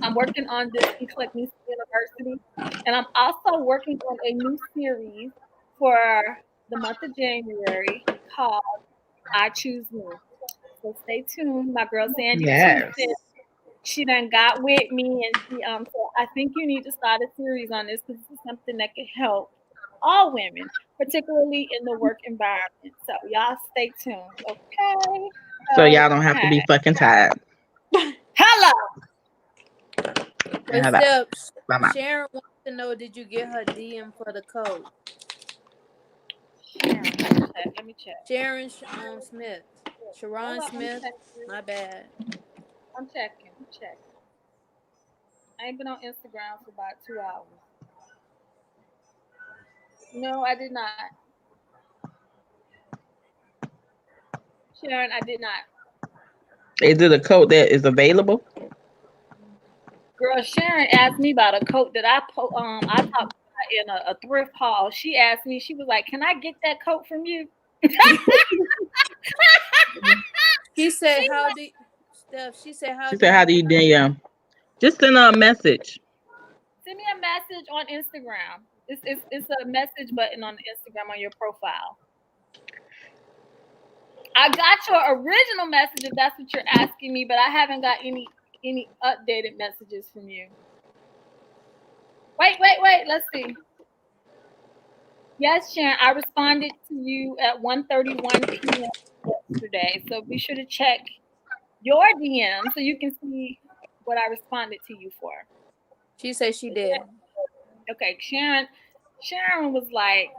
I'm working on this Eclecticnista University, and I'm also working on a new series for the month of January called I Choose Me. So stay tuned. My girl Sandy Yes. she done got with me, and she so I think you need to start a series on this because this is something that can help all women, particularly in the work environment. So y'all stay tuned, okay? So y'all don't have to be fucking tired. Hello. But Hello. Steps, Mama. Sharon wants to know, did you get her DM for the code? Sharon, let me check. Sharon Smith. Sharon Smith. My bad. I'm checking. I ain't been on Instagram for about 2 hours. No, I did not. Sharon, I did not. Is it a code that is available? Girl, Sharon asked me about a coat that I talked about in a thrift haul. She asked me, she was like, "Can I get that coat from you?" She said, "How do Steph?" She said, She said, "How do you DM?" Just send her a message. Send me a message on Instagram. It's a message button on Instagram on your profile. I got your original message if that's what you're asking me, but I haven't got any updated messages from you. Wait. Let's see. Yes, Sharon, I responded to you at 1:31 p.m. yesterday. So be sure to check your DM so you can see what I responded to you for. She said she did. Okay, Sharon was like,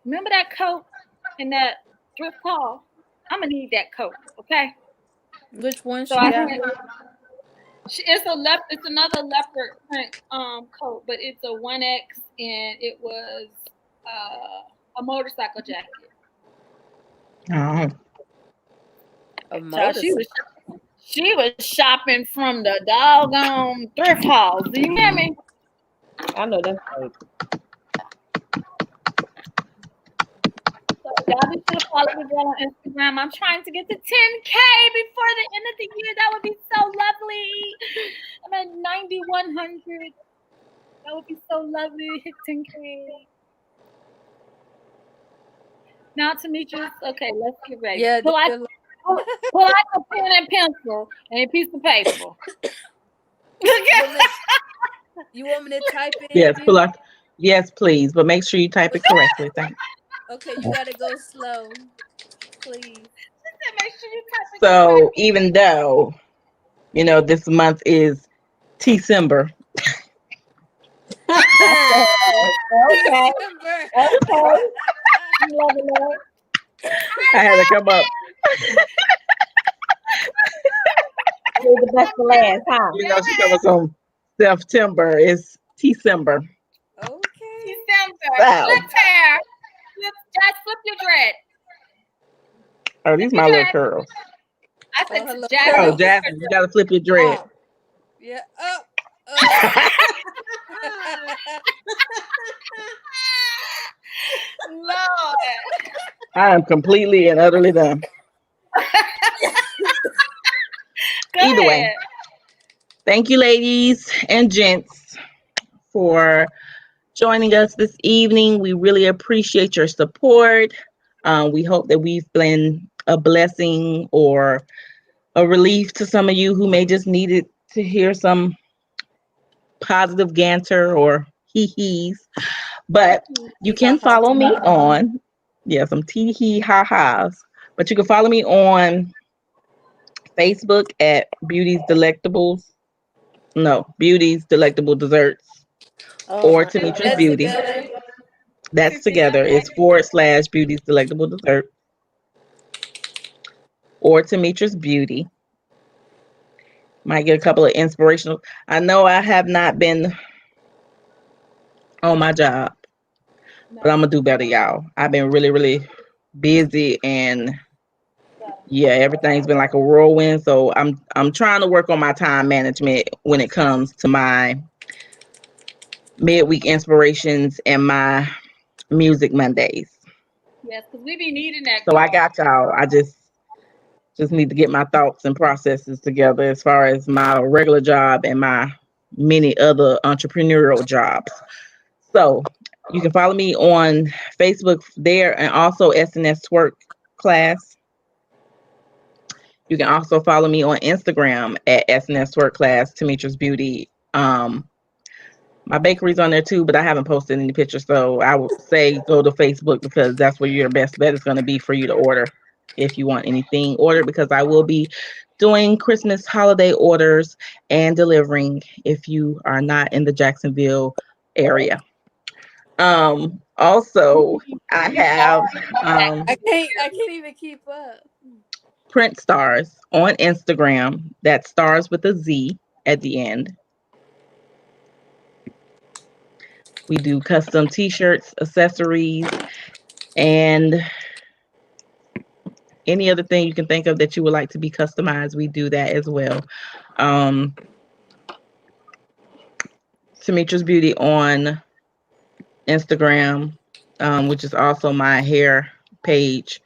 "Remember that coat in that thrift haul? I'm gonna need that coat, okay?" Which one So she got? it's another leopard print coat, but it's a 1X and it was a motorcycle jacket. Oh. A motorcycle. So she was shopping from the doggone thrift halls. Do you hear me? I know that's right. So y'all be sure to follow the girl on Instagram. I'm trying to get to 10K before the end of the year. That would be so lovely. I'm at 9,100. That would be so lovely. Hit 10K. Now, Demetrius, okay, let's get ready. Yeah, pull out a pen and pencil and a piece of paper. You want me to type in? Yes, pull out. Yes, please, but make sure you type it correctly. Thanks. Okay, you gotta go slow, please. Make sure you type it So correctly. even though, this month is December. Okay. I had to come up. Save the best for last, huh? She comes on September. It's December. Okay. December. Wow. Flip hair. Just flip your dread. Oh, these my little curls. I said hello, Jasmine. Oh, Jasmine, you gotta flip your dread. Yeah. Lord. I am completely and utterly done. Either way, thank you, ladies and gents, for joining us this evening. We really appreciate your support. We hope that we've been a blessing or a relief to some of you who may just needed to hear some positive banter or hee-hees. But you can follow me on, some tee-hee-ha-has. But you can follow me on Facebook at Beauty's Delectables. No, Beauty's Delectable Desserts Oh or my, Tamitra's that's Beauty. together. That's together. It's / Beauty's Delectable Dessert or Tamitra's Beauty. Might get a couple of inspirational. I know I have not been on my job, but I'm gonna do better, y'all. I've been really, really busy, and yeah, everything's been like a whirlwind. So I'm trying to work on my time management when it comes to my midweek inspirations and my music Mondays. Yes, because we be needing that, So I girl. got y'all. I just need to get my thoughts and processes together as far as my regular job and my many other entrepreneurial jobs. So you can follow me on Facebook there and also SNS Twerk class. You can also follow me on Instagram at SNS Twerk class, Tamitra's Beauty. My bakery's on there too, but I haven't posted any pictures. So I would say go to Facebook because that's where your best bet is going to be for you to order if you want anything ordered, because I will be doing Christmas holiday orders and delivering if you are not in the Jacksonville area. Also I have I can't even keep up. Print Stars on Instagram. That stars with a Z at the end. We do custom t-shirts, accessories, and any other thing you can think of that you would like to be customized. We do that as well. Um, Tamitra's Beauty on Instagram, which is also my hair page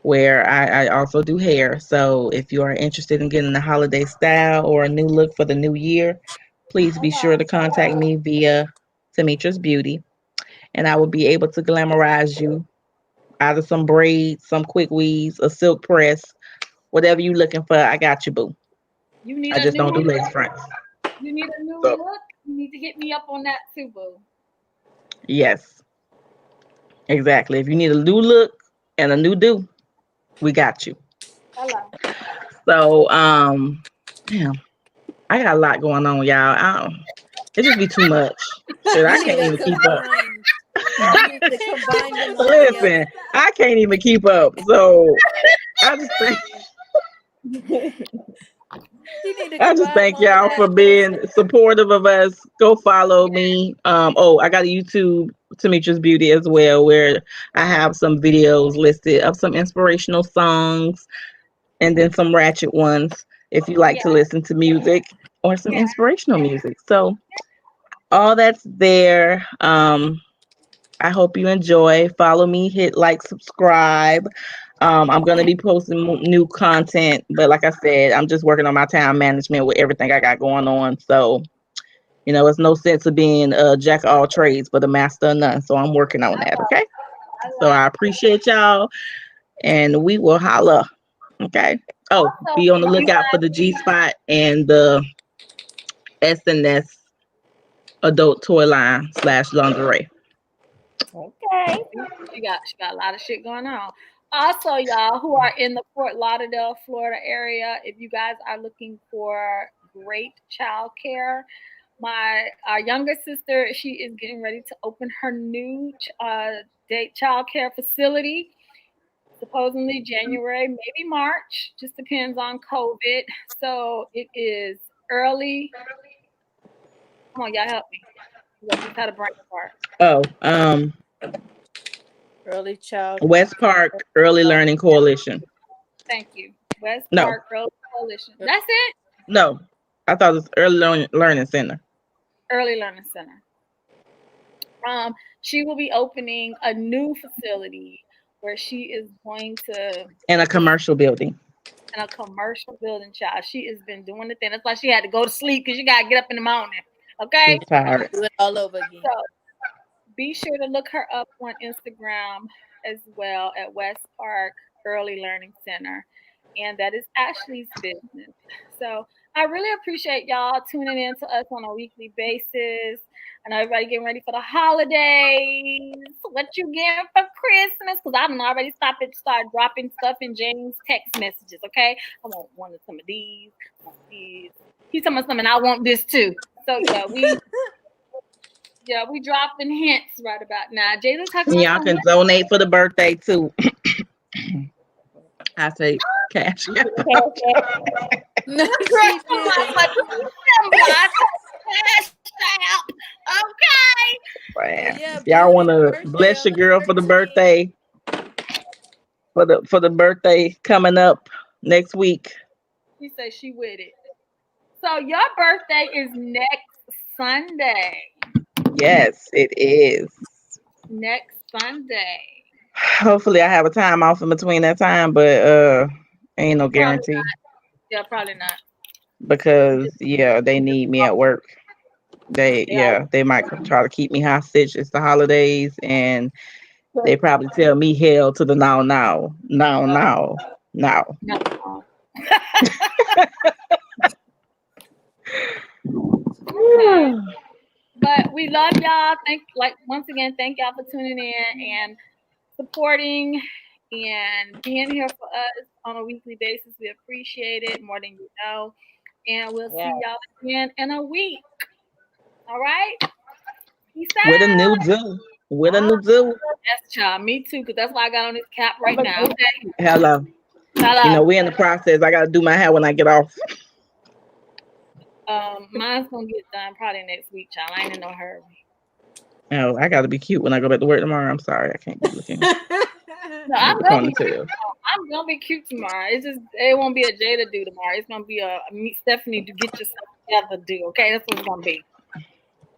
where I also do hair. So if you are interested in getting a holiday style or a new look for the new year, please be sure to contact me via Tamitra's Beauty, and I will be able to glamorize you. Either some braids, some quick weaves, a silk press, whatever you looking for, I got you, boo. You need I a just new don't do look. lace fronts. You need a new So look. You need to hit me up on that too, boo. yes, exactly. If you need a new look and a new do, we got you. Hello. So damn, I got a lot going on, y'all. It just be too much. Shit, I You need can't to even keep up. combine. You need to combine them all together. Listen, I can't even keep up. So I just think You need to I just combine them thank all y'all together. for being supportive of us. Go follow me. Oh, I got a YouTube Tamitra's Beauty as well, where I have some videos listed of some inspirational songs and then some ratchet ones if you like Yeah. to listen to music or some inspirational music. So all that's there. I hope you enjoy. Follow me, hit like, subscribe. I'm gonna be posting new content, but like I said, I'm just working on my time management with everything I got going on. So it's no sense of being a jack of all trades, but a master of none. So I'm working on that. Okay. So I appreciate y'all, and we will holla. Okay. Oh, Also, be on the if you lookout for the G Spot and the SNS adult toy line / lingerie. Okay. she got a lot of shit going on. Also, y'all who are in the Fort Lauderdale, Florida area, if you guys are looking for great childcare, my our younger sister, she is getting ready to open her new day childcare facility. Supposedly January, maybe March, just depends on COVID. So it is early. Come on, y'all help me. I just had a brain fart. Oh, Early child. West Park Early Learning Coalition. Thank you. West No, Park Early Coalition. That's it. no, I thought it was Learning Center Early Learning Center. She will be opening a new facility where she is going to in a commercial building. in a commercial building, child. She has been doing the thing. That's why she had to go to sleep because you gotta get up in the morning. Okay. She's tired. Do it all over again. So be sure to look her up on Instagram as well at West Park Early Learning Center. and that is Ashley's business. So I really appreciate y'all tuning in to us on a weekly basis. I know everybody getting ready for the holidays. What you getting for Christmas? Because I done already start dropping stuff in James' text messages. Okay, I want one of some of these. I want these. He's talking about something. I want this too. So yeah, we dropping hints right about now. Jada talking about Y'all can donate for the birthday too. I say cash. No, she okay. yeah, Y'all want to birthday bless on your the girl for the 13th. birthday, for the birthday coming up next week. She said she with it. So your birthday is next Sunday. Yes, it is. Next Sunday. Hopefully, I have a time off in between that time, but ain't no guarantee. Yeah, probably not. Because they need me at work. They might try to keep me hostage. It's the holidays, and they probably tell me hell to the now. But we love y'all. Once again, thank y'all for tuning in and supporting and being here for us on a weekly basis. We appreciate it more than you know. And we'll see y'all again in a week. All right? Peace out. With a new do. Yes, child. Me too, because that's why I got on this cap right now. Okay? Hello. We're in the process. I gotta do my hair when I get off. Mine's gonna get done probably next week, child. I ain't in no hurry. Oh, I gotta be cute when I go back to work tomorrow. I'm sorry, I can't be looking. No, I'm gonna be cute tomorrow. It's just it won't be a Jada do tomorrow. It's gonna be a me, Stephanie, to get yourself together do. Okay, that's what it's gonna be.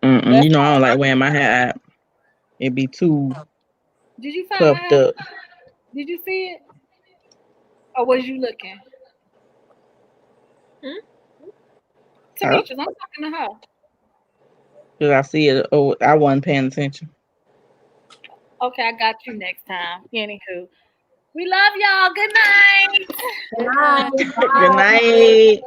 You know I don't like wearing my hair out. It be too Did you find puffed up. Did you see it? Or was you looking? Tamisha, I'm talking to her. Did I see it? Oh, I wasn't paying attention. Okay, I got you next time. Anywho, we love y'all. Good night. Good night. Good night.